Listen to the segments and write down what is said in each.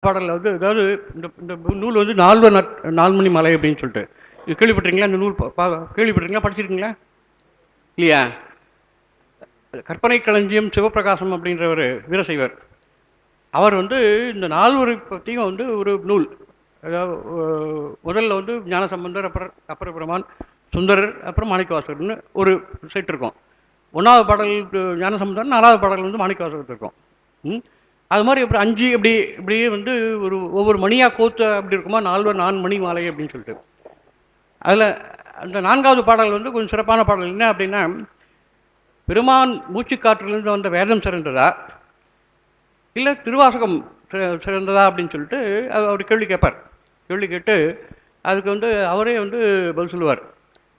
பாடலில் வந்து அதாவது இந்த இந்த நூல் வந்து நால்வர் நால்மணி மாலை அப்படின்னு சொல்லிட்டு இது கேள்விப்பட்டிருக்கீங்களா? இந்த நூல் கேள்விப்பட்டிருக்கீங்களா? படிச்சிருக்கீங்களா? இல்லையா? கற்பனை களஞ்சியம் சிவபிரகாசம் அப்படின்ற ஒரு வீரசைவர் அவர் வந்து இந்த நால்வரை பற்றியும் வந்து ஒரு நூல், அதாவது முதல்ல வந்து ஞானசம்பந்தர், அப்புறம் அப்பர் பெருமான், சுந்தரர், அப்புறம் மாணிக்கவாசகர்னு ஒரு செட் இருக்கும். ஒன்றாவது பாடல் ஞானசம்பந்தர், நாலாவது பாடல் வந்து மாணிக்கவாசகர் இருக்கும். அது மாதிரி அப்புறம் அஞ்சு இப்படியே வந்து ஒரு ஒவ்வொரு மணியாக கோத்து அப்படி இருக்குமா, நால்வர் நான் மணி மாலை அப்படின்னு சொல்லிட்டு. அதில் அந்த நான்காவது பாடல் வந்து கொஞ்சம் சிறப்பான பாடல். என்ன அப்படின்னா, பெருமான் மூச்சுக்காற்றிலிருந்து வந்த வேதம் சிறந்ததா இல்லை திருவாசகம் சிறந்ததா அப்படின்னு சொல்லிட்டு அவர் கேள்வி கேட்பார். கேள்வி கேட்டு அதுக்கு வந்து அவரே வந்து பதில் சொல்லுவார்.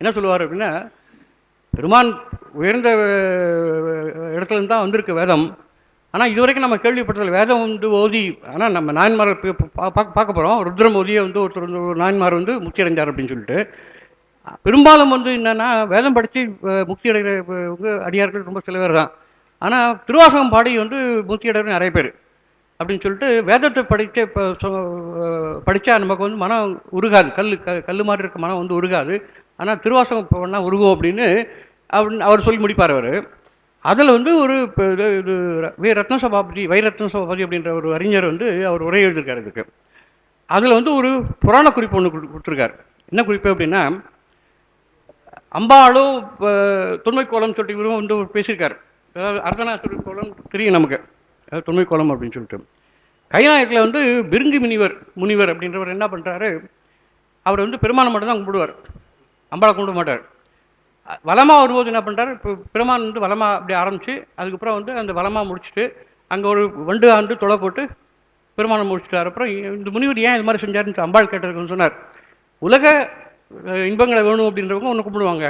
என்ன சொல்லுவார் அப்படின்னா, பெருமான் உயர்ந்த இடத்துலேருந்து தான் வந்திருக்கு வேதம். ஆனால் இதுவரைக்கும் நம்ம கேள்விப்பட்டதில் வேதம் வந்து ஓதி, ஆனால் நம்ம நாயன்மாரை பார்க்க போகிறோம். ருத்ரம் ஓதியை வந்து ஒரு நாயன்மார் வந்து முக்தி அடைஞ்சார் அப்படின்னு சொல்லிட்டு. பெரும்பாலும் வந்து என்னென்னா, வேதம் படித்து முக்தி அடைகிற அடியார்கள் ரொம்ப சில பேர் தான். ஆனால் திருவாசகம் பாடி வந்து முக்தி அடைகிற நிறைய பேர் அப்படின்னு சொல்லிட்டு, வேதத்தை படித்தா நமக்கு வந்து மனம் உருகாது, கல் மாதிரி இருக்க மனம் வந்து உருகாது. ஆனால் திருவாசகம் பண்ணால் உருகும் அப்படின்னு அவர் சொல்லி முடிப்பார். அவர் அதில் வந்து ஒரு இது ரத்ன சபாபதி, வைரத்ன சபாபதி அப்படின்ற ஒரு அறிஞர் வந்து அவர் உரை எழுதியிருக்காரு இதுக்கு. அதில் வந்து ஒரு புராண குறிப்பு ஒன்று கொடுத்துருக்காரு. என்ன குறிப்பு அப்படின்னா, அம்பாளும் தொன்மை கோலம் சொல்லிட்டு இவரும் வந்து பேசியிருக்காரு. அதாவது அர்த்தநாசுரி கோலம் தெரியும் நமக்கு, தொன்மை கோலம் அப்படின்னு சொல்லிட்டு. கைலாயத்தில் வந்து பிருங்கி முனிவர் அப்படின்றவர் என்ன பண்ணுறாரு, அவர் வந்து பெருமானை மட்டும் தான் கும்பிடுவார், அம்பாளை கும்பிட மாட்டார். வளமாக வரும்போது என்ன பண்ணுறாரு, இப்போ பெருமான் வந்து வளமாக அப்படி ஆரம்பித்து அதுக்கப்புறம் வந்து அந்த வளமாக முடிச்சுட்டு அங்கே ஒரு வண்டு ஆண்டு தொலை போட்டு பெருமானை முடிச்சுட்டார். அப்புறம் இந்த முனிவர் ஏன் இது மாதிரி செஞ்சாருன்னு அம்பாள் கேட்டதுன்னு சொன்னார். உலக இன்பங்களை வேணும் அப்படின்றவங்க ஒன்று கும்பிடுவாங்க,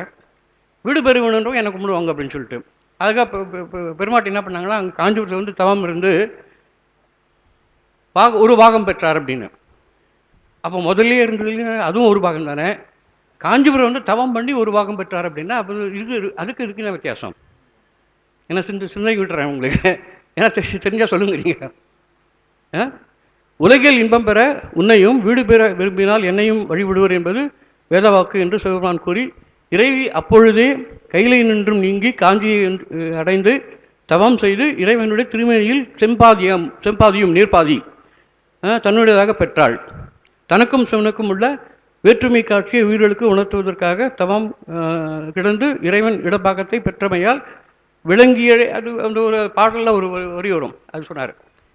வீடு பேர் வேணுன்றவங்க என்ன கும்பிடுவாங்க அப்படின்னு சொல்லிட்டு. அதுக்காக பெருமாட்டி என்ன பண்ணாங்கன்னா, அங்கே காஞ்சிபுரத்தில் வந்து தவம் இருந்து ஒரு பாகம் பெற்றார் அப்படின்னு. அப்போ முதல்ல இருந்ததுல அதுவும் ஒரு பாகம் தானே. காஞ்சிபுரம் வந்து தவம் பண்ணி ஒரு பாகம் பெற்றார் அப்படின்னா அப்போ அதுக்கு இருக்குன்னு வித்தியாசம். ஏன்னா சிந்தனை விட்டுறேன் உங்களுக்கு, ஏன்னா தெரிஞ்சால் சொல்லுங்க நீங்கள். உலகில் இன்பம் பெற உன்னையும் வீடு பெற விரும்பினால் என்னையும் வழிவிடுவர் என்பது வேதவாக்கு என்று சிவபெருமான் கூறி, இறைவி அப்பொழுதே கையிலை நின்றும் நீங்கி காஞ்சியை அடைந்து தவம் செய்து இறைவனுடைய திருமேனியில் செம்பாதியும் நீர்ப்பாதி தன்னுடையதாக பெற்றாள். தனக்கும் சிவனுக்கும் உள்ள வேற்றுமை காட்சியை உயிர்களுக்கு உணர்த்துவதற்காக தவம் கிடந்து இறைவன் இடப்பாகத்தை பெற்றமையால் விளங்கிய, அது அந்த ஒரு பாடலில் ஒரு வரி வரும், அது சொன்னார்.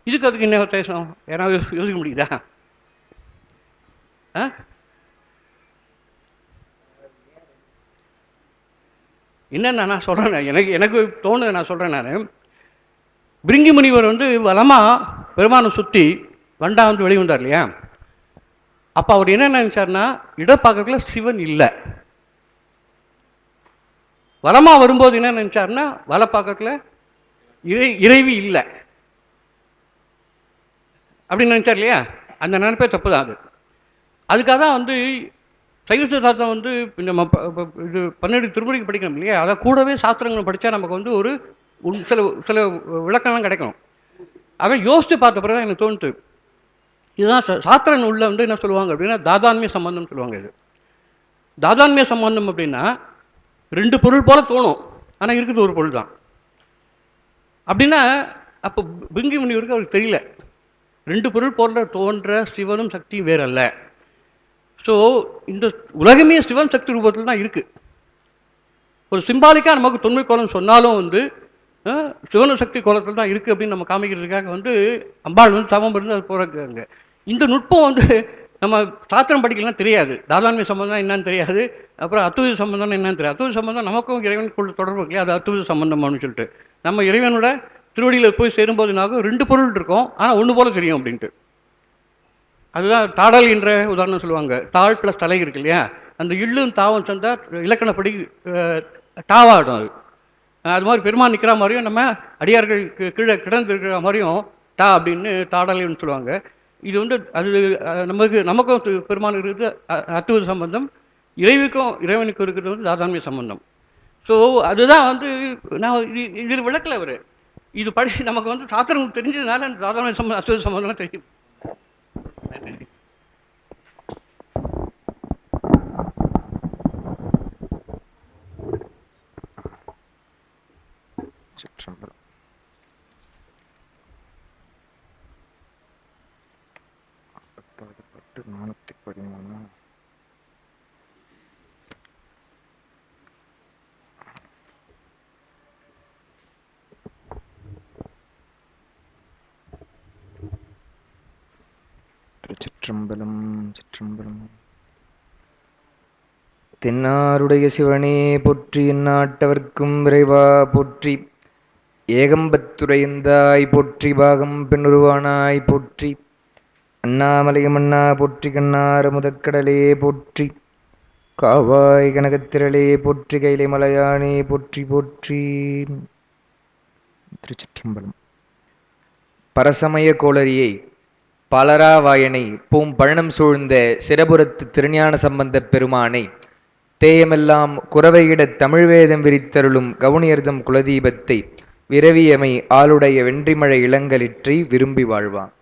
இதுக்கு அதுக்கு என்ன வித்தியாசம் யாராவது யோசிக்க முடியுதா? என்னென்ன நான் சொல்கிறேன், எனக்கு தோணுது, நான் சொல்கிறேன். நான் பிருங்கி முனிவர் வந்து வளமாக பெருமானை சுற்றி வண்டா வந்து வெளிவந்தார் இல்லையா, அப்போ அவர் என்ன நினைச்சார்னா, இடப்பாக்கத்தில் சிவன் இல்லை. வளமாக வரும்போது என்ன நினைச்சார்னா, வலப்பாக்கத்தில் இறைவி இல்லை அப்படின்னு நினைச்சார் இல்லையா. அந்த நினைப்பே தப்பு தான். அதுக்காக தான் வந்து சைவ சித்தாந்தம் வந்து இந்த இது 12 திருமுறைக்கு படிக்கணும் இல்லையா, அதை கூடவே சாஸ்திரங்கள் படித்தா நமக்கு வந்து ஒரு சில சில விளக்கம்லாம் கிடைக்கும். அதை யோசித்து பார்த்த பிறகு எனக்கு தோணுது, இதுதான் சாஸ்திர நூலில் வந்து என்ன சொல்லுவாங்க அப்படின்னா, தாதான்மிய சம்பந்தம் சொல்லுவாங்க. இது தாதான்மிய சம்பந்தம் அப்படின்னா ரெண்டு பொருள் போல தோணும், ஆனால் இருக்குது ஒரு பொருள் தான் அப்படின்னா. அப்போ பிருங்கி முனிவருக்கு அவருக்கு தெரியல, ரெண்டு பொருள் போல தோன்ற சிவனும் சக்தியும் வேறல்ல. ஸோ இந்த உலகமே சிவன் சக்தி ரூபத்தில் தான் இருக்குது. ஒரு சிம்பாலிக்காக நமக்கு தொன்மை கோலம் சொன்னாலும் வந்து சிவன சக்தி கோலத்தில் தான் இருக்குது அப்படின்னு நம்ம காமிக்கிறதுக்காக வந்து அம்பாள் வந்து தவம் இருந்து அது போகிறாங்க. இந்த நுட்பம் வந்து நம்ம சாத்திரம் படிக்கலாம் தெரியாது. தாதான்மிய சம்பந்தம் என்னன்னு தெரியாது, அப்புறம் அத்துவித சம்பந்தம் என்னன்னு தெரியாது. அத்துவித சம்பந்தம் நமக்கும் இறைவனுக்குள்ள தொடர்பு இல்லையா, அது அத்துவித சம்பந்தம் அப்படின்னு சொல்லிட்டு நம்ம இறைவனோட திருவடியில் போய் சேரும்போதுனாகும் ரெண்டு பொருள் இருக்கும், ஆனால் ஒன்று போல தெரியும் அப்படின்ட்டு. அதுதான் தாடல் என்ற உதாரணம் சொல்லுவாங்க. தாள் ப்ளஸ் தலை இருக்கு இல்லையா, அந்த இள்ளும் தாவம் சேர்ந்தால் இலக்கணப்படி டாவாடும். அது மாதிரி பெருமான் நிற்கிற மாதிரியும் நம்ம அடியார்கள் கீழே கிடந்து இருக்கிற மாதிரியும் டா அப்படின்னு தாடல்னு சொல்லுவாங்க. இது வந்து அது நமக்கும் பெருமானுக்கு இருக்கிறது அத்துவ சம்பந்தம், இறைவனுக்கும் இருக்கிறது வந்து தாதான்மிய சம்பந்தம். ஸோ அதுதான் வந்து நான் இதில் விளக்கல அவர். இது படித்து நமக்கு வந்து சாஸ்திரம் தெரிஞ்சதுனால அந்த தாதான்மிய சம்பந்தம் அத்துவ சம்பந்தம்லாம் தெரியும். சிற்றம்பலம். பாட்டு 413. சிற்றம்பலம். சிற்றம்பலம். தென்னாருடைய சிவனே போற்றி, எந்நாட்டவர்க்கும் இறைவா போற்றி, ஏகம்பத்துரையந்தாய் போற்றி, பாகம் பெண்ணுருவானாய் போற்றி, அண்ணாமலையமண்ணா போற்றி, கண்ணார முதற்கடலே போற்றி, காவாய் கனகத்திரளே போற்றி, கைலை மலையானே போற்றி போற்றி. திருச்சிற்றம்பலம். பரசமய கோளரியை பலராவாயனை பூம்பழனம் சூழ்ந்த சிரபுரத்து திருஞான சம்பந்தப் பெருமானை தேயமெல்லாம் குறவையிடத் தமிழ்வேதம் விரித்தருளும் கவுனியர்தம் குலதீபத்தை விரவியமை ஆளுடைய வென்றிமழை இளங்கலிற்றை விரும்பி வாழ்வான்.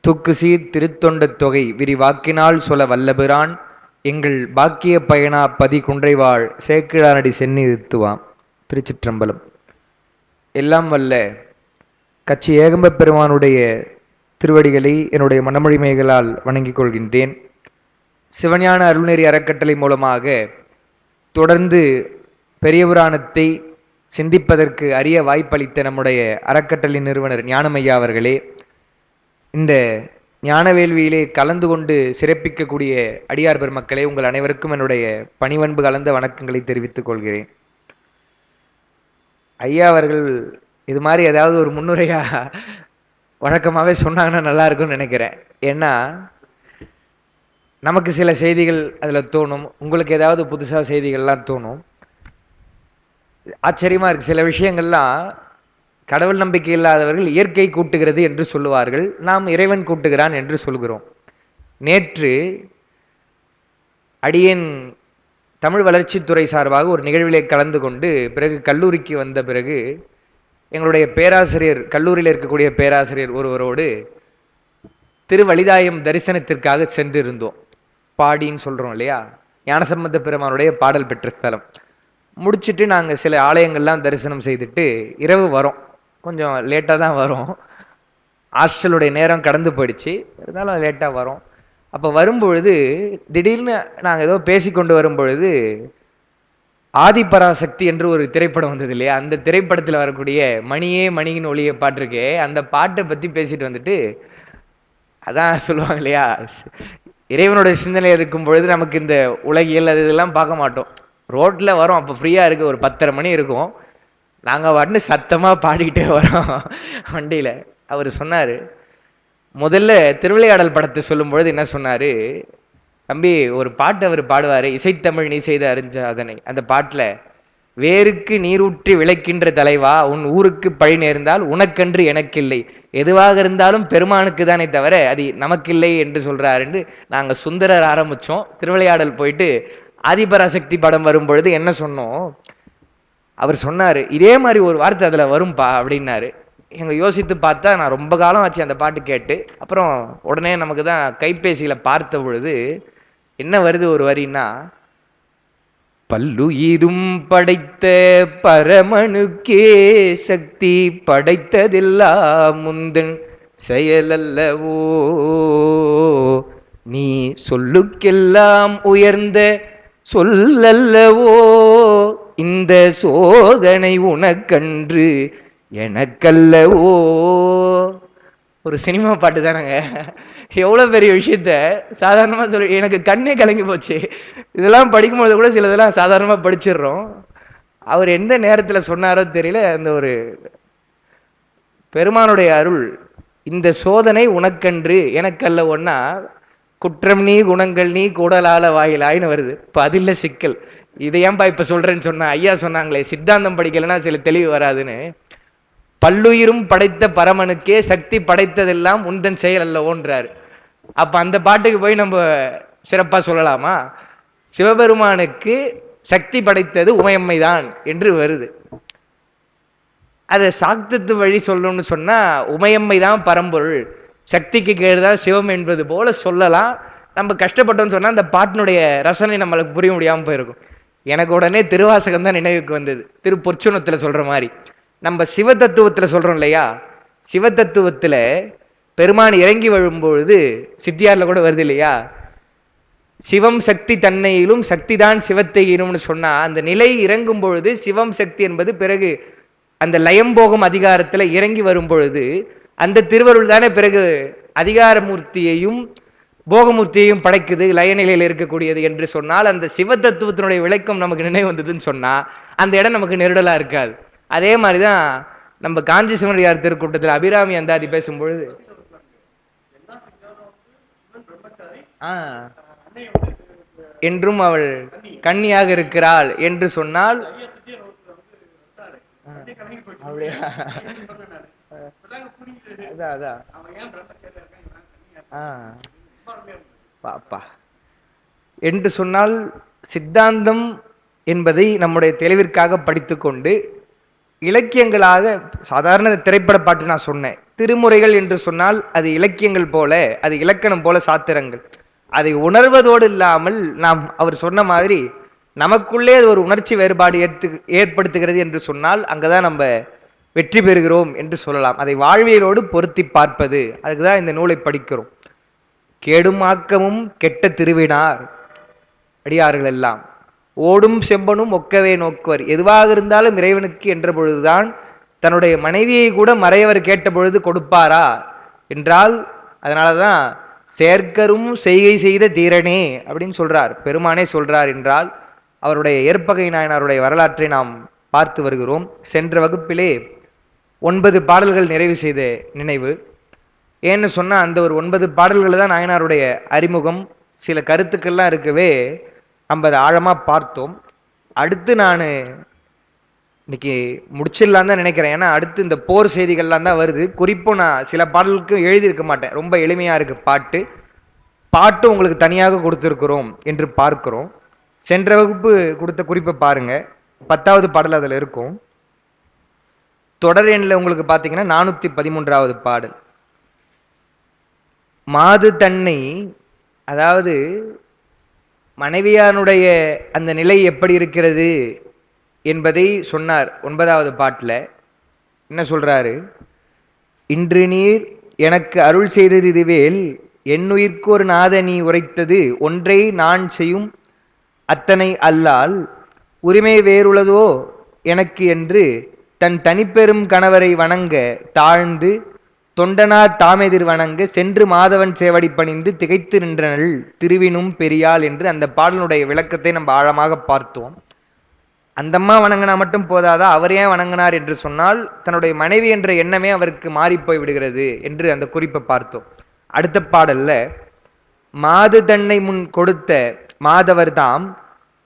தூக்குசீர் திருத்தொண்டத் தொகை விரிவாக்கினால் சொல வல்லபிரான் எங்கள் பாக்கிய பயனா பதி குன்றைவாழ் சேக்கிழானடி சென்னிறுத்துவான். திருச்சிற்றம்பலம். எல்லாம் வல்ல கச்சி ஏகம்ப பெருமானுடைய திருவடிகளை என்னுடைய மனமொழிமைகளால் வணங்கிக் கொள்கின்றேன். சிவஞான அருள்நெறி அறக்கட்டளை மூலமாக தொடர்ந்து பெரிய புராணத்தை சிந்திப்பதற்கு அரிய வாய்ப்பளித்த நம்முடைய அறக்கட்டளை நிறுவனர் ஞானமையா அவர்களே, இந்த ஞான வேள்வியிலே கலந்து கொண்டு சிறப்பிக்கக்கூடிய அடியார் பெருமக்களே, உங்கள் அனைவருக்கும் என்னுடைய பணிவன்பு கலந்த வணக்கங்களை தெரிவித்துக் கொள்கிறேன். ஐயா அவர்கள் இது மாதிரி ஏதாவது ஒரு முன்னுரையா வழக்கமாகவே சொன்னாங்கன்னா நல்லா இருக்கும்னு நினைக்கிறேன். ஏன்னா நமக்கு சில செய்திகள் அதில் தோணும், உங்களுக்கு ஏதாவது புதுசாக செய்திகள்லாம் தோணும். ஆச்சரியமாக இருக்குது. சில விஷயங்கள்லாம் கடவுள் நம்பிக்கை இல்லாதவர்கள் இயற்கை கூட்டுகிறது என்று சொல்லுவார்கள், நாம் இறைவன் கூட்டுகிறான் என்று சொல்கிறோம். நேற்று அடியேன் தமிழ் வளர்ச்சித்துறை சார்பாக ஒரு நிகழ்விலே கலந்து கொண்டு பிறகு கல்லூரிக்கு வந்த பிறகு எங்களுடைய பேராசிரியர், கல்லூரியில் இருக்கக்கூடிய பேராசிரியர் ஒருவரோடு திருவழிதாயம் தரிசனத்திற்காக சென்றிருந்தோம். பாடின்னு சொல்கிறோம் இல்லையா, ஞானசம்பந்த பெருமானுடைய பாடல் பெற்ற ஸ்தலம். முடிச்சுட்டு நாங்கள் சில ஆலயங்கள்லாம் தரிசனம் செய்துட்டு இரவு வரோம். கொஞ்சம் லேட்டாக தான் வரோம், ஹாஸ்டலுடைய நேரம் கடந்து போயிடுச்சு, இருந்தாலும் லேட்டாக வரோம். அப்போ வரும்பொழுது திடீர்னு நாங்கள் ஏதோ பேசி கொண்டு வரும்பொழுது ஆதிபராசக்தி என்று ஒரு திரைப்படம் வந்தது இல்லையா, அந்த திரைப்படத்தில் வரக்கூடிய மணியே மணியின் ஒளியை பாட்டிருக்கே, அந்த பாட்டை பற்றி பேசிட்டு வந்துட்டு, அதான் சொல்லுவாங்க இல்லையா, இறைவனுடைய சிந்தனை இருக்கும் பொழுது நமக்கு இந்த உலகியல் அது இதெல்லாம் பார்க்க மாட்டோம். ரோட்டில் வரோம், அப்போ ஃப்ரீயாக இருக்குது, ஒரு 10:30 மணி இருக்கும். நாங்கள் வந்து சத்தமாக பாடிக்கிட்டே வரோம் வண்டியில். அவர் சொன்னார், முதல்ல திருவிளையாடல் படத்தை சொல்லும் பொழுது என்ன சொன்னார், தம்பி ஒரு பாட்டு அவர் பாடுவார், இசைத்தமிழ் நீ செய்த அறிஞ்சாதனை. அந்த பாட்டில் வேருக்கு நீரூற்றி விளைக்கின்ற தலைவா, உன் ஊருக்கு பழி நேர்ந்தால் உனக்கன்று எனக்கில்லை, எதுவாக இருந்தாலும் பெருமானுக்கு தானே தவிர அது நமக்கில்லை என்று சொல்றாரு என்று நாங்கள் சுந்தரர் ஆரம்பித்தோம். திருவிளையாடல் போயிட்டு ஆதிபராசக்தி படம் வரும் பொழுது என்ன சொன்னோம், அவர் சொன்னார் இதே மாதிரி ஒரு வார்த்தை அதில் வரும்பா அப்படின்னாரு. எங்களை யோசித்து பார்த்தா நான் ரொம்ப காலம் ஆச்சு அந்த பாட்டு கேட்டு. அப்புறம் உடனே நமக்கு தான் கைபேசியில் பார்த்த பொழுது என்ன வருது ஒரு வரின்னா, பல்லுயிரும் படைத்த பரமனுக்கே சக்தி படைத்ததெல்லாம் முந்தன் செயலல்லவோ, நீ சொல்லுக்கெல்லாம் உயர்ந்த சொல்லல்லவோ, இந்த சோதனை உனக்கன்று எனக்கல்லவோ. ஒரு சினிமா பாட்டு தானங்க, எவ்வளோ பெரிய விஷயத்த சாதாரணமாக சொல்லி எனக்கு கண்ணே கலங்கி போச்சு. இதெல்லாம் படிக்கும்போது கூட சிலதெல்லாம் சாதாரணமாக படிச்சிடுறோம். அவர் எந்த நேரத்தில் சொன்னாரோ தெரியல, அந்த ஒரு பெருமானுடைய அருள், இந்த சோதனை உனக்கன்று எனக்கல்ல ஒன்னா, குற்றம் நீ குணங்கள் நீ கூடலால வாயிலாயின்னு வருது. இப்போ அதில் சிக்கல். இதை ஏன்பா இப்போ சொல்கிறேன்னு சொன்னா, ஐயா சொன்னாங்களே சித்தாந்தம் படிக்கலைன்னா சில தெளிவு வராதுன்னு. பல்லுயிரும் படைத்த பரமனுக்கே சக்தி படைத்ததெல்லாம் உந்தன் செயல் அல்லவோன்றாரு. அப்ப அந்த பாட்டுக்கு போய் நம்ம சிறப்பா சொல்லலாமா, சிவபெருமானுக்கு சக்தி படைத்தது உமையம்மைதான் என்று வருது. அதை சாக்தத்து வழி சொல்லணும்னு சொன்னா உமையம்மை தான் பரம்பொருள், சக்திக்கு கேடுதான் சிவம் என்பது போல சொல்லலாம். நம்ம கஷ்டப்பட்டோம்னு சொன்னா அந்த பாட்டினுடைய ரசனை நம்மளுக்கு புரிய முடியாம போயிருக்கும். எனக்கு உடனே திருவாசகம் தான் நினைவுக்கு வந்தது. திருப்பொற்சுனத்துல சொல்ற மாதிரி நம்ம சிவ தத்துவத்துல சொல்றோம் இல்லையா, சிவ தத்துவத்துல பெருமான் இறங்கி வரும்பொழுது சித்தியார்ல கூட வருது இல்லையா, சிவம் சக்தி தன்னையிலும் சக்தி தான் சிவத்தை ஈனும்னு சொன்னா, அந்த நிலை இறங்கும் பொழுது சிவம் சக்தி என்பது பிறகு அந்த லயம்போகம் அதிகாரத்துல இறங்கி வரும் பொழுது அந்த திருவருள் தானே பிறகு அதிகாரமூர்த்தியையும் போகமூர்த்தியையும் படைக்குது, லயநிலையில் இருக்கக்கூடியது என்று சொன்னால், அந்த சிவ தத்துவத்தினுடைய விளக்கம் நமக்கு நினைவு வந்ததுன்னு சொன்னா அந்த இடம் நமக்கு நெருடலா இருக்காது. அதே மாதிரிதான் நம்ம காஞ்சி சிவனடியார் திருக்கூட்டத்தில் அபிராமி அந்தாதி பேசும்பொழுது என்றும் அவள் கன்னியாக இருக்கிறாள் என்று சொன்னால் பாப்பா என்று சொன்னால் சித்தாந்தம் என்பதை நம்முடைய தெளிவிற்காக படித்துக்கொண்டு இலக்கியங்களாக சாதாரண திரைப்பட பாட்டு நான் சொன்னேன். திருமுறைகள் என்று சொன்னால் அது இலக்கியங்கள் போல, அது இலக்கணம் போல சாத்திரங்கள். அதை உணர்வதோடு இல்லாமல் நாம் அவர் சொன்ன மாதிரி நமக்குள்ளே அது ஒரு உணர்ச்சி வேறுபாடு ஏற்படுத்துகிறது என்று சொன்னால் அங்கதான் நம்ம வெற்றி பெறுகிறோம் என்று சொல்லலாம். அதை வாழ்வியலோடு பொருத்தி பார்ப்பது, அதுக்குதான் இந்த நூலை படிக்கிறோம். கேடும் ஆக்கமும் கெட்ட திருவினார் அடியார்கள் எல்லாம் ஓடும் செம்பனும் ஒக்கவே நோக்குவர். எதுவாக இருந்தாலும் இறைவனுக்கு என்ற பொழுதுதான் தன்னுடைய மனைவியை கூட மறையவர் கேட்ட பொழுது கொடுப்பாரா என்றால், அதனாலதான் சேர்க்கரும் செய்கை செய்த தீரனே அப்படின்னு சொல்றார், பெருமானே சொல்றார் என்றால் அவருடைய ஏற்பகை நாயனாருடைய வரலாற்றை நாம் பார்த்து வருகிறோம். சென்ற வகுப்பிலே 9 பாடல்கள் நிறைவு செய்த நினைவு. ஏன்னு சொன்னா அந்த ஒரு 9 பாடல்கள் தான் நாயனாருடைய அறிமுகம், சில கருத்துக்கள்லாம் இருக்கவே நம்ம அதை ஆழமா பார்த்தோம். அடுத்து நான் இன்னைக்கு முடிச்சிடலாம் தான் நினைக்கிறேன். ஏன்னா அடுத்து இந்த போர் செய்திகள்லாம் தான் வருது. குறிப்பும் நான் சில பாடலுக்கு எழுதியிருக்க மாட்டேன், ரொம்ப எளிமையா இருக்கு பாட்டு. பாட்டு உங்களுக்கு தனியாக கொடுத்துருக்கிறோம் என்று பார்க்கிறோம். சென்ற வகுப்பு கொடுத்த குறிப்பை பாருங்க, 10வது பாடல் அதில் இருக்கும். தொடர் எண்ணில் உங்களுக்கு பார்த்தீங்கன்னா 413வது பாடல். மாது தன்னை, அதாவது மனைவியானுடைய அந்த நிலை எப்படி இருக்கிறது என்பதை சொன்னார் 9வது பாட்டில். என்ன சொல்றாரு? இன்று நீர் எனக்கு அருள் செய்தது இதுவேல், என்னுயிர்க்கு ஒரு நாத நீ உரைத்தது ஒன்றை நான் செய்யும் அத்தனை அல்லால் உரிமை வேறுளதோ எனக்கு என்று தன் தனிப்பெரும் கணவரை வணங்க தாழ்ந்து தொண்டனார் தாமெதிர் வணங்க சென்று மாதவன் சேவடி பணிந்து திகைத்து நின்றனள் திருவினும் பெரியாள் என்று அந்த பாடலுடைய விளக்கத்தை நம்ம ஆழமாக பார்த்தோம். அந்தம்மா வணங்கினா மட்டும் போதாதா, அவர் ஏன் வணங்கினார் என்று சொன்னால் தன்னுடைய மனைவி என்ற எண்ணமே அவருக்கு மாறிப்போய் விடுகிறது என்று அந்த குறிப்பை பார்த்தோம். அடுத்த பாடல்ல மாது தன்னை முன் கொடுத்த மாதவர் தாம்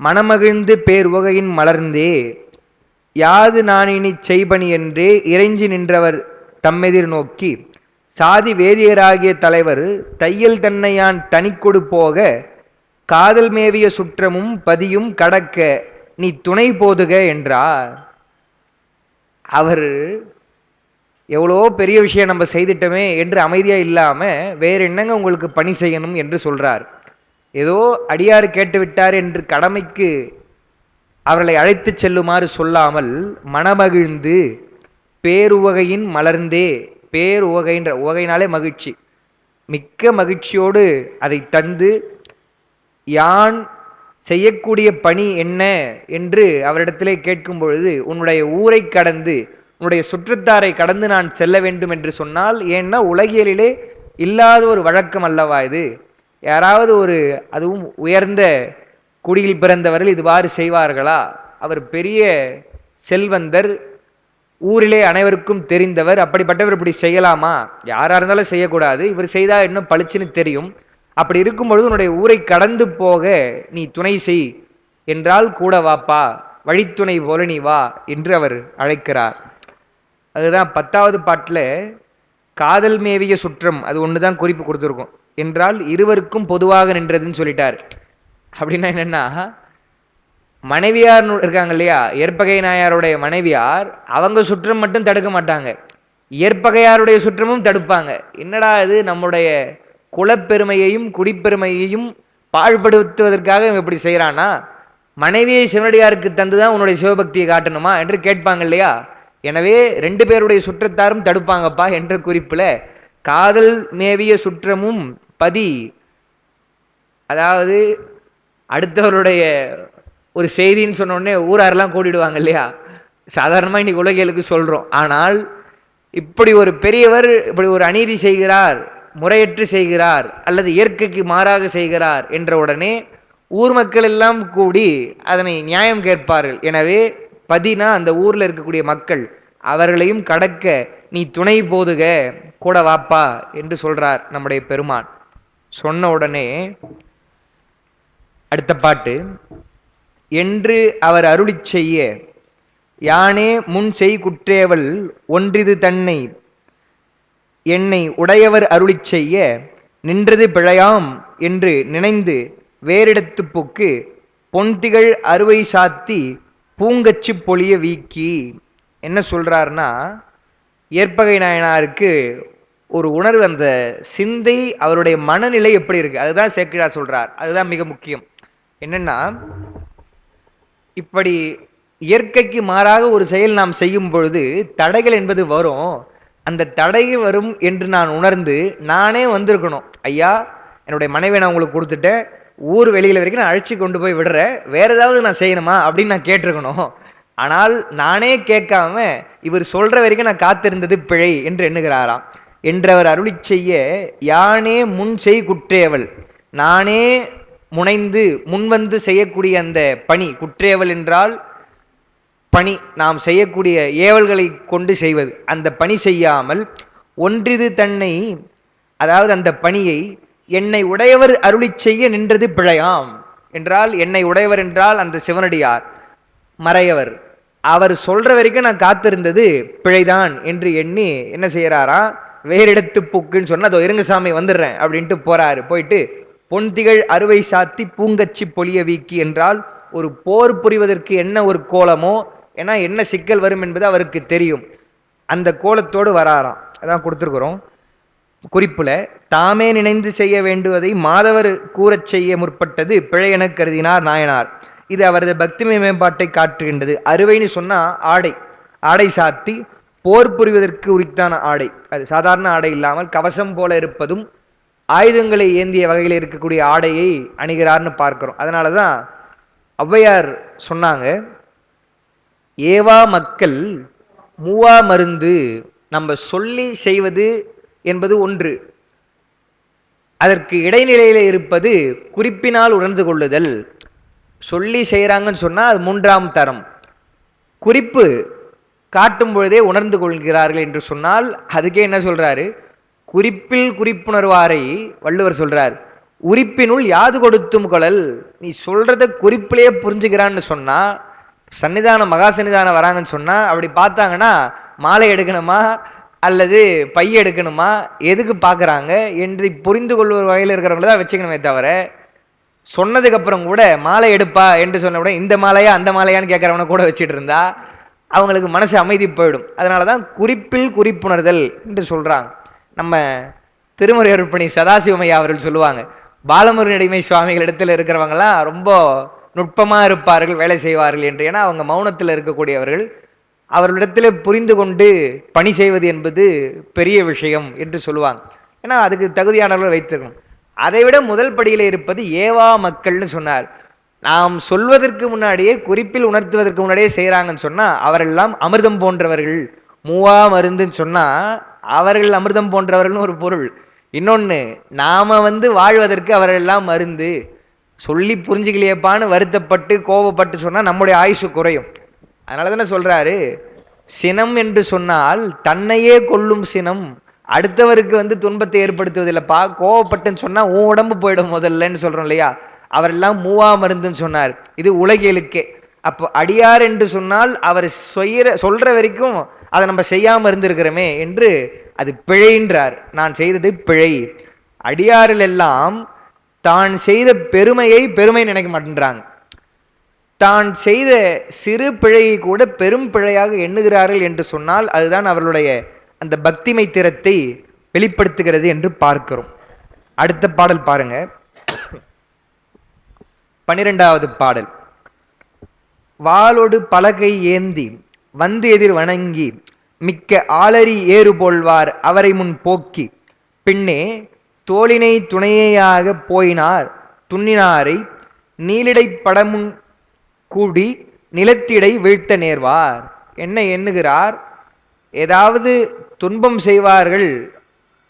மணமகிழ்ந்து பேர் உகையின் மலர்ந்தே யாது நான் இனி செய்பணி என்றே இறைஞ்சி நின்றவர் தம்மெதிர் நோக்கி சாதி வேதியராகிய தலைவர் தையல் தன்னையான் தனிக்கொடு போக காதல் மேவிய சுற்றமும் பதியும் கடக்க நீ துணை போதுக என்றார். அவர் எவ்வளோ பெரிய விஷயம் நம்ம செய்துட்டோமே என்று அமைதியா இல்லாம வேற என்னங்க உங்களுக்கு பணி செய்யணும் என்று சொல்றார். ஏதோ அடியாறு கேட்டுவிட்டார் என்று கடமைக்கு அவர்களை அழைத்து செல்லுமாறு சொல்லாமல் மனமகிழ்ந்து பேருவகையின் மலர்ந்தே, பேருவகைன்ற உவகையினாலே மகிழ்ச்சி, மிக்க மகிழ்ச்சியோடு அதை தந்து யான் செய்யக்கூடிய பணி என்ன என்று அவரிடத்திலே கேட்கும் பொழுது உன்னுடைய ஊரை கடந்து உன்னுடைய சுற்றத்தாரை கடந்து நான் செல்ல வேண்டும் என்று சொன்னால், ஏன்னா உலகியலிலே இல்லாத ஒரு வழக்கம் அல்லவா இது. யாராவது ஒரு அதுவும் உயர்ந்த குடியில் பிறந்தவர்கள் இதுவாறு செய்வார்களா? அவர் பெரிய செல்வந்தர், ஊரிலே அனைவருக்கும் தெரிந்தவர், அப்படிப்பட்டவர் இப்படி செய்யலாமா? யாரா இருந்தாலும் செய்யக்கூடாது, இவர் செய்தா இன்னும் பளிச்சுன்னு தெரியும். அப்படி இருக்கும் பொழுது உன்னுடைய ஊரை கடந்து போக நீ துணை செய் என்றால் கூட வாப்பா, வழித்துணை போல நீ வா என்று அவர் அழைக்கிறார். அதுதான் 10வது பாட்டில் காதல் மேவிய சுற்றம் அது ஒண்ணுதான் குறிப்பு கொடுத்துருக்கோம். என்றால் இருவருக்கும் பொதுவாக நின்றதுன்னு சொல்லிட்டார். அப்படின்னா என்னன்னா, மனைவியார் இருக்காங்க இல்லையா, ஏற்பகை நாயாருடைய மனைவியார் அவங்க சுற்றம் மட்டும் தடுக்க மாட்டாங்க, இயற்பகையாருடைய சுற்றமும் தடுப்பாங்க. என்னடா இது, நம்முடைய குலப்பெருமையையும் குடிப்பெருமையையும் பாழ்படுத்துவதற்காக இவன் இப்படி செய்யறானா, மனைவியை சிவனடியாருக்கு தந்துதான் உன்னுடைய சிவபக்தியை காட்டணுமா என்று கேட்பாங்க இல்லையா. எனவே 2 பேருடைய சுற்றத்தாரும் தடுப்பாங்கப்பா என்ற குறிப்புல காதல் மேவிய சுற்றமும் பதி, அதாவது அடுத்தவருடைய ஒரு செய்தின்னு சொன்ன உடனே ஊராரெல்லாம் கூட்டிடுவாங்க இல்லையா. சாதாரணமா இன்னைக்கு உலகியலுக்கு சொல்றோம். ஆனால் இப்படி ஒரு பெரியவர் இப்படி ஒரு அநீதி செய்கிறார், முறையற்று செய்கிறார், அல்லது இயற்கைக்கு மாறாக செய்கிறார் என்ற உடனே ஊர் மக்கள் எல்லாம் கூடி அதனை நியாயம் கேட்பார்கள். எனவே பதினா அந்த ஊர்ல இருக்கக்கூடிய மக்கள், அவர்களையும் கடக்க நீ துணை போதுக, கூட வாப்பா என்று சொல்றார் நம்முடைய பெருமான். சொன்ன உடனே அடுத்த பாட்டு, என்று அவர் அருளி செய்ய யானே முன் செய் குற்றேவல் ஒன்றிது தன்னை என்னை உடையவர் அருளி செய்ய நின்றது பிழையாம் என்று நினைந்து வேறிடத்து புக்கு பொன்திகள் அறுவை சாத்தி பூங்கச்சு பொழிய வீக்கி. என்ன சொல்றாருன்னா, ஏற்பகை நாயனாருக்கு ஒரு உணர்வு, அந்த சிந்தை, அவருடைய மனநிலை எப்படி இருக்கு, அதுதான் சேக்கிழார் சொல்றார். அதுதான் மிக முக்கியம். என்னன்னா, இப்படி இயற்கைக்கு மாறாக ஒரு செயல் நாம் செய்யும் பொழுது தடைகள் என்பது வரும். அந்த தடை வரும் என்று நான் உணர்ந்து நானே வந்திருக்கணும். ஐயா, என்னுடைய மனைவியை நான் உங்களுக்கு கொடுத்துட்டேன், ஊர் வெளியில வரைக்கும் நான் அழைச்சி கொண்டு போய் விடுறேன், வேற ஏதாவது நான் செய்யணுமா அப்படின்னு நான் கேட்டிருக்கணும். ஆனால் நானே கேட்காம இவர் சொல்ற வரைக்கும் நான் காத்திருந்தது பிழை என்று எண்ணுகிறாராம். என்றவர் அருளி செய்ய யானே முன் செய் குற்றேவல், நானே முனைந்து முன்வந்து செய்யக்கூடிய அந்த பணி, குற்றேவல் என்றால் பணி, நாம் செய்யக்கூடிய ஏவல்களை கொண்டு செய்வது, அந்த பணி செய்யாமல் ஒன்றிது தன்னை, அதாவது அந்த பணியை என்னை உடையவர் அருளி செய்ய நின்றது பிழையாம் என்றால், என்னை உடையவர் என்றால் அந்த சிவனடியார் மறையவர், அவர் சொல்ற வரைக்கும் நான் காத்திருந்தது பிழைதான் என்று எண்ணி என்ன செய்யறாரா, வேறிடத்து புக்குன்னு சொன்னா அதோ இருங்க சாமி வந்துடுறேன் அப்படின்ட்டு போறாரு. போயிட்டு பொன்திகள் அறுவை சாத்தி பூங்கச்சி பொழிய வீக்கி என்றால், ஒரு போர் புரிவதற்கு என்ன ஒரு கோலமோ, ஏன்னா என்ன சிக்கல் வரும் என்பது அவருக்கு தெரியும், அந்த கோலத்தோடு வராராம். அதான் கொடுத்துருக்குறோம் குறிப்புல. தாமே நினைந்து செய்ய வேண்டுவதை மாதவர் கூறச் செய்ய முற்பட்டது பிழை என கருதினார் நாயனார். இது அவரது பக்திமை மேம்பாட்டை காட்டுகின்றது. அறுவைன்னு சொன்னா ஆடை, ஆடை சாத்தி போர் புரிவதற்கு உரித்தான ஆடை, அது சாதாரண ஆடை இல்லாமல் கவசம் போல இருப்பதும் ஆயுதங்களை ஏந்திய வகையில் இருக்கக்கூடிய ஆடையை அணிகிறார்னு பார்க்கிறோம். அதனாலதான் ஔவையார் சொன்னாங்க, ஏவா மக்கள் மூவா மருந்து. நம்ம சொல்லி செய்வது என்பது ஒன்று, அதற்கு இடைநிலையில இருப்பது குறிப்பினால் உணர்ந்து கொள்ளுதல். சொல்லி செய்யறாங்கன்னு சொன்னா அது 3ஆம் தரம், குறிப்பு காட்டும் பொழுதே உணர்ந்து கொள்கிறார்கள் என்று சொன்னால் அதுக்கே என்ன சொல்றாரு, குறிப்பில் குறிப்புணர்வாரை வள்ளுவர் சொல்றார், உரிப்பினுள் யாது கொடுத்தும் கொள்ளல். நீ சொல்றத குறிப்பிலேயே புரிஞ்சுக்கிறான்னு சொன்னா, சன்னிதானம் மகா சன்னிதானம் வராங்கன்னு சொன்னா அப்படி பார்த்தாங்கன்னா மாலை எடுக்கணுமா அல்லது பைய எடுக்கணுமா எதுக்கு பார்க்குறாங்க என்று புரிந்து கொள்வது வகையில் இருக்கிறவங்கள தான் வச்சுக்கணுமே தவிர, சொன்னதுக்கு அப்புறம் கூட மாலை எடுப்பா என்று சொன்ன உடனே இந்த மாலையா அந்த மாலையான்னு கேட்கறவனை கூட வச்சுட்டு இருந்தா அவங்களுக்கு மனசு அமைதி போயிடும். அதனாலதான் குறிப்பில் குறிப்புணர்தல் என்று சொல்றாங்க. நம்ம திருமுறை அருட்பணி சதாசிவமையா அவர்கள் சொல்லுவாங்க, பாலமுருகனடிமை சுவாமிகள் இடத்துல இருக்கிறவங்கலாம் ரொம்ப நுட்பமா இருப்பார்கள், வேலை செய்வார்கள் என்று. ஏன்னா அவங்க மௌனத்தில் இருக்கக்கூடியவர்கள், அவர்களிடத்துல புரிந்து கொண்டு பணி செய்வது என்பது பெரிய விஷயம் என்று சொல்லுவாங்க. ஏன்னா அதுக்கு தகுதியானவர்கள் வைத்திருக்கணும். அதை விட முதல் படியில இருப்பது ஏவா மக்கள்னு சொன்னார். நாம் சொல்வதற்கு முன்னாடியே குறிப்பில் உணர்த்துவதற்கு முன்னாடியே செய்யறாங்கன்னு சொன்னா அவரெல்லாம் அமிர்தம் போன்றவர்கள். மூவா மருந்துன்னு சொன்னா அவர்கள் அமிர்தம் போன்றவர்கள்னு ஒரு பொருள். இன்னொன்னு, நாம வாழ்வதற்கு அவரெல்லாம் மருந்து. சொல்லி புரிஞ்சுக்கலையப்பான்னு வருத்தப்பட்டு கோபப்பட்டு சொன்னா நம்முடைய ஆயுசு குறையும். அதனால தானே சொல்றாரு, சினம் என்று சொன்னால் தன்னையே கொல்லும் சினம், அடுத்தவருக்கு துன்பத்தை ஏற்படுத்துவதில்லைப்பா. கோவப்பட்டுன்னு சொன்னா உன் உடம்பு போயிடும் முதல்லன்னு சொல்றோம் இல்லையா. அவரெல்லாம் மூவா மருந்துன்னு சொன்னார். இது உலகியலுக்கே. அப்போ அடியார் என்று சொன்னால் அவர் சொல்ற வரைக்கும் அதை நம்ம செய்யாம இருந்திருக்கிறோமே என்று அது பிழைன்றார். நான் செய்தது பிழை. அடியாரில் எல்லாம் தான் செய்த பெருமையை பெருமை நினைக்க மாட்டேன்றாங்க. தான் செய்த சிறு பிழையை கூட பெரும் பிழையாக எண்ணுகிறார்கள் என்று சொன்னால் அதுதான் அவர்களுடைய அந்த பக்திமை திறத்தை வெளிப்படுத்துகிறது என்று பார்க்கிறோம். அடுத்த பாடல் பாருங்க, 12வது பாடல். வாளொடு பலகை ஏந்தி வந்து எதிர் வணங்கி மிக்க ஆளரி ஏறு போல்வார் அவரை முன் போக்கி பின்னே தோளினை துணையாக போயினார் துண்ணினாரை நீலிடை படமும் கூடி நிலத்திடை வீழ்த்த நேர்வார். என்ன எண்ணுகிறார்? ஏதாவது துன்பம் செய்வார்கள்,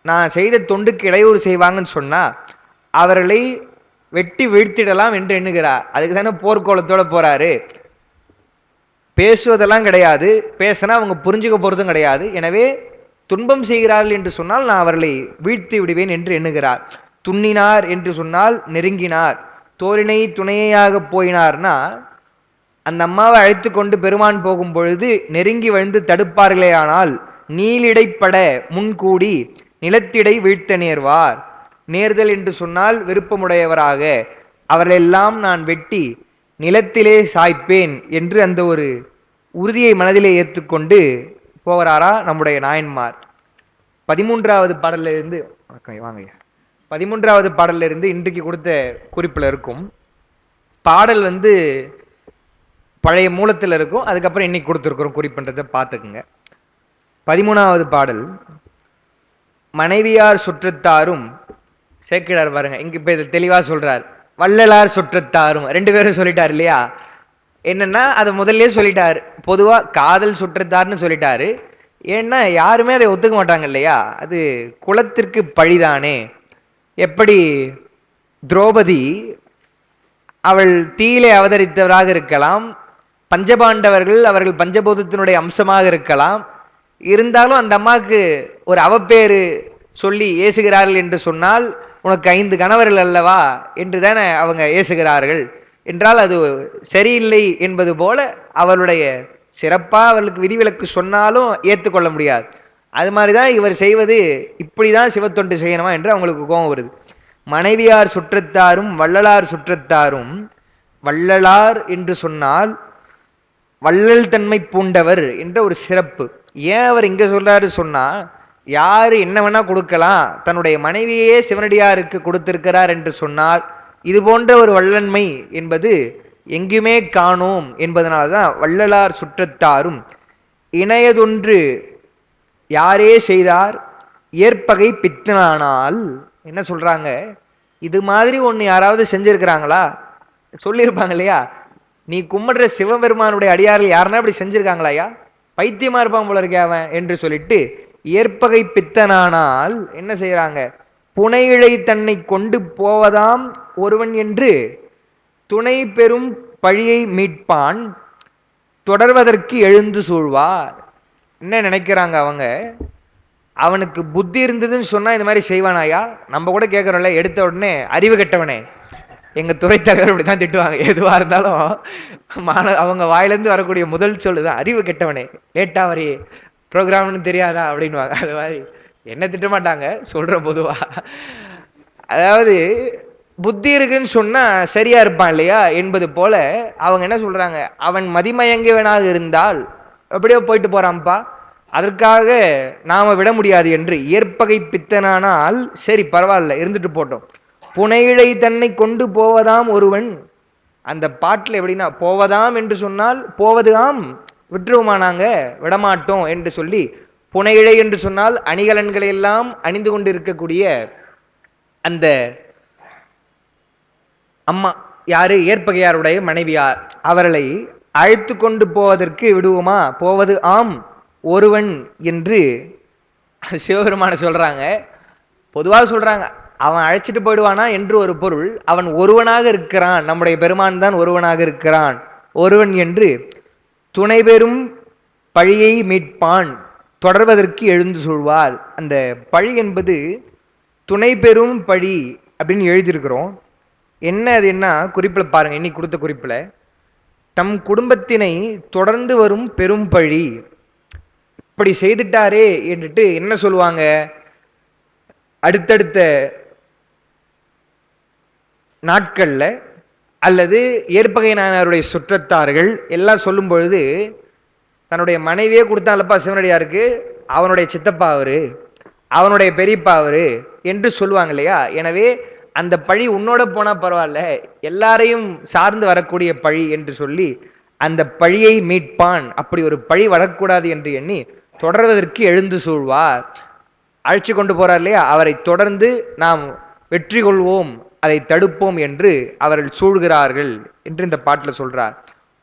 நான் செய்த தொண்டுக்கு இடையூறு செய்வாங்கன்னு சொன்னா அவர்களை வெட்டி வீழ்த்திடலாம் என்று எண்ணுகிறார். அதுக்கு தானே போர்க்கோளத்தோட போறாரு. பேசுவதெல்லாம் கிடையாது, பேசினா அவங்க புரிஞ்சுக்க போறதும் கிடையாது. எனவே துன்பம் செய்கிறார்கள் என்று சொன்னால் நான் அவர்களை வீழ்த்தி விடுவேன் என்று எண்ணுகிறார். துண்ணினார் என்று சொன்னால் நெருங்கினார், தோளினை துணையாக போயினார்னா அந்த அம்மாவை அழைத்து கொண்டு பெருமான் போகும் பொழுது நெருங்கி வந்து தடுப்பார்களே, ஆனால் நீலிடைப்பட முன்கூடி நிலத்திடை வீழ்த்த நேர்வார். நேர்தல் என்று சொன்னால் விருப்பமுடையவராக அவர்களெல்லாம் நான் வெட்டி நிலத்திலே சாய்ப்பேன் என்று அந்த ஒரு உறுதியை மனதிலே ஏற்றுக்கொண்டு போகிறாரா நம்முடைய நாயன்மார். 13வது பாடலிலிருந்து வாங்க, 13வது பாடலிலிருந்து இன்றைக்கு கொடுத்த குறிப்பில் இருக்கும். பாடல் பழைய மூலத்தில் இருக்கும், அதுக்கப்புறம் இன்னைக்கு கொடுத்துருக்கிறோம் குறிப்புன்றதை பார்த்துக்குங்க. 13வது பாடல். மனைவியார் சுற்றத்தாரும், சேக்கிழார் பாருங்க இங்க இப்ப இதை தெளிவா சொல்றார். வள்ளலார் சுற்றத்தாரும், ரெண்டு பேரும் சொல்லிட்டார் இல்லையா? என்னன்னா அதை முதல்ல சொல்லிட்டாரு, பொதுவா காதல் சுற்றத்தார்னு சொல்லிட்டாரு. ஏன்னா யாருமே அதை ஒத்துக்க மாட்டாங்க இல்லையா? அது குலத்திற்கு பழிதானே. எப்படி திரௌபதி அவள் தீயிலே அவதரித்தவராக இருக்கலாம், பஞ்சபாண்டவர்கள் அவர்கள் பஞ்சபூதத்தினுடைய அம்சமாக இருக்கலாம், இருந்தாலும் அந்த அம்மாவுக்கு ஒரு அவப்பேறு சொல்லி ஏசுகிறார்கள் என்று சொன்னால் உனக்கு 5 கணவர்கள் அல்லவா என்று தானே அவங்க ஏசுகிறார்கள் என்றால் அது சரியில்லை என்பது போல அவளுடைய சிறப்பா அவர்களுக்கு விதிவிலக்கு சொன்னாலும் ஏற்றுக்கொள்ள முடியாது. அது மாதிரிதான் இவர் செய்வது, இப்படிதான் சிவத்தொண்டு செய்யணுமா என்று அவங்களுக்கு கோபம் வருது. மனைவியார் சுற்றத்தாரும் வள்ளலார் சுற்றத்தாரும், வள்ளலார் என்று சொன்னால் வள்ளல் தன்மை பூண்டவர் என்ற ஒரு சிறப்பு. ஏன் அவர் இங்க சொல்றாரு சொன்னா, யாரு என்ன வேணா கொடுக்கலாம், தன்னுடைய மனைவியே சிவனடியாருக்கு கொடுத்திருக்கிறார் என்று சொன்னால் இது போன்ற ஒரு வள்ளன்மை என்பது எங்குமே காணோம் என்பதனால்தான் வள்ளலார் சுற்றத்தாரும் இணையதொன்று யாரே செய்தார் ஏற்பகை பித்தனானால். என்ன சொல்றாங்க? இது மாதிரி ஒண்ணு யாராவது செஞ்சிருக்கிறாங்களா? சொல்லியிருப்பாங்க இல்லையா? நீ கும்பிடுற சிவபெருமானுடைய அடியார்கள் யாருன்னா அப்படி செஞ்சிருக்காங்களாயா? பைத்தியமா இருப்பான் போல இருக்கே அவன் என்று சொல்லிட்டு ஏற்பகை பித்தனானால் என்ன செய்யறாங்க? புனையிழை தன்னை கொண்டு போவதாம் ஒருவன் என்று துணை பெரும் பழியை மீட்பான் தொடர்வதற்கு எழுந்து சூழ்வார். என்ன நினைக்கிறாங்க அவங்க? அவனுக்கு புத்தி இருந்ததுன்னு சொன்னா இந்த மாதிரி செய்வானாயா? நம்ம கூட கேட்கறோம்ல, எடுத்த உடனே அறிவு கெட்டவனே. எங்க துறை தலைவர் இப்படிதான் திட்டுவாங்க, எதுவா இருந்தாலும் அவங்க வாயிலிருந்து வரக்கூடிய முதல் சொல்லுதான் அறிவு கெட்டவனே, லேட்டா வரி ப்ரோக்ராம்னு தெரியாதா அப்படின்வாங்க. அது மாதிரி என்ன திட்ட மாட்டாங்க, சொல்ற பொதுவா. அதாவது புத்தி இருக்குன்னு சொன்னா சரியா இருப்பான் இல்லையா என்பது போல அவங்க என்ன சொல்றாங்க, அவன் மதிமயங்கவனாக இருந்தால் எப்படியோ போயிட்டு போறான்ப்பா, அதற்காக நாம விட முடியாது என்று ஏற்பகை பித்தனானால் சரி பரவாயில்ல இருந்துட்டு போட்டோம். புனையிழை தன்னை கொண்டு போவதாம் ஒருவன், அந்த பாட்டில் எப்படின்னா போவதாம் என்று சொன்னால் போவது ஆம், விட்டுருவோமா நாங்க விடமாட்டோம் என்று சொல்லி, புனையிழை என்று சொன்னால் அணிகலன்களை எல்லாம் அணிந்து கொண்டு இருக்கக்கூடிய அந்த அம்மா யாரு? ஏற்பகையாருடைய மனைவியார். அவர்களை அழைத்து கொண்டு போவதற்கு விடுவோமா? போவது ஆம் ஒருவன் என்று சிவபெருமான சொல்றாங்க. பொதுவாக சொல்றாங்க, அவன் அழைச்சிட்டு போயிடுவானா என்று ஒரு பொருள், அவன் ஒருவனாக இருக்கிறான், நம்முடைய பெருமான் தான் ஒருவனாக இருக்கிறான், ஒருவன் என்று துணை பெரும் பழியை மீட்பான் தொடர்வதற்கு எழுந்து சொல்வார். அந்த பழி என்பது துணை பெரும் பழி அப்படின்னு எழுதியிருக்கிறோம். என்ன அது? என்ன குறிப்பில் பாருங்க, இன்னைக்கு கொடுத்த குறிப்பில் தம் குடும்பத்தினை தொடர்ந்து வரும் பெரும் பழி, இப்படி செய்துட்டாரே என்றுட்டு என்ன சொல்லுவாங்க? அடுத்தடுத்த நாட்கள்ல அல்லது ஏற்பகை நாயனாருடைய சுற்றத்தார்கள் எல்லாம் சொல்லும் பொழுது, தன்னுடைய மனைவியே கொடுத்தாலப்பா சிவனடியாருக்கு, அவனுடைய சித்தப்பா அவரு, அவனுடைய பெரியப்பா அவரு என்று சொல்லுவாங்க இல்லையா? எனவே அந்த பழி உன்னோட போனா பரவாயில்ல, எல்லாரையும் சார்ந்து வரக்கூடிய பழி என்று சொல்லி அந்த பழியை மீட்பான். அப்படி ஒரு பழி வரக்கூடாது என்று எண்ணி தொடர்வதற்கு எழுந்து சூழ்வார். அழைச்சு கொண்டு போறார் இல்லையா? அவரை தொடர்ந்து நாம் வெற்றி கொள்வோம், அதை தடுப்போம் என்று அவர்கள் சூழ்கிறார்கள் என்று இந்த பாட்டில் சொல்றார்.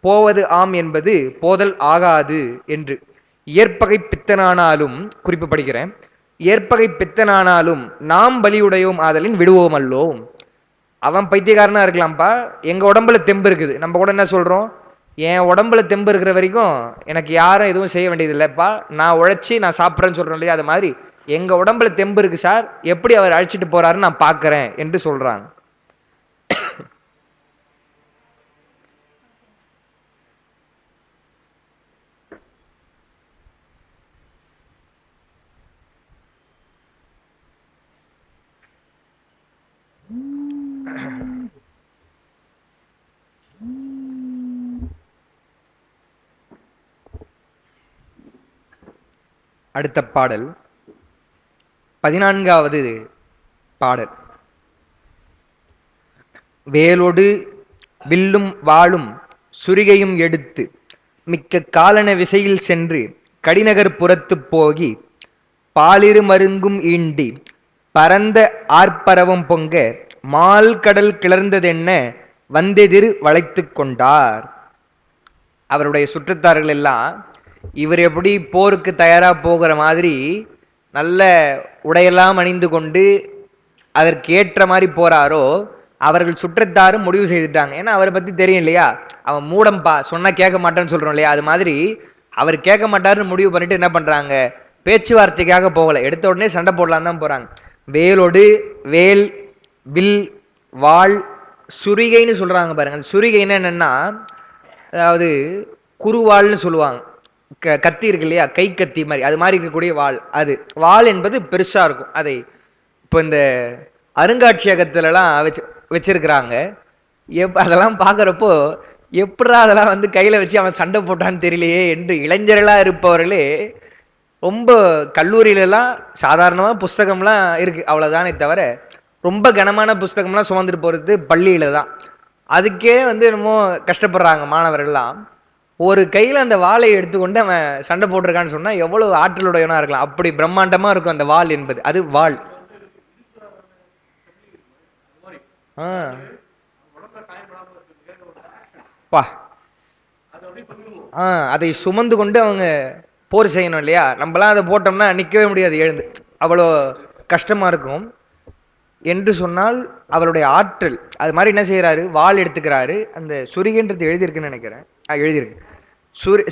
போவது ஆம் என்பது போதல் ஆகாது என்று. ஏற்பகை பித்தனானாலும், குறிப்பு படிக்கிறேன், ஏற்பகை பித்தனானாலும் நாம் பலியுடையோம் ஆதலின் விடுவோம் அல்லோம். அவன் பைத்தியக்காரனா இருக்கலாம்ப்பா, எங்க உடம்புல தெம்பு இருக்குது. நம்ம கூட என்ன சொல்றோம்? என் உடம்புல தெம்பு இருக்கிற வரைக்கும் எனக்கு யாரும் எதுவும் செய்ய வேண்டியது இல்லைப்பா, நான் உழைச்சி நான் சாப்பிட்றேன்னு சொல்றேன் இல்லையா? அது மாதிரி எங்க உடம்புல தெம்பு இருக்கு சார், எப்படி அவர் அழைச்சிட்டு போறாருன்னு நான் பார்க்கிறேன் என்று சொல்றாங்க. அடுத்த பாடல் 14வது பாடல். வேலோடு வில்லும் வாளும் சுரிகையும் எடுத்து மிக்க காலன விசையில் சென்று கடிநகர் புறத்து போகி பாலிரு மருங்கும் ஈண்டி பரந்த ஆர்ப்பரவம் பொங்க மால் கடல் கிளர்ந்ததென்ன வந்தெதிர் வளைத்து கொண்டார். அவருடைய சுற்றத்தார்கள் எல்லாம் இவர் எப்படி போருக்கு தயாரா போகிற மாதிரி நல்ல உடையெல்லாம் அணிந்து கொண்டு அதற்கு ஏற்ற மாதிரி போறாரோ, அவர்கள் சுற்றத்தாரும் முடிவு செய்துட்டாங்க. ஏன்னா அவரை பத்தி தெரியும் இல்லையா? அவன் மூடம்பா, சொன்னா கேட்க மாட்டேன்னு சொல்றோம் இல்லையா? அது மாதிரி அவர் கேட்க மாட்டாருன்னு முடிவு பண்ணிட்டு என்ன பண்றாங்க? பேச்சுவார்த்தைக்காக போகல, எடுத்த உடனே சண்டை போடலாம் தான் போறாங்க. வேலோடு, வேல், வில், வாள், சுரிகைன்னு சொல்றாங்க பாருங்க. சுரிகைன்னு என்னன்னா, அதாவது குறுவாள்னு சொல்லுவாங்க. கத்தி இருக்கு இல்லையா? கை கத்தி மாதிரி, அது மாதிரி இருக்கக்கூடிய வாள். அது வாள் என்பது பெருசா இருக்கும். அதை இப்போ இந்த அருங்காட்சியகத்துலலாம் வச்சிருக்கிறாங்க. அதெல்லாம் பார்க்குறப்போ எப்படா அதெல்லாம் வந்து கையில் வச்சு அவன் சண்டை போட்டான்னு தெரியலையே என்று இளைஞர்களாக இருப்பவர்களே, ரொம்ப கல்லூரியிலலாம் சாதாரணமாக புஸ்தகம்லாம் இருக்கு, அவ்வளோதானே தவிர ரொம்ப கனமான புஸ்தகம்லாம் சுமந்துட்டு போகிறது பள்ளியில தான். அதுக்கே வந்து என்னமோ கஷ்டப்படுறாங்க மாணவர்கள்லாம். ஒரு கையில் அந்த வாளை எடுத்துக்கொண்டு அவன் சண்டை போட்டிருக்கான்னு சொன்னால் எவ்வளோ ஆற்றலுடையவனா இருக்கலாம். அப்படி பிரம்மாண்டமாக இருக்கும் அந்த வாள் என்பது. அது வாள். அதை சுமந்து கொண்டு அவங்க போர் செய்யணும் இல்லையா? நம்மளாம் அதை போட்டோம்னா நிற்கவே முடியாது எழுந்து, அவ்வளோ கஷ்டமா இருக்கும். என்று சொன்னால் அவருடைய ஆற்றல் அது மாதிரி என்ன செய்யறாரு? வாள் எடுத்துக்கிறாரு. அந்த சுரிகைன்றது எழுதியிருக்குன்னு நினைக்கிறேன், எழுதியிருக்கு.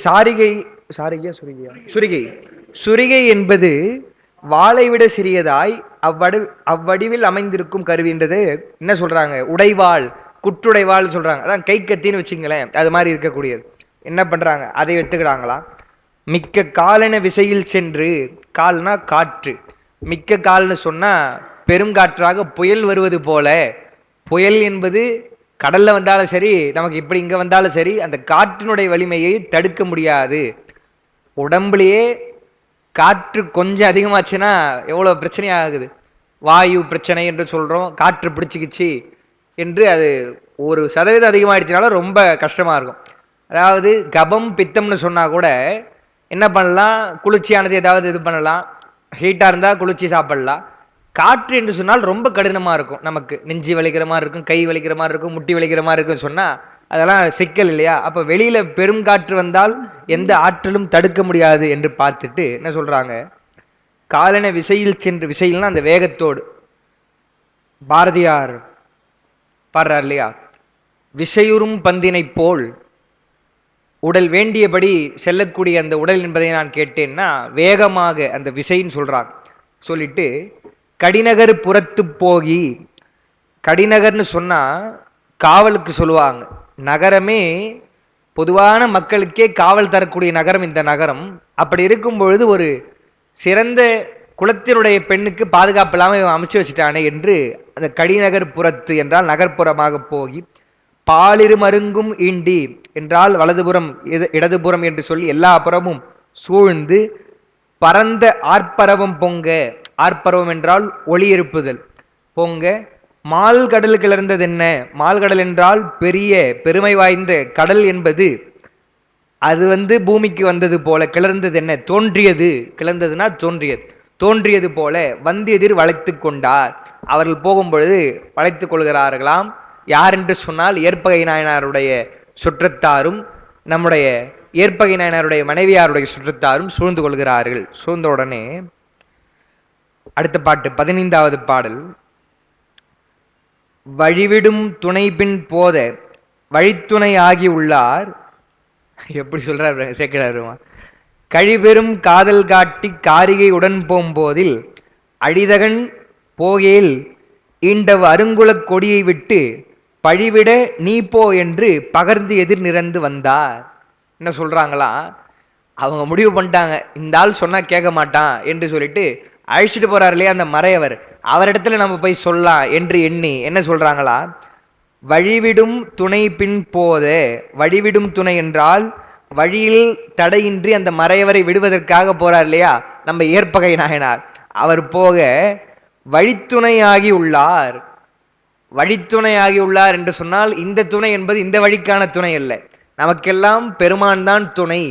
சாரிகை, சாரிகையா சுரிகையா? சுரிகை. சுரிகை என்பது வாளை விட சிறியதாய் அவ்வடிவில் அமைந்திருக்கும் கருவின்றது என்ன சொல்றாங்க? உடைவாள், குற்றுடைவாள் சொல்றாங்க. அதான் கை கத்தின்னு வச்சுங்களேன், அது மாதிரி இருக்கக்கூடியது. என்ன பண்றாங்க? அதை எடுத்துக்கிறாங்களா? மிக்க காலன விசையில் சென்று, கால்னா காற்று, மிக்க கால்னு சொன்னா பெருங்காற்றாக புயல் வருவது போல. புயல் என்பது கடல்ல வந்தாலும் சரி, நமக்கு இப்படி இங்க வந்தாலும் சரி, அந்த காற்றினுடைய வலிமையை தடுக்க முடியாது. உடம்புலயே காற்று கொஞ்சம் அதிகமாச்சுன்னா எவ்வளவு பிரச்சனை ஆகுது. வாயு பிரச்சனை என்று சொல்றோம், காற்று பிடிச்சிக்கிச்சு என்று அது 1% அதிகமாயிடுச்சுனால ரொம்ப கஷ்டமா இருக்கும். அதாவது கபம் பித்தம்னு சொன்னா கூட என்ன பண்ணலாம்? குளிர்ச்சியானது ஏதாவது இது பண்ணலாம், ஹீட்டா இருந்தா குளிர்ச்சி சாப்பிடலாம். காற்று என்று சொன்னால் ரொம்ப கடினமா இருக்கும். நமக்கு நெஞ்சு வலிக்கிற மாதிரி இருக்கும், கை வலிக்கிற மாதிரி இருக்கும், முட்டி வலிக்கிற மாதிரி இருக்கும் சொன்னா அதெல்லாம் சிக்கல் இல்லையா? அப்ப வெளியில பெரும் காற்று வந்தால் எந்த ஆற்றலும் தடுக்க முடியாது என்று பார்த்துட்டு என்ன சொல்றாங்க? காலன விசையில் சென்று, விசையில்னா அந்த வேகத்தோடு. பாரதியார் பாடுறார் இல்லையா? விசையுறும் பந்தினை போல் உடல் வேண்டியபடி செல்லக்கூடிய அந்த உடல் என்பதை நான் கேட்டேன்னா வேகமாக அந்த விசைன்னு சொல்றாங்க. சொல்லிட்டு கடிநகர் புறத்து போகி, கடிநகர்னு சொன்னா காவலுக்கு சொல்லுவாங்க. நகரமே பொதுவான மக்களுக்கே காவல் தரக்கூடிய நகரம் இந்த நகரம். அப்படி இருக்கும் பொழுது ஒரு சிறந்த குலத்தினுடைய பெண்ணுக்கு பாதுகாப்பு இல்லாமல் அமைச்சு வச்சுட்டானே என்று அந்த கடிநகர் புறத்து என்றால் நகர்ப்புறமாக போகி, பாலிரு மருங்கும் ஈண்டி என்றால் வலதுபுறம் இடதுபுறம் என்று சொல்லி எல்லா புறமும் சூழ்ந்து பரந்த ஆர்ப்பரவம் பொங்க, ஆர்ப்பரவம் என்றால் ஒளி எழுப்புதல், பொங்க மால் கடல் கிளர்ந்தது என்ன, மால்கடல் என்றால் பெரிய பெருமை வாய்ந்த கடல் என்பது அது பூமிக்கு வந்தது போல, கிளர்ந்தது என்ன, தோன்றியது, கிளர்ந்ததுன்னா தோன்றியது, தோன்றியது போல வந்தியதிர் வளைத்து கொண்டார். அவர்கள் போகும் பொழுது வளைத்துக் கொள்கிறார்களாம். யார் என்று சொன்னால் ஏற்பகை நாயனாருடைய சுற்றத்தாரும் நம்முடைய ஏற்பகை நாயனாருடைய மனைவியாருடைய சுற்றத்தாரும் சூழ்ந்து கொள்கிறார்கள். சூழ்ந்த உடனே அடுத்த பாட்டு 15வது பாடல். வழிவிடும் துணை பின் போத வழித்துணை ஆகி உள்ளார். எப்படி சொல்றாரு சேர்க்கிறாரு. கழிபெரும் காதல் காட்டி காரிகை உடன் போம்போதில் அழிதகன் போகேல் ஈண்டவ அருங்குலக் கொடியை விட்டு பழிவிட நீ போ என்று பகர்ந்து எதிர் நிறந்து வந்தார். என்ன சொல்றாங்களா, அவங்க முடிவு பண்ணிட்டாங்க இந்த ஆள் சொன்னா கேட்க மாட்டான் என்று சொல்லிட்டு அழிச்சிட்டு போறாரு இல்லையா அந்த மறையவர், அவரிடத்துல நம்ம போய் சொல்லலாம் என்று எண்ணி என்ன சொல்றாங்களா, வழிவிடும் துணை பின் போத, வழிவிடும் துணை என்றால் வழியில் தடையின்றி அந்த மறையவரை விடுவதற்காக போறார் இல்லையா நம்ம ஏற்பகை நாயனார், அவர் போக வழித்துணையாகி உள்ளார். வழித்துணையாகி உள்ளார் என்று சொன்னால் இந்த துணை என்பது இந்த வழிக்கான துணை அல்ல, நமக்கெல்லாம் பெருமான் தான் துணை.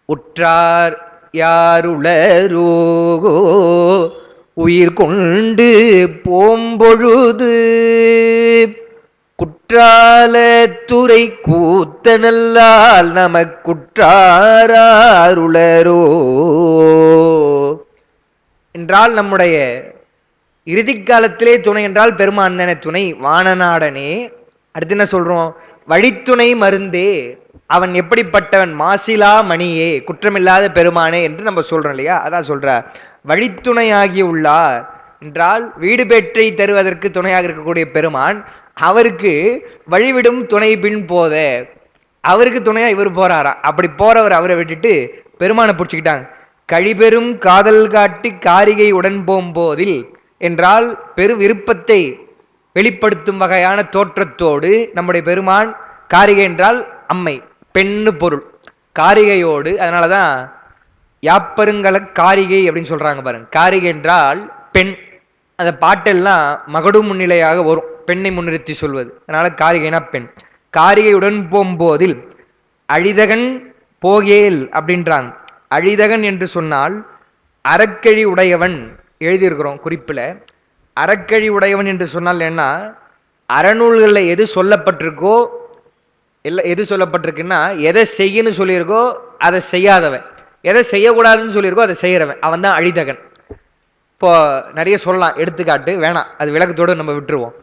உற்றார் யாருளரோ உயிர் கொண்டு போம்பொழுது குற்றால துறை கூத்தனல்லால் நமக்குற்றாருளரோ என்றால் நம்முடைய இறுதி காலத்திலே துணை என்றால் பெருமான் தானே துணை, வானநாடனே. அடுத்து என்ன சொல்றோம், வழித்துணை மருந்தே, அவன் எப்படிப்பட்டவன், மாசிலா மணியே, குற்றமில்லாத பெருமானே என்று நம்ம சொல்றோம் இல்லையா, அதான் சொல்ற வழித்துணை ஆகி உள்ளார் என்றால் வீடு பெற்றை தருவதற்கு துணையாக இருக்கக்கூடிய பெருமான், அவருக்கு வழிவிடும் துணை பின் போத, அவருக்கு துணையா இவர் போறாரா, அப்படி போறவர் அவரை விட்டுட்டு பெருமானை பிடிச்சுக்கிட்டாங்க. கழிபெரும் காதல் காட்டி காரிகை உடன் போம்போதில் என்றால் பெரு விருப்பத்தை வெளிப்படுத்தும் வகையான தோற்றத்தோடு நம்முடைய பெருமான், காரிகை என்றால் அம்மை பெண்ணு பொருள், காரிகையோடு, அதனாலதான் யாப்பருங்கல காரிகை அப்படின்னு சொல்றாங்க பாருங்க. காரிகை என்றால் பெண், அந்த பாட்டெல்லாம் மகடு முன்னிலையாக வரும், பெண்ணை முன்னிறுத்தி சொல்வது, அதனால காரிகைனா பெண். காரிகையுடன் போம்போதில் அழிதகன் போகேல் அப்படின்றாங்க. அழிதகன் என்று சொன்னால் அறக்கழி உடையவன் எழுதியிருக்கிறோம் குறிப்பில். அறக்கழி உடையவன் என்று சொன்னால் என்ன, அறநூல்களில் எது சொல்லப்பட்டிருக்கோ, எது சொல்லப்பட்டிருக்குன்னா எதை செய்யன்னு சொல்லியிருக்கோ அதை செய்யாதவன், எதை செய்யக்கூடாதுன்னு சொல்லியிருக்கோ அதை செய்யறவன், அவன் தான் அழிதகன். இப்போ நிறைய சொல்லலாம், எடுத்துக்காட்டு வேணாம், அது விளக்கத்தோடு நம்ம விட்டுருவோம்.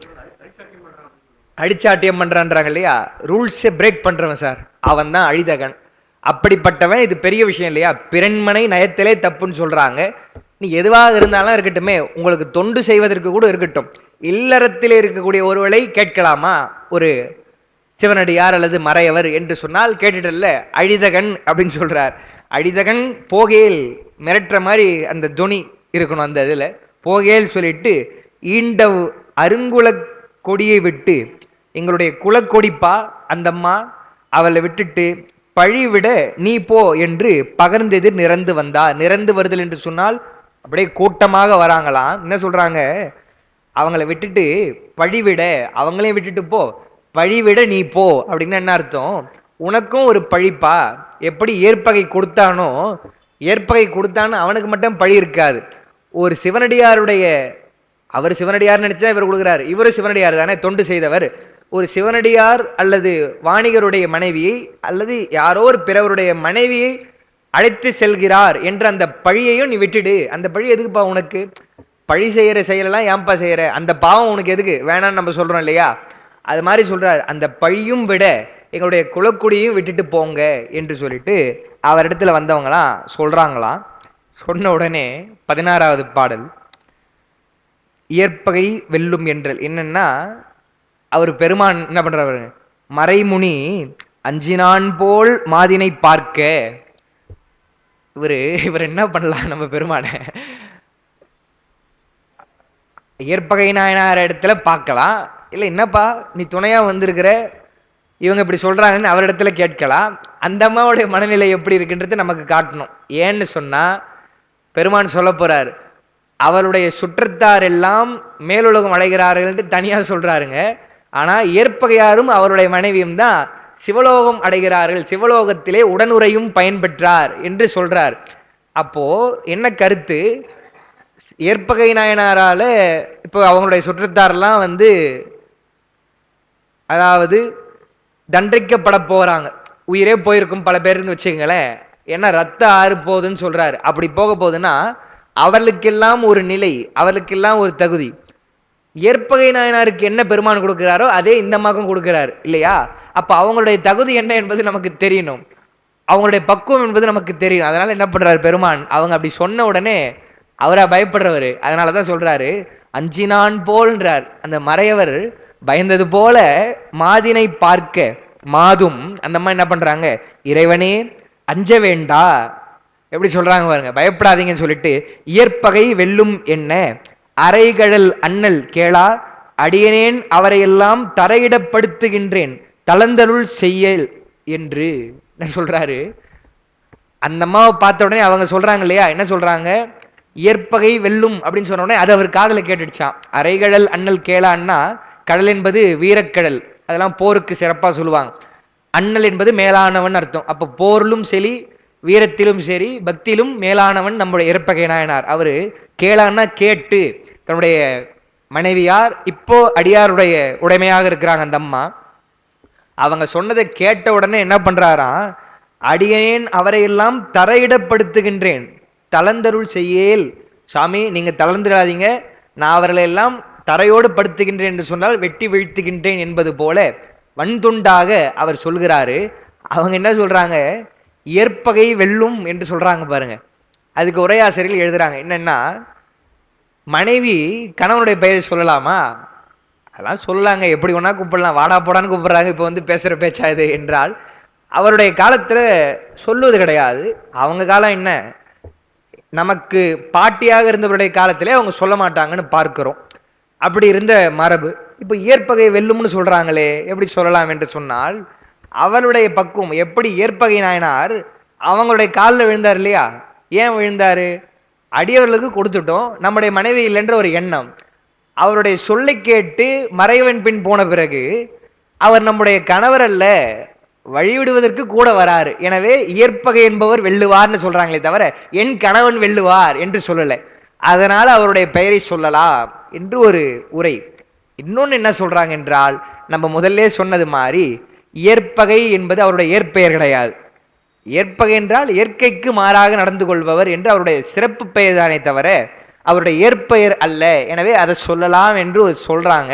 அடிச்சாட்டியம் பண்றான்றாங்க இல்லையா, ரூல்ஸை பிரேக் பண்றவன் சார், அவன் தான் அழிதகன். அப்படிப்பட்டவன், இது பெரிய விஷயம் இல்லையா, பிறன்மனை நயத்திலே தப்புன்னு சொல்றாங்க. நீ எதுவாக இருந்தாலும் இருக்கட்டுமே, உங்களுக்கு தொண்டு செய்வதற்கு கூட இருக்கட்டும், இல்லறத்திலே இருக்கக்கூடிய ஒருவரை கேட்கலாமா, ஒரு சிவனடியார் அல்லது மறையவர் என்று சொன்னால் கேட்டுட்டல்ல, அழிதகன் அப்படின்னு சொல்றார். அழிதகன் போகேல், மிரட்டுற மாதிரி அந்த துணி இருக்கணும் அந்த இதுல, போகேல் சொல்லிட்டு ஈண்டவ் அருங்குல கொடியை விட்டு, எங்களுடைய குலக்கொடிப்பா அந்தம்மா, அவளை விட்டுட்டு பழிவிட நீ போ என்று பகர்ந்தெதிர் நிறந்து வந்தா. நிறந்து வருதல் என்று சொன்னால் அப்படியே கூட்டமாக வராங்களாம். என்ன சொல்றாங்க, அவங்கள விட்டுட்டு பழிவிட, அவங்களையும் விட்டுட்டு போ, பழிவிட நீ போ அப்படின்னா என்ன அர்த்தம், உனக்கும் ஒரு பழிப்பா, எப்படி ஏற்பகை கொடுத்தானோ, ஏற்பகை கொடுத்தான்னு அவனுக்கு மட்டும் பழி இருக்காது, ஒரு சிவனடியாருடைய, அவர் சிவனடியார் நினைச்சா இவர் கொடுக்குறாரு, இவரு சிவனடியார் தானே, தொண்டு செய்தவர், ஒரு சிவனடியார் அல்லது வாணிகருடைய மனைவியை அல்லது யாரோ ஒரு பிறவருடைய மனைவியை அழைத்து செல்கிறார் என்ற அந்த பழியையும் நீ விட்டுடு. அந்த பழி எதுக்குப்பா உனக்கு, பழி செய்யற செயலெல்லாம் ஏன்பா செய்யற, அந்த பாவம் உனக்கு எதுக்கு வேணான்னு நம்ம சொல்றோம் இல்லையா, அது மாதிரி சொல்றார், அந்த பழியும் விட எங்களுடைய குலக்குடியும் விட்டுட்டு போங்க என்று சொல்லிட்டு அவரிடத்துல வந்தவங்களாம் சொல்றாங்களாம். சொன்ன உடனே 16வது பாடல், இயற்பகை வெல்லும் என்றல். என்னன்னா அவர் பெருமான் என்ன பண்றவர், மறைமுனி அஞ்சினான் போல் மாதினை பார்க்க, இவர் என்ன பண்ணலாம், நம்ம பெருமான இயற்பகை நாயனார் இடத்துல பார்க்கலாம், இல்ல என்னப்பா நீ துணையா வந்திருக்கிற, இவங்க இப்படி சொல்றாங்கன்னு அவரிடத்துல கேட்கலாம். அந்த அம்மாவுடைய மனநிலை எப்படி இருக்குன்றது நமக்கு காட்டணும். ஏன்னு சொன்னா பெருமான் சொல்ல போறார், அவருடைய சுற்றத்தார் எல்லாம் மேலுலகம் அடைகிறார்கள் என்று தனியாக சொல்றாருங்க. ஆனா ஏற்பகையாரும் அவருடைய மனைவியும் தான் சிவலோகம் அடைகிறார்கள், சிவலோகத்திலே உடனுறையும் பயன்பெற்றார் என்று சொல்றார். அப்போ என்ன கருத்து, ஏற்பகை நாயனாரால இப்போ அவங்களுடைய சுற்றத்தாரெல்லாம் வந்து அதாவது தண்டிக்கப்பட போறாங்க, உயிரே போயிருக்கும் பல பேருன்னு வச்சுக்கங்களேன். ஏன்னா ரத்த ஆறு போகுதுன்னு சொல்றாரு. அப்படி போக போகுதுன்னா அவர்களுக்கெல்லாம் ஒரு நிலை, அவர்களுக்கெல்லாம் ஒரு தகுதி. ஏற்பகை நாயனாருக்கு என்ன பெருமான் கொடுக்கிறாரோ அதே இந்த மகம் கொடுக்கிறார் இல்லையா? அப்ப அவங்களுடைய தகுதி என்ன என்பது நமக்கு தெரியணும், அவங்களுடைய பக்குவம் என்பது நமக்கு தெரியும். அதனால என்ன பண்றாரு பெருமான், அவங்க அப்படி சொன்ன உடனே அவரா பயப்படுறவர், அதனாலதான் சொல்றாரு அஞ்சினான் போல்ன்றார். அந்த மறையவர் பயந்தது போல மாதினை பார்க்க மாதும் அந்த அம்மா என்ன பண்றாங்க, இறைவனே அஞ்ச வேண்டா, எப்படி சொல்றாங்க பாருங்க, பயப்படாதீங்கன்னு சொல்லிட்டு இயற்பகை வெல்லும் என்ன அரைகழல் அண்ணல் கேளா அடியனேன் அவரையெல்லாம் தரையிடப்படுத்துகின்றேன் தளந்தருள் செய்யல் என்று என்ன சொல்றாரு. அந்த அம்மாவை பார்த்த உடனே அவங்க சொல்றாங்க இல்லையா, என்ன சொல்றாங்க, இயற்பகை வெல்லும் அப்படின்னு சொன்ன உடனே அது அவர் காதல கேட்டுடுச்சான். அரைகழல் அண்ணல் கேளான்னா, கடல் என்பது வீரக்கடல், அதெல்லாம் போருக்கு சிறப்பா சொல்லுவாங்க. அண்ணல் என்பது மேலானவன் அர்த்தம். அப்ப போரிலும் சரி, வீரத்திலும் சரி, பக்தியிலும் மேலானவன் நம்முடைய ஏற்பகை நாயனார். அவரு கேளான்னா கேட்டு, தன்னுடைய மனைவியார் இப்போ அடியாருடைய உடைமையாக இருக்கிறாங்க அந்த அம்மா, அவங்க சொன்னதை கேட்ட உடனே என்ன பண்றாராம், அடியேன் அவரையெல்லாம் தரையிடப்படுத்துகின்றேன் தளந்தருள் செய்யேல், சாமி நீங்க தளர்ந்துடாதீங்க, நான் அவர்களை எல்லாம் தரையோடு படுத்துகின்றேன் என்று சொன்னால் வெட்டி வீழ்த்துகின்றேன் என்பது போல வன்துண்டாக அவர் சொல்கிறாரு. அவங்க என்ன சொல்றாங்க, இயற்பகை வெல்லும் என்று சொல்றாங்க பாருங்க. அதுக்கு உரையாசிரியர்கள் எழுதுறாங்க என்னன்னா, மனைவி கணவனுடைய பெயரை சொல்லலாமா, அதெல்லாம் சொல்லலாங்க, எப்படி ஒன்னா கூப்பிடலாம், வாடா போடான்னு கூப்பிடுறாங்க, இப்போ வந்து பேசுற பேச்சா இது என்றால், அவருடைய காலத்துல சொல்லுவது கிடையாது. அவங்க காலம் என்ன, நமக்கு பாட்டியாக இருந்தவருடைய காலத்திலே அவங்க சொல்ல மாட்டாங்கன்னு பார்க்கிறோம். அப்படி இருந்த மரபு. இப்ப இயற்பகை வெல்லும்னு சொல்றாங்களே, எப்படி சொல்லலாம் என்று சொன்னால், அவளுடைய பக்குவம் எப்படி, ஏற்பகை நாயனார் அவங்களுடைய காலில் விழுந்தார் இல்லையா, ஏன் விழுந்தாரு, அடியவர்களுக்கு கொடுத்துட்டோம், நம்முடைய மனைவி இல்லைன்ற ஒரு எண்ணம், அவருடைய சொல்லை கேட்டு மறைவன் பின் போன பிறகு அவர் நம்முடைய கணவர் அல்ல, வழிவிடுவதற்கு கூட வராரு, எனவே இயற்பகை என்பவர் வெல்லுவார்னு சொல்றாங்களே தவிர என் கணவன் வெல்லுவார் என்று சொல்லலை. அதனால அவருடைய பெயரை சொல்லலாம் என்று ஒரு உரை. இன்னொன்னு என்ன சொல்றாங்க என்றால், நம்ம முதல்ல சொன்னது மாதிரி இயற்பகை என்பது அவருடைய இயற்பெயர் கிடையாது. இயற்பகை என்றால் இயற்கைக்கு மாறாக நடந்து கொள்பவர் என்று அவருடைய சிறப்பு பெயர் தானே தவிர அவருடைய இயற்பெயர் அல்ல. எனவே அதை சொல்லலாம் என்று சொல்றாங்க.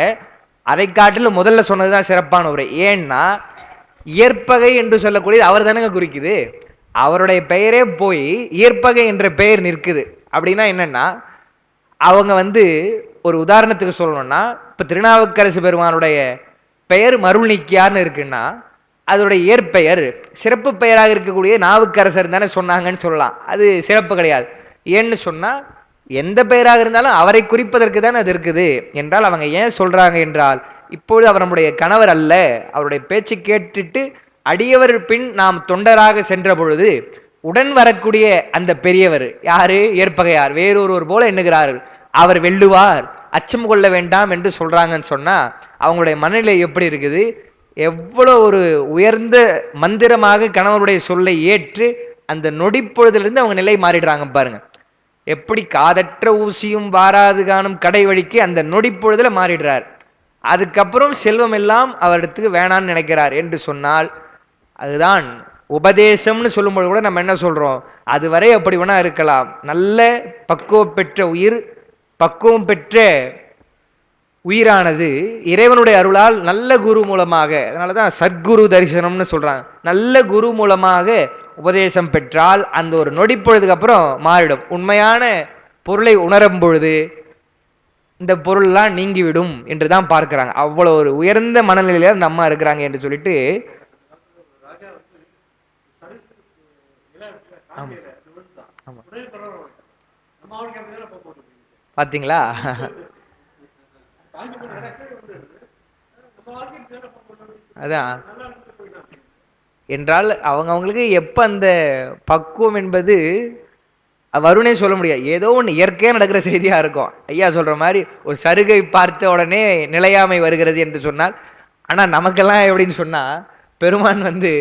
அதை காட்டிலும் முதல்ல சொன்னதுதான் சிறப்பான உரை. ஏன்னா இயற்பகை என்று சொல்லக்கூடியது அவர் தானங்க குறிக்குது, அவருடைய பெயரே போய் இயற்பகை என்ற பெயர் நிற்குது. அப்படின்னா என்னன்னா, அவங்க வந்து ஒரு உதாரணத்துக்கு சொல்லணும்னா, இப்ப திருநாவுக்கரசு பெருமானுடைய பெயர் மருள் நீக்கியார்னு இருக்குன்னா, அதோடைய இயற்பெயர் சிறப்பு பெயராக இருக்கக்கூடிய நாவுக்கரசர் தானே சொன்னாங்கன்னு சொல்லலாம். அது சிறப்பு கிடையாது. ஏன்னு சொன்னா, எந்த பெயராக இருந்தாலும் அவரை குறிப்பதற்கு தான் அது இருக்குது என்றால், அவங்க ஏன் சொல்றாங்க என்றால், இப்பொழுது அவர் நம்முடைய கணவர் அல்ல, அவருடைய பேச்சு கேட்டுட்டு அடியவர் பின் நாம் தொண்டராக சென்ற பொழுது உடன் வரக்கூடிய அந்த பெரியவர் யாரு, ஏற்பகையார், வேறொருவர் போல எண்ணுகிறார்கள், அவர் வெல்லுவார், அச்சம் கொள்ள வேண்டாம் என்று சொல்றாங்கன்னு சொன்னா, அவங்களுடைய மனநிலை எப்படி இருக்குது, எவ்வளவு ஒரு உயர்ந்த மந்திரமாக கணவருடைய சொல்லை ஏற்று அந்த நொடிப்பொழுதிலிருந்து அவங்க நிலை மாறிடுறாங்க பாருங்க. எப்படி காதற்ற ஊசியும் வாராது காணும் கடை வழிக்கு அந்த நொடிப்பொழுதுல மாறிடுறார். அதுக்கப்புறம் செல்வம் எல்லாம் அவரிடத்துக்கு வேணான்னு நினைக்கிறார் என்று சொன்னால், அதுதான் உபதேசம்னு சொல்லும்போது கூட நம்ம என்ன சொல்றோம், அதுவரை அப்படி வேணா இருக்கலாம், நல்ல பக்குவம் பெற்ற உயிர், பக்குவம் பெற்ற உயிரானது இறைவனுடைய அருளால் நல்ல குரு மூலமாக, அதனாலதான் சத்குரு தரிசனம்னு சொல்றாங்க, நல்ல குரு மூலமாக உபதேசம் பெற்றால் அந்த ஒரு நொடிப்பொழுதுக்கு அப்புறம் மாறிடும். உண்மையான பொருளை உணரும் பொழுது இந்த பொருள்லாம் நீங்கிவிடும் என்றுதான் பார்க்கிறாங்க. அவ்வளவு ஒரு உயர்ந்த மனநிலையில அந்த அம்மா இருக்கிறாங்க என்று சொல்லிட்டு. பாத்தீங்களா, அதான் என்றால் அவங்களுக்கு எப்ப அந்த பக்குவம் என்பது வரும்னே சொல்ல முடியாது. ஏதோ ஒண்ணு இயற்கையா நடக்கிற செய்தியா இருக்கும். ஐயா சொல்ற மாதிரி ஒரு சருகை பார்த்த உடனே நிலையாமை வருகிறது என்று சொன்னால், ஆனா நமக்கெல்லாம் எப்படின்னு சொன்னா, பெருமான் வந்து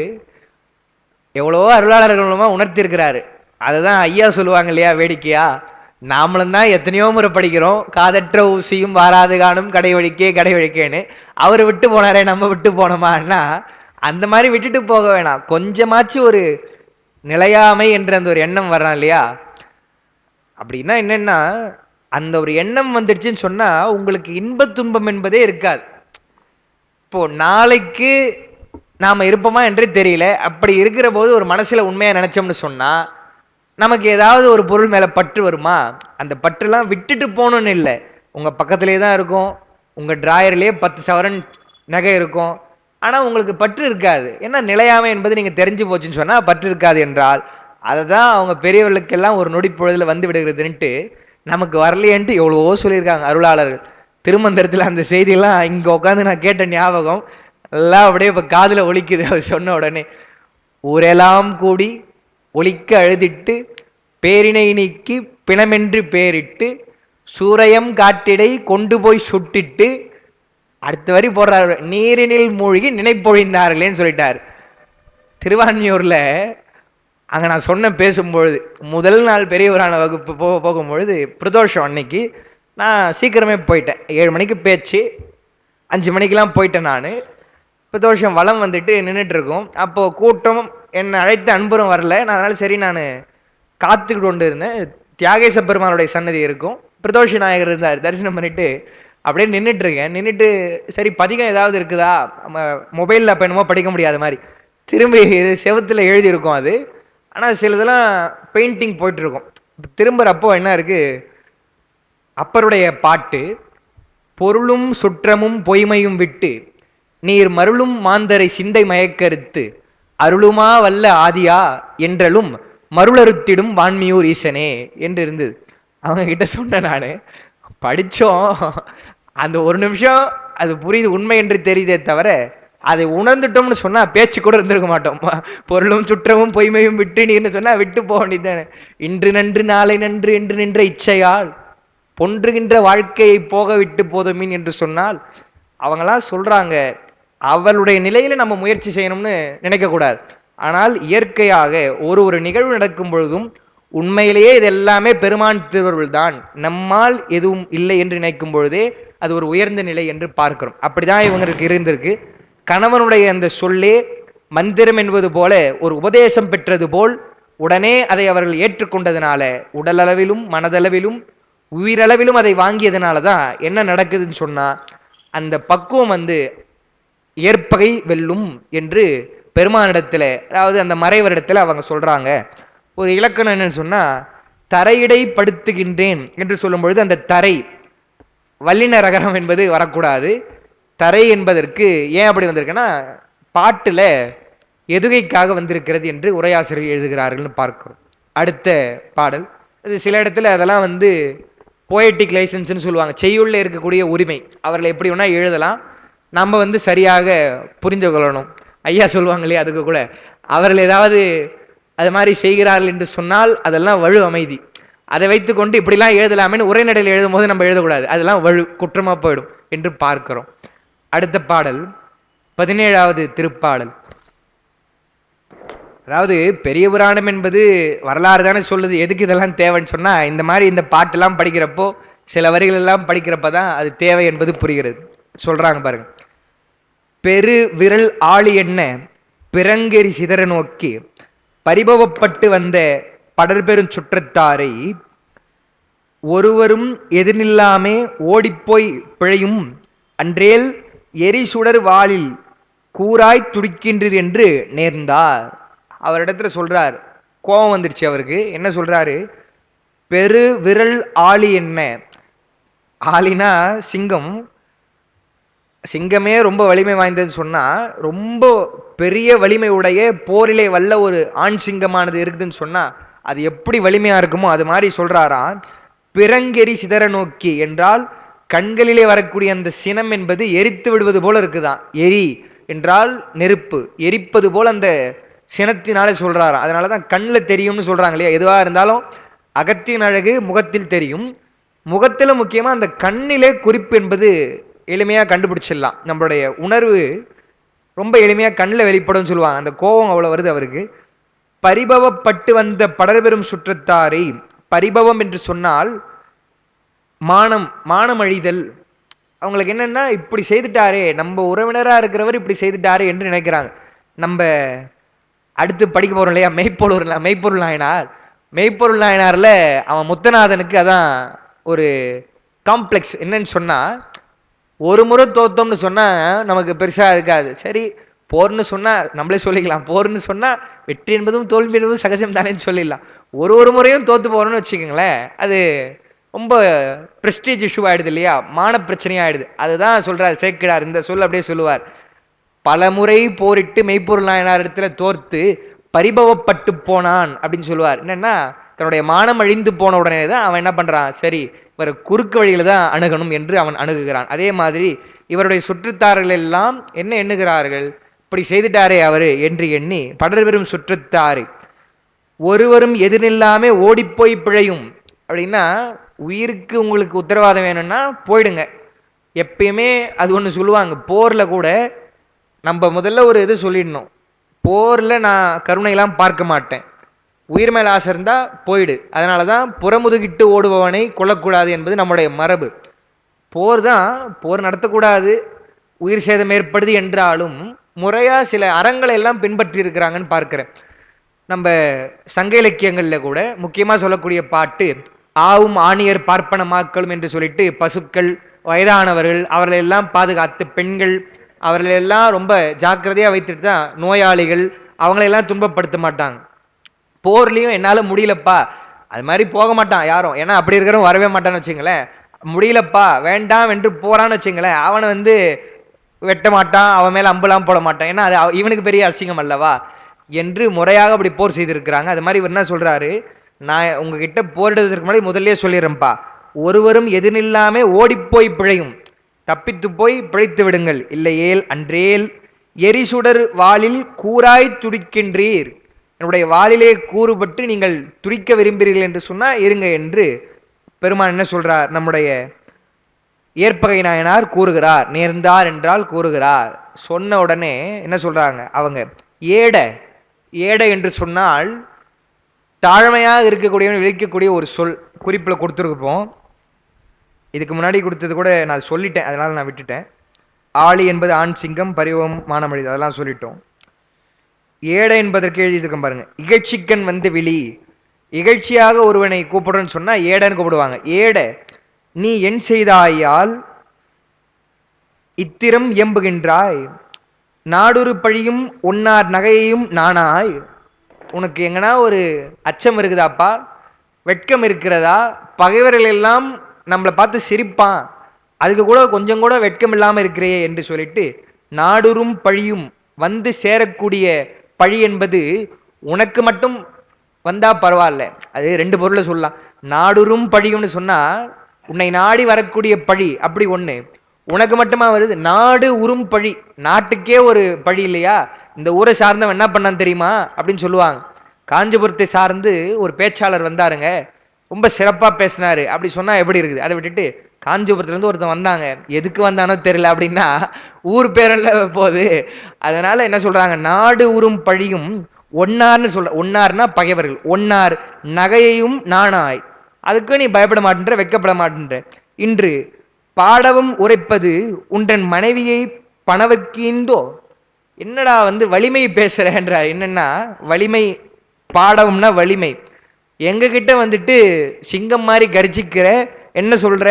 எவ்வளவோ அருளாளர்கள் மூலமா உணர்த்திருக்கிறாரு. அதுதான் ஐயா சொல்லுவாங்க இல்லையா வேடிக்கையா, நாமளும் தான் எத்தனையோ முறை படிக்கிறோம், காதற்ற ஊசியும் வாராது காணும் கடை வழிக்கே கடை வழிக்கேன்னு. அவர் விட்டு போனாரே, நம்ம விட்டு போனோமான்னா, அந்த மாதிரி விட்டுட்டு போக வேணாம். கொஞ்சமாச்சும் ஒரு நிலையாமை என்ற அந்த ஒரு எண்ணம் வர்றான் இல்லையா, அப்படின்னா என்னன்னா, அந்த ஒரு எண்ணம் வந்துடுச்சுன்னு சொன்னா உங்களுக்கு இன்ப துன்பம் என்பதே இருக்காது. இப்போ நாளைக்கு நாம இருப்போமா என்றே தெரியல. அப்படி இருக்கிற போது ஒரு மனசுல உண்மையா நினைச்சோம்னு சொன்னா நமக்கு ஏதாவது ஒரு பொருள் மேல பற்று வருமா? அந்த பற்றுலாம் விட்டுட்டு போகணும்னு இல்லை, உங்க பக்கத்திலே தான் இருக்கும். உங்க டிராயர்லயே 10 சவரன் நகை இருக்கும். ஆனா உங்களுக்கு பற்று இருக்காது. ஏன்னா நிலையாமை என்பது நீங்க தெரிஞ்சு போச்சுன்னு சொன்னா பற்று இருக்காது என்றால், அதை தான் அவங்க பெரியவர்களுக்கெல்லாம் ஒரு நொடி பொழுதுல வந்து விடுகிறதுன்ட்டு நமக்கு வரலையேன்ட்டு எவ்வளவோ சொல்லியிருக்காங்க அருளாளர்கள். திருமந்திரத்தில் அந்த செய்தியெல்லாம் இங்க உட்காந்து நான் கேட்ட ஞாபகம் எல்லாம் அப்படியே இப்ப காதுல ஒலிக்குது. அவர் சொன்ன உடனே, ஊரெல்லாம் கூடி ஒலிக்க அழுதிட்டு பேரினை நீக்கி பிணமென்று பேரிட்டு சூரையம் காட்டிடை கொண்டு போய் சுட்டிட்டு, அடுத்த வரி போடுறாரு, நீரினில் மூழ்கி நினைப்பொழிந்தார்களேன்னு சொல்லிட்டார். திருவான்மியூர்ல அங்க நான் சொன்ன பேசும்பொழுது, முதல் நாள் பெரியவரான வகுப்பு போகும்பொழுது பிரதோஷம் அன்னைக்கு நான் சீக்கிரமே போயிட்டேன். 7 மணிக்கு பேச்சு, 5 மணிக்கெல்லாம் போயிட்டேன். நான் பிரதோஷம் வளம் வந்துட்டு நின்றுட்டு இருக்கோம். அப்போ கூட்டம் என்னை அழைத்த அன்புறம் வரல. நான் அதனால சரி நான் காத்துக்கிட்டு கொண்டு இருந்தேன். தியாகேச பெருமானுடைய சன்னதி இருக்கும், பிரதோஷ நாயகர் இருந்தார். தரிசனம் பண்ணிட்டு அப்படியே நின்றுட்டு இருக்கேன். நின்றுட்டு சரி பதிகம் ஏதாவது இருக்குதா, நம்ம மொபைலில் அப்போ என்னமோ படிக்க முடியாத மாதிரி திரும்பி செவத்தில் எழுதியிருக்கோம் அது. ஆனால் சிலதெல்லாம் பெயிண்டிங் போயிட்டு இருக்கும். திரும்புறப்போ என்ன இருக்கு, அப்பருடைய பாட்டு, பொருளும் சுற்றமும் பொய்மையும் விட்டு நீர் மருளும் மாந்தரை சிந்தை மயக்கருத்து அருளுமா வல்ல ஆதியா என்றலும் மருளறுத்திடும் வான்மியூர் ஈசனே என்று இருந்தது. அவங்க கிட்ட சொன்ன நானு, படிச்சோம், அந்த ஒரு நிமிஷம் அது புரியுது, உண்மை என்று தெரியுதே தவிர அதை உணர்ந்துட்டோம்னு சொன்னா பேச்சு கூட இருந்திருக்க மாட்டோம். பொருளும் சுற்றமும் பொய்மையும் விட்டு நீர்னு சொன்னா விட்டு போக வேண்டியதானே. இன்று நன்று நாளை நன்று என்று நின்ற இச்சையால் பொன்றுகின்ற வாழ்க்கையை போக விட்டு போதுமின் என்று சொன்னால், அவங்களாம் சொல்றாங்க அவளுடைய நிலையில நம்ம முயற்சி செய்யணும்னு நினைக்க கூடாது. ஆனால் இயற்கையாக ஒரு நிகழ்வு நடக்கும் பொழுதும் உண்மையிலேயே இது எல்லாமே பெருமான் திருவருள் தான், நம்மால் எதுவும் இல்லை என்று நினைக்கும் பொழுதே அது ஒரு உயர்ந்த நிலை என்று பார்க்கிறோம். அப்படிதான் இவங்களுக்கு இருந்திருக்கு. கணவனுடைய அந்த சொல்லே மந்திரம் என்பது போல ஒரு உபதேசம் பெற்றது போல் உடனே அதை அவர்கள் ஏற்றுக்கொண்டதுனால, உடலளவிலும் மனதளவிலும் உயிரளவிலும் அதை வாங்கியதுனால தான் என்ன நடக்குதுன்னு சொன்னா, அந்த பக்குவம் வந்து ஏற்பகை வெல்லும் என்று பெருமானிடத்துல, அதாவது அந்த மறைவரிடத்துல அவங்க சொல்றாங்க. ஒரு இலக்கணம் என்னன்னு சொன்னா, தரையிடை படுத்துகின்றேன் என்று சொல்லும் பொழுது அந்த தரை வல்லின ரகரம் என்பது வரக்கூடாது. தரை என்பதற்கு ஏன் அப்படி வந்திருக்குன்னா, பாட்டுல எதுகைக்காக வந்திருக்கிறது என்று உரையாசிரியர் எழுதுகிறார்கள் பார்க்கிறோம். அடுத்த பாடல், அது சில இடத்துல அதெல்லாம் வந்து போயட்டிக் லைசன்ஸ்னு சொல்லுவாங்க, செய்யுள்ள இருக்கக்கூடிய உரிமை. அவர்களை எப்படி வேணா எழுதலாம், நம்ம வந்து சரியாக புரிந்து கொள்ளணும். ஐயா சொல்லுவாங்க இல்லையா, அதுக்கு கூட அவர்கள் ஏதாவது அது மாதிரி செய்கிறார்கள் என்று சொன்னால் அதெல்லாம் வலு அமைதி, அதை வைத்துக்கொண்டு இப்படிலாம் எழுதலாமேன்னு உரைநடையில் எழுதும் போது நம்ம எழுதக்கூடாது, அதெல்லாம் வலு குற்றமா போயிடும் என்று பார்க்கிறோம். அடுத்த பாடல் 17வது திருப்பாடல். அதாவது பெரிய புராணம் என்பது வரலாறு தானே சொல்லுது, எதுக்கு இதெல்லாம் தேவைன்னு சொன்னா, இந்த மாதிரி இந்த பாட்டெல்லாம் படிக்கிறப்போ சில வரிகள் எல்லாம் படிக்கிறப்பதான் அது தேவை என்பது புரிகிறது. சொல்றாங்க பாருங்க, பெரு விரல் ஆளி என்ன பிறங்கெறி சிதற நோக்கி பரிபவப்பட்டு வந்த படர்பெரும் சுற்றத்தாரை ஒருவரும் எதிர்நில்லாமே ஓடிப்போய் பிழையும் அன்றேல் எரி சுடர் வாளில் கூராய் துடிக்கின்றீர் என்று நேர்ந்தார். அவரிடத்துல சொல்றார், கோபம் வந்துருச்சு அவருக்கு. என்ன சொல்றாரு, பெரு விரல் ஆளி என்ன, ஆளினா சிங்கம், சிங்கமே ரொம்ப வலிமை வாய்ந்ததுன்னு சொன்னா, ரொம்ப பெரிய வலிமை உடைய போரிலே வல்ல ஒரு ஆண் சிங்கமானது இருக்குதுன்னு சொன்னா அது எப்படி வலிமையா இருக்குமோ அது மாதிரி சொல்றாராம். பிறங்கெறி சிதற நோக்கி என்றால் கண்களிலே வரக்கூடிய அந்த சினம் என்பது எரித்து விடுவது போல இருக்குதான். எரி என்றால் நெருப்பு, எரிப்பது போல அந்த சினத்தினாலே சொல்றாராம். அதனாலதான் கண்ணில் தெரியும்னு சொல்றாங்க இல்லையா, எதுவா இருந்தாலும் அகத்தின் அழகு முகத்தில் தெரியும். முகத்தில் முக்கியமாக அந்த கண்ணிலே குறிப்பு என்பது எளிமையாக கண்டுபிடிச்சிடலாம். நம்மளுடைய உணர்வு ரொம்ப எளிமையாக கண்ணில் வெளிப்படும் சொல்லுவாங்க. அந்த கோபம் அவ்வளோ வருது அவருக்கு. பரிபவப்பட்டு வந்த படர்பெரும் சுற்றத்தாரை, பரிபவம் என்று சொன்னால் மானம், மானம் அழிதல். அவங்களுக்கு என்னன்னா, இப்படி செய்துட்டாரே, நம்ம உறவினராக இருக்கிறவர் இப்படி செய்துட்டாரே என்று நினைக்கிறாங்க. நம்ம அடுத்து படிக்க போறோம் இல்லையா, மெய்ப்பொருள் நாயனார். மெய்ப்பொருள் நாயனார்ல அவன் முத்தநாதனுக்கு அதான் ஒரு காம்ப்ளெக்ஸ். என்னன்னு சொன்னா, ஒரு முறை தோத்தோம்னு சொன்னா நமக்கு பெருசா இருக்காது. சரி, போர்னு சொன்னா நம்மளே சொல்லிக்கலாம், போர்னு சொன்னா வெற்றி என்பதும் தோல்வி என்பதும் சகஜம் தானேன்னு சொல்லிடலாம். ஒரு முறையும் தோத்து போறோம்னு வச்சுக்கோங்களேன், அது ரொம்ப பிரஸ்டீஜ் இஷ்யூ ஆயிடுது இல்லையா, மான பிரச்சனையாயிடுது. அதுதான் சொல்றாரு சேக்கிழார். இந்த சொல் அப்படியே சொல்லுவார். பல முறை போரிட்டு மெய்ப்பொருள் நாயனார் இடத்துல தோர்த்து பரிபவப்பட்டு போனான் அப்படின்னு சொல்லுவார். என்னன்னா, தன்னுடைய மானம் அழிந்து போன உடனே தான் அவன் என்ன பண்றான், சரி இவர் குறுக்கு வழியில தான் அணுகணும் என்று அவன் அணுகுகிறான். அதே மாதிரி இவருடைய சுற்றத்தார்கள் எல்லாம் என்ன எண்ணுகிறார்கள், இப்படி செய்துட்டாரே அவரு என்று எண்ணி படர்பெரும் சுற்றத்தாரை ஒருவரும் எதிரில்லாம ஓடிப்போய் பிழையும். அப்படின்னா, உயிருக்கு உங்களுக்கு உத்தரவாதம் வேணும்னா போயிடுங்க. எப்பயுமே அது ஒன்று சொல்லுவாங்க, போர்ல கூட நம்ம முதல்ல ஒரு இது சொல்லிடணும், போர்ல நான் கருணையெல்லாம் பார்க்க மாட்டேன், உயிர் மேல் ஆசை இருந்தா போயிடு. அதனால தான் புறமுதுகிட்டு ஓடுபவனை கொல்லக்கூடாது என்பது நம்முடைய மரபு. போர் தான், போர் நடத்தக்கூடாது, உயிர் சேதம் ஏற்படுது என்றாலும் முறையா சில அறங்களை எல்லாம் பின்பற்றி இருக்கிறாங்கன்னு பார்க்கிறேன். நம்ம சங்க இலக்கியங்கள்ல கூட முக்கியமா சொல்லக்கூடிய பாட்டு, ஆவும் ஆணியர் பார்ப்பன மாக்களும் என்று சொல்லிட்டு பசுக்கள், வயதானவர்கள் அவர்களெல்லாம் பாதுகாத்து, பெண்கள் அவர்களெல்லாம் ரொம்ப ஜாக்கிரதையா வைத்துட்டு தான், நோயாளிகள் அவங்களெல்லாம் துன்பப்படுத்த மாட்டாங்க. போர்லையும் என்னால முடியலப்பா, அது மாதிரி போக மாட்டான் யாரும், ஏன்னா அப்படி இருக்கிறவன் வரவே மாட்டான்னு வச்சுங்களேன். முடியலப்பா வேண்டாம் என்று போறான்னு வச்சுங்களேன், அவனை வந்து வெட்ட மாட்டான், அவன் மேல அம்புலாம் போட மாட்டான், ஏன்னா அது இவனுக்கு பெரிய அசிங்கம் அல்லவா என்று முறையாக அப்படி போர் செய்திருக்கிறாங்க. அது மாதிரி இவர் என்ன சொல்றாரு, நான் உங்ககிட்ட போரிடுவதற்கு முன்னாடி முதல்ல சொல்லிடுறேன்ப்பா, ஒருவரும் எதிரில்லாம ஓடிப்போய் பிழையும், தப்பித்து போய் பிழைத்து விடுங்கள், இல்லையேல் அன்றேல் எரிசுடர் வாளில் கூராய் துடிக்கின்றீர், என்னுடைய வாளிலே கூறுபட்டு நீங்கள் துடிக்க விரும்புகிறீர்கள் என்று சொன்னா இருங்க என்று பெருமான் என்ன சொல்றார், நம்முடைய ஏற்பகை நாயனார் கூறுகிறார். நேர்ந்தார் என்றால் கூறுகிறார். சொன்ன உடனே என்ன சொல்றாங்க அவங்க, ஏடை, ஏடை என்று சொன்னால் தாழ்மையாக இருக்கக்கூடியவன் விழிக்கக்கூடிய ஒரு சொல், குறிப்பில் கொடுத்துருப்போம். இதுக்கு முன்னாடி கொடுத்தது கூட நான் சொல்லிட்டேன், அதனால நான் விட்டுட்டேன். ஆளி என்பது ஆண் சிங்கம், பரிவம் மானமழிது, அதெல்லாம் சொல்லிட்டோம். ஏடை என்பதற்கு எழுதியிருக்கோம் பாருங்க, இகழ்ச்சிக்கண் வந்து விழி. இகழ்ச்சியாக ஒருவனை கூப்பிடுறேன்னு சொன்னா ஏடைன்னு கூப்பிடுவாங்க. ஏடை, நீ என் செய்தாயால் இத்திரம் இயம்புகின்றாய், நாடொரு பழியும் ஒன்னார் நகையையும் நானாய். உனக்கு எங்கன்னா ஒரு அச்சம் இருக்குதாப்பா, வெட்கம் இருக்கிறதா, பகைவர்கள் எல்லாம் நம்மளை பார்த்து சிரிப்பான், அதுக்கு கூட கொஞ்சம் கூட வெட்கம் இல்லாம இருக்கிறே என்று சொல்லிட்டு, நாடுறும் பழியும் வந்து சேரக்கூடிய பழி என்பது உனக்கு மட்டும் வந்தா பரவாயில்ல. அது ரெண்டு பொருளை சொல்லலாம். நாடுறும் பழியும்னு சொன்னா உன்னை நாடி வரக்கூடிய பழி அப்படி ஒண்ணு, உனக்கு மட்டுமா வருது நாடு உறும் பழி, நாட்டுக்கே ஒரு பழி இல்லையா. இந்த ஊரை சார்ந்தவன் என்ன பண்ணான்னு தெரியுமா அப்படின்னு சொல்லுவாங்க. காஞ்சிபுரத்தை சார்ந்து ஒரு பேச்சாளர் வந்தாருங்க, ரொம்ப சிறப்பா பேசினாரு அப்படி சொன்னா எப்படி இருக்குது. அதை விட்டுட்டு காஞ்சிபுரத்துல இருந்து ஒருத்தன் வந்தாங்க, எதுக்கு வந்தானோ தெரியல அப்படின்னா ஊர் பேரல்ல போகுது. அதனால என்ன சொல்றாங்க, நாடு உறும் பழியும் ஒன்னார்னு சொல்ற, ஒன்னார்னா பகைவர்கள், ஒன்னார் நகையையும் நானாய், அதுக்கு நீ பயப்பட மாட்டேன்ற, வெட்கப்பட மாட்டேன்ற. இன்று பாடவும் உரைப்பது உண்டன் மனைவியை பணவர்க்கீந்தோ. என்னடா வந்து வலிமை பேசுறேன்ற, என்னன்னா வலிமை, பாடவும்னா வலிமை, எங்க கிட்ட வந்துட்டு சிங்கம் மாதிரி கர்ஜிக்கிற, என்ன சொல்ற,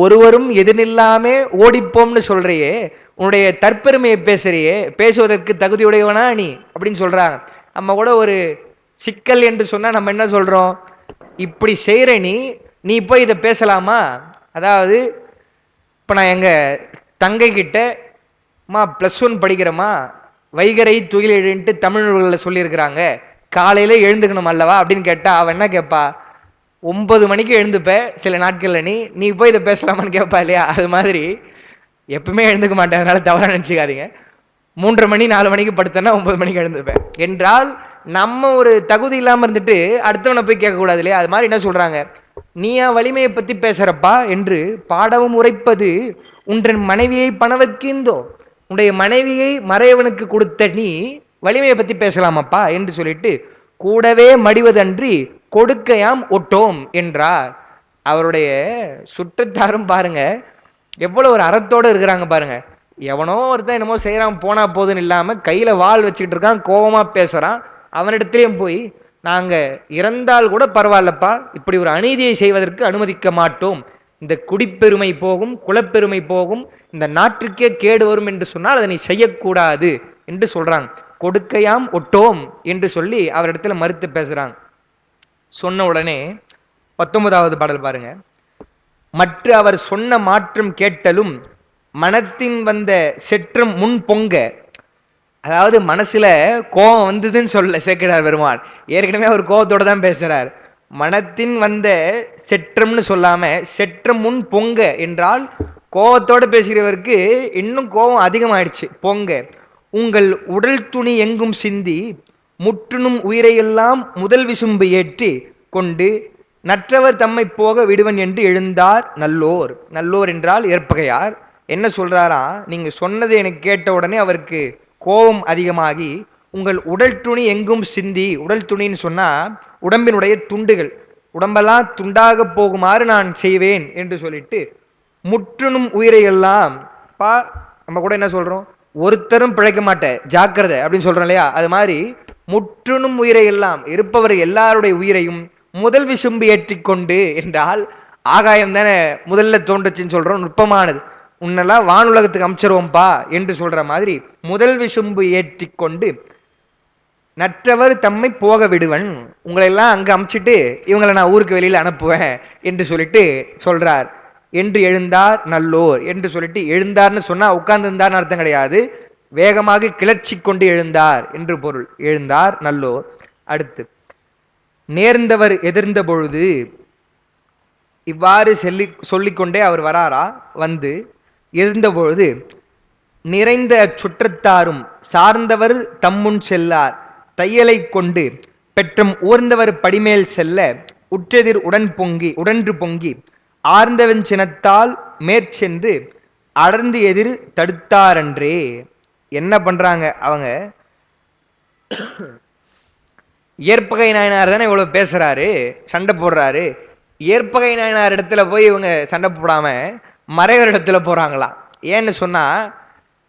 ஒருவரும் எதிரில்லாம ஓடிப்போம்னு சொல்றியே, உன்னுடைய தற்பெருமையை பேசுறியே, பேசுவதற்கு தகுதியுடையவனா நீ அப்படின்னு சொல்றாங்க. நம்ம கூட ஒரு சிக்கல் என்று சொன்னா நம்ம என்ன சொல்றோம், இப்படி செய்யற நீ போய் இதை பேசலாமா. அதாவது இப்ப நான் எங்க தங்கை கிட்ட, மா +1 படிக்கிறமா, வைகரை துயிலிட்டு தமிழ் நூல்களில் சொல்லியிருக்கிறாங்க, காலையில எழுந்துக்கணும் அல்லவா அப்படின்னு கேட்டா அவன் என்ன கேட்பா, 9 மணிக்கு எழுந்துப்ப சில நாட்கள்ல, நீ போய் இதை பேசலாமான்னு கேட்பா இல்லையா. அது மாதிரி எப்பவுமே எழுந்துக்க மாட்டேன், அதனால தவறா நினைச்சுக்காதீங்க. 3:30 மணி 4 மணிக்கு படுத்தேன்னா 9 மணிக்கு எழுந்துப்பேன் என்றால் நம்ம ஒரு தகுதி இல்லாம இருந்துட்டு அடுத்தவனை போய் கேட்கக்கூடாது இல்லையா? அது மாதிரி என்ன சொல்றாங்க, நீயா வலிமையை பத்தி பேசுறப்பா என்று பாடவும் உரைப்பது உன்றன் மனைவியை பணவர்க்கிந்தோ, உன்னுடைய மனைவியை மறையவனுக்கு கொடுத்த நீ வலிமையை பத்தி பேசலாமப்பா என்று சொல்லிட்டு கூடவே மடிவதன்றி கொடுக்கையாம் ஒட்டோம் என்றார். அவருடைய சுற்றத்தாரும் பாருங்க எவ்வளவு ஒரு அறத்தோட இருக்கிறாங்க பாருங்க. எவனோ ஒருத்தன் என்னமோ செய்யறான் போனா போதுன்னு இல்லாம கையில வாள் வச்சுக்கிட்டு இருக்கான், கோபமா பேசுறான். அவனிடத்திலையும் போய் நாங்க இறந்தால் கூட பரவாயில்லப்பா, இப்படி ஒரு அநீதியை செய்வதற்கு அனுமதிக்க மாட்டோம், இந்த குடிப்பெருமை போகும், குலப்பெருமை போகும், இந்த நாட்டுக்கே கேடு வரும் என்று சொன்னால் அதை நீ செய்யக்கூடாது என்று சொல்றாங்க. கொடுக்கையாம் ஒட்டோம் என்று சொல்லி அவரிடத்துல மறுத்து பேசுறாங்க. சொன்ன உடனே 19வது பாடல் பாருங்க. மற்ற அவர் சொன்ன மாற்றம் கேட்டலும் மனத்தின் வந்த செற்றம் முன் பொங்க. அதாவது மனசுல கோபம் வந்ததுன்னு சொல்ல சேக்கிழார் பெருமாள், ஏற்கனவே அவர் கோபத்தோட தான் பேசுறார். மனத்தின் வந்த செற்றம்னு சொல்லாம செற்றம் முன் பொங்க என்றால் கோபத்தோட பேசுகிறவருக்கு இன்னும் கோபம் அதிகமாயிடுச்சு. பொங்க உங்கள் உடல் துணி எங்கும் சிந்தி முற்றுனும் உயிரையெல்லாம் முதல் விசும்பு ஏற்றி கொண்டு நற்றவர் தம்மை போக விடுவன் என்று எழுந்தார் நல்லோர். நல்லோர் என்றால் ஏற்பகையார். என்ன சொல்றாரா, நீங்க சொன்னதை எனக்கு கேட்ட உடனே அவருக்கு கோபம் அதிகமாகி உங்கள் உடல் துணி எங்கும் சிந்தி, உடல் துணின்னு சொன்னா உடம்பினுடைய துண்டுகள், உடம்பெல்லாம் துண்டாக போகுமாறு நான் செய்வேன் என்று சொல்லிட்டு முற்றுனும் உயிரையெல்லாம் பா, நம்ம கூட என்ன சொல்றோம், ஒருத்தரும் பிழைக்க மாட்டேன் ஜாக்கிரதை அப்படின்னு சொல்றோம் இல்லையா? அது மாதிரி முற்றுனும் உயிரை எல்லாம் இருப்பவர் எல்லாருடைய உயிரையும் முதல் விசும்பு ஏற்றிக்கொண்டு என்றால் ஆகாயம் தானே முதல்ல தோன்றுச்சுன்னு சொல்றோம், நுட்பமானது. உன்னெல்லாம் வானுலகத்துக்கு அமைச்சிருவோம்பா என்று சொல்ற மாதிரி முதல் விசும்பு ஏற்றிக்கொண்டு நற்றவர் தம்மை போக விடுவன், உங்களை எல்லாம் அங்க அமைச்சிட்டு இவங்களை நான் ஊருக்கு வெளியில அனுப்புவேன் என்று சொல்லிட்டு சொல்றார். என்று எழுந்தார் நல்லோர் என்று சொல்லிட்டு, எழுந்தார்னு சொன்னா உட்கார்ந்து இருந்தார்னு அர்த்தம் கிடையாது, வேகமாக கிளர்ச்சி கொண்டு எழுந்தார் என்று பொருள். எழுந்தார் நல்லோர். அடுத்து நேர்ந்தவர் எதிர்ந்த பொழுது இவ்வாறு சொல்லிக்கொண்டே அவர் வராரா. வந்து எதிர்ந்த பொழுது நிறைந்த சுற்றத்தாரும் சார்ந்தவர் தம்முன் செல்லார் தையலை கொண்டு பெற்றம் ஊர்ந்தவர் படிமேல் செல்ல உற்றெதிர் உடன்று பொங்கி ஆர்ந்தவன் சினத்தால் மேற்சென்று அடர்ந்து எதிர் தடுத்தாரன்றே. என்ன பண்றாங்க அவங்க, ஏற்பகை நாயனார் தானே இவ்வளவு பேசுறாரு, சண்டை போடுறாரு. ஏற்பகை நாயனார் இடத்துல போய் இவங்க சண்டை போடாம மறைவர் இடத்துல போறாங்களாம். ஏன்னு சொன்னா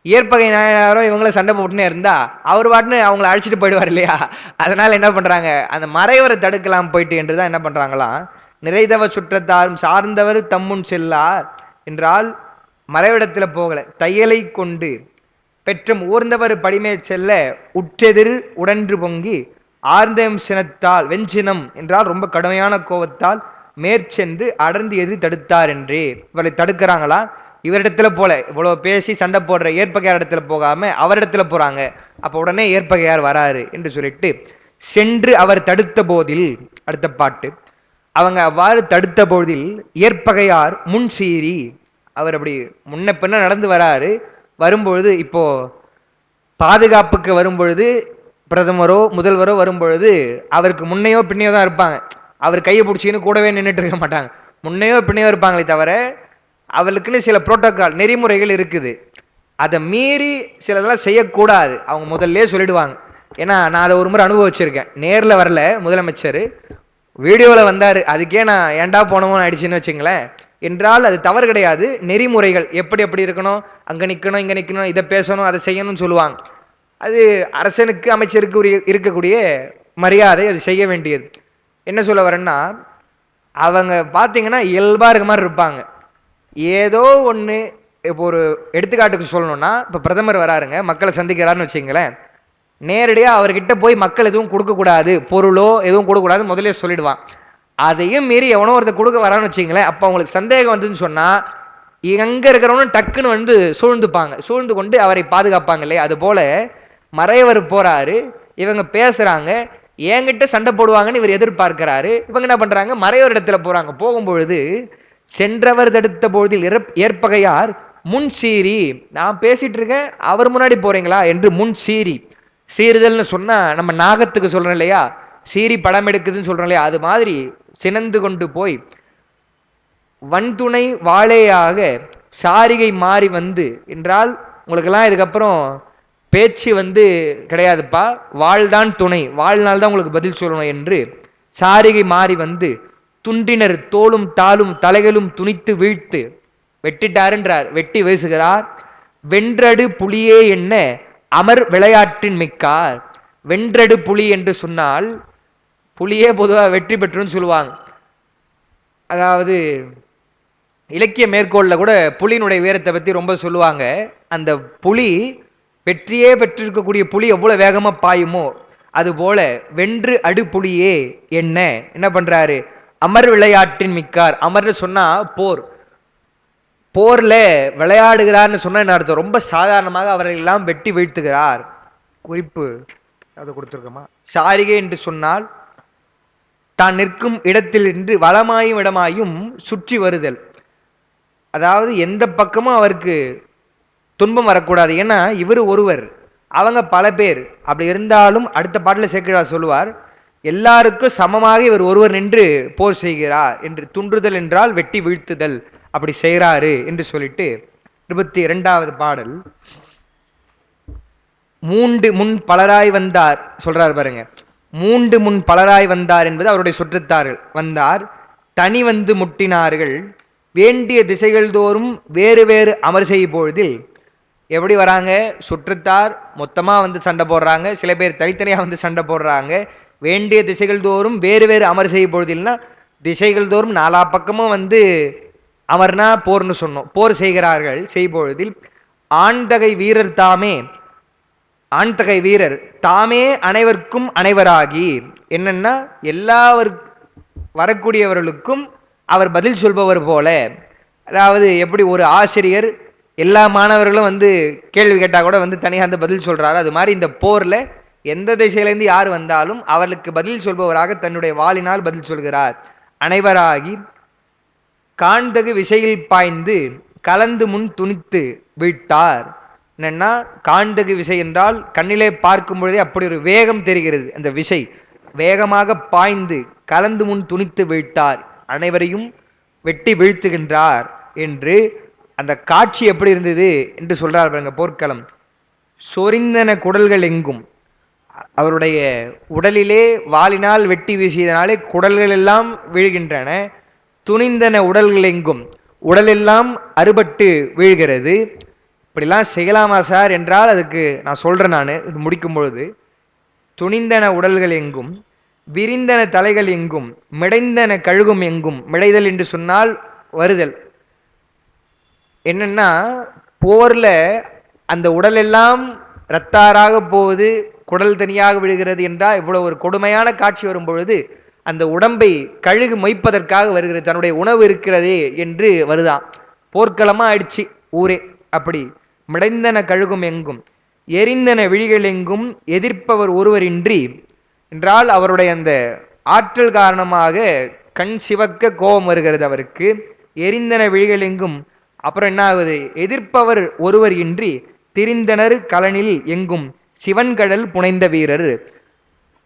ஏற்பகை நாயனாரோ இவங்கள சண்டை போட்டுனே இருந்தா அவர் பாட்டுன்னு அவங்கள அழைச்சிட்டு போயிடுவார் இல்லையா? அதனால என்ன பண்றாங்க, அந்த மறைவரை தடுக்கலாம் போயிட்டு என்றுதான் என்ன பண்றாங்களாம், நிறைதவ சுற்றத்தாரும் சார்ந்தவர் தம்முன் செல்லார் என்றால் மறைவிடத்துல போகல, தையலை கொண்டு பெற்றும் ஊர்ந்தவர் படிமேல் செல்ல உற்றெதிர் உடன்று பொங்கி ஆர்ந்தம் சினத்தால், வெஞ்சினம் என்றால் ரொம்ப கடுமையான கோபத்தால் மேற்சென்று அடர்ந்து எது தடுத்தார் என்றே. இவரை தடுக்கிறாங்களா, இவரிடத்துல போல இவ்வளவு பேசி சண்டை போடுற ஏற்பகையார் இடத்துல போகாம அவரிடத்துல போறாங்க. அப்ப உடனே ஏற்பகையார் வராரு என்று சொல்லிட்டு சென்று அவர் தடுத்த போதில், அடுத்த பாட்டு, அவங்க அவ்வாறு தடுத்த போதில் ஏற்பகையார் முன் சீறி, அவர் அப்படி முன்ன பின்ன நடந்து வராரு. வரும்பொழுது இப்போ பாதுகாப்புக்கு வரும்பொழுது பிரதமரோ முதல்வரோ வரும்பொழுது அவருக்கு முன்னையோ பின்னையோ தான் இருப்பாங்க. அவர் கையை பிடிச்சின்னு கூடவே நின்றுட்டு இருக்க மாட்டாங்க, முன்னையோ பின்னையோ இருப்பாங்களே தவிர அவளுக்குன்னு சில புரோட்டோகால் நெறிமுறைகள் இருக்குது. அதை மீறி சிலதெல்லாம் செய்யக்கூடாது, அவங்க முதல்ல சொல்லிடுவாங்க. ஏன்னா நான் அதை ஒரு முறை அனுபவிச்சிருக்கேன். நேரில் வரல முதலமைச்சர், வீடியோவில் வந்தார், அதுக்கே நான் ஏண்டா போனோம்னு ஆயிடுச்சுன்னு வச்சுங்களேன். என்றால் அது தவறு கிடையாது, நெறிமுறைகள் எப்படி எப்படி இருக்கணும், அங்கே நிற்கணும் இங்கே நிற்கணும், இதை பேசணும் அதை செய்யணும்னு சொல்லுவாங்க. அது அரசனுக்கு அமைச்சருக்கு இருக்கக்கூடிய மரியாதை, அது செய்ய வேண்டியது. என்ன சொல்ல வரேன்னா, அவங்க பார்த்தீங்கன்னா இயல்பாக இருக்க மாதிரி இருப்பாங்க. ஏதோ ஒன்று, இப்போ ஒரு எடுத்துக்காட்டுக்கு சொல்லணும்னா, இப்போ பிரதமர் வராருங்க, மக்களை சந்திக்கிறாருன்னு வச்சுங்களேன், நேரடியாக அவர்கிட்ட போய் மக்கள் எதுவும் கொடுக்கக்கூடாது, பொருளோ எதுவும் கொடுக்கக்கூடாது முதலே சொல்லிடுவான். அதையும் மீறி எவனோ ஒருத்தர் கொடுக்க வரான்னு வச்சுங்களேன், அப்போ அவங்களுக்கு சந்தேகம் வந்துன்னு சொன்னால் எங்கே இருக்கிறவனும் டக்குன்னு வந்து சூழ்ந்துப்பாங்க, சூழ்ந்து கொண்டு அவரை பாதுகாப்பாங்க இல்லையா? அது போல மறைவர் போறாரு, இவங்க பேசுறாங்க, என்கிட்ட சண்டை போடுவாங்கன்னு இவர் எதிர்பார்க்கிறாரு. இவங்க என்ன பண்றாங்க, மறைவர் இடத்துல போறாங்க. போகும்பொழுது சென்றவர் தடுத்த பொழுதில் ஏற்பகையார் முன் சீறி, நான் பேசிட்டு இருக்கேன் அவர் முன்னாடி போறீங்களா என்று முன் சீறி சீறுதல்னு சொன்னா நம்ம நாகத்துக்கு சொல்றோம் இல்லையா, சீறி படம் எடுக்குதுன்னு சொல்றோம் இல்லையா, அது மாதிரி சினந்து கொண்டு போய் வன்துணை வாழையாக சாரிகை மாறி வந்து என்றால் உங்களுக்கெல்லாம் இதுக்கப்புறம் பேச்சு வந்து கிடையாதுப்பா, வாழ்தான் துணை, வாழ்நாள் தான் உங்களுக்கு பதில் சொல்லணும் என்று சாரிகை மாறி வந்து துண்டினர் தோளும் தாளும் தலைகளும் துணித்து வீழ்த்து வெட்டிட்டாருன்றார், வெட்டி வீசுகிறார். வென்றடு புலியே என்ன அமர் விளையாட்டின் மிக்கார். வென்றடு புலி என்று சொன்னால் புலியே பொதுவாக வெற்றி பெற்றுன்னு சொல்லுவாங்க. அதாவது இலக்கிய மேற்கோளில் கூட புலியினுடைய வீரத்தை பற்றி ரொம்ப சொல்லுவாங்க. அந்த புலி வெற்றியே பெற்றிருக்கக்கூடிய புலி எவ்வளோ வேகமாக பாயுமோ அதுபோல வென்று அடு புலியே என்ன பண்றாரு, அமர் விளையாட்டின் மிக்கார். அமர்னு சொன்னா போர், போர்ல விளையாடுகிறார்னு சொன்னா என்ன அர்த்தம், ரொம்ப சாதாரணமாக அவர்கள் எல்லாம் வெட்டி வீழ்த்துகிறார். குறிப்பு அதை கொடுத்துருக்கோமா, சாரிகை என்று சொன்னால் தான் நிற்கும் இடத்தில் இருந்து வலமாயும் இடமாயும் சுற்றி வருதல், அதாவது எந்த பக்கமும் அவருக்கு துன்பம் வரக்கூடாது. ஏன்னா இவர் ஒருவர், அவங்க பல பேர், அப்படி இருந்தாலும் அடுத்த பாட்டில் சேக்கிழார் சொல்லுவார், எல்லாருக்கும் சமமாக இவர் ஒருவர் நின்று போர் செய்கிறார் என்று. துன்றுதல் என்றால் வெட்டி வீழ்த்துதல், அப்படி செய்கிறாரு என்று சொல்லிட்டு 22வது பாடல், மூண்டு முன் பலராய் வந்தார் சொல்றார் பாருங்க. மூண்டு முன் பலராய் வந்தார் என்பது அவருடைய சுற்றத்தார்கள் வந்தார், தனி வந்து முட்டினார்கள், வேண்டிய திசைகள் தோறும் வேறு வேறு அமர் செய்ய பொழுதில். எப்படி வராங்க, சுற்றத்தார் மொத்தமா வந்து சண்டை போடுறாங்க, சில பேர் தனித்தனியா வந்து சண்டை போடுறாங்க. வேண்டிய திசைகள் தோறும் வேறு வேறு அமர் செய்ய பொழுதில்னா திசைகள் தோறும் நாலா பக்கமும் வந்து அமர்னா போர்னு சொன்னோம், போர் செய்கிறார்கள். செய்பொழுதில் ஆண்தகை வீரர் தாமே, ஆண்தகை வீரர் தாமே அனைவருக்கும் அனைவராகி, என்னன்னா எல்லாவர் வரக்கூடியவர்களுக்கும் அவர் பதில் சொல்பவர் போல. அதாவது எப்படி ஒரு ஆசிரியர் எல்லா மாணவர்களும் வந்து கேள்வி கேட்டா கூட வந்து தனியாக அந்த பதில் சொல்றாரு, அது மாதிரி இந்த போர்ல எந்த திசையிலேருந்து யார் வந்தாலும் அவர்களுக்கு பதில் சொல்பவராக தன்னுடைய வாளினால் பதில் சொல்கிறார். அனைவராகி காண்தகு விசையில் பாய்ந்து கலந்து முன் துணித்து வீழ்த்தார். என்னன்னா காண்தகு விசை என்றால் கண்ணிலே பார்க்கும் பொழுதே அப்படி ஒரு வேகம் தெரிகிறது, அந்த விசை வேகமாக பாய்ந்து கலந்து முன் துணித்து வீழ்த்தார், அனைவரையும் வெட்டி வீழ்த்துகின்றார் என்று. அந்த காட்சி எப்படி இருந்தது என்று சொல்றார் பாருங்க. போர்க்களம் சொரிந்தன குடல்கள் எங்கும், அவருடைய உடலிலே வாளினால் வெட்டி வீசியதனாலே குடல்கள் எல்லாம் வீழ்கின்றன. துணிந்தன உடல்கள் எங்கும், உடலெல்லாம் அறுபட்டு வீழ்கிறது. இப்படிலாம் செய்யலாமா சார் என்றால் அதுக்கு நான் சொல்றேன், நான் இது முடிக்கும் பொழுது, துணிந்தன உடல்கள் எங்கும், விரிந்தன தலைகள் எங்கும், மிடைந்தன கழுகும் எங்கும். மிடைதல் என்று சொன்னால் வருதல். என்னன்னா போர்ல அந்த உடல் எல்லாம் இரத்தாராக போகுது, குடல் தனியாக விழுகிறது என்றால் இவ்வளவு ஒரு கொடுமையான காட்சி வரும் பொழுது அந்த உடம்பை கழுகு மொய்ப்பதற்காக வருகிறது, தன்னுடைய உணவு இருக்கிறதே என்று வருதான். போர்க்களமா ஆயிடுச்சு ஊரே. அப்படி மிடைந்தன கழுகும் எங்கும், எரிந்தன விழிகள் எங்கும், எதிர்ப்பவர் ஒருவரின்றி என்றால் அவருடைய அந்த ஆற்றல் காரணமாக கண் சிவக்க கோபம் வருகிறது அவருக்கு. எரிந்தன விழிகள் எங்கும், அப்புறம் என்ன ஆகுது, எதிர்ப்பவர் ஒருவர் இன்றி திரிந்தனர் களனில் எங்கும் சிவன்கடல் புனைந்த வீரர்.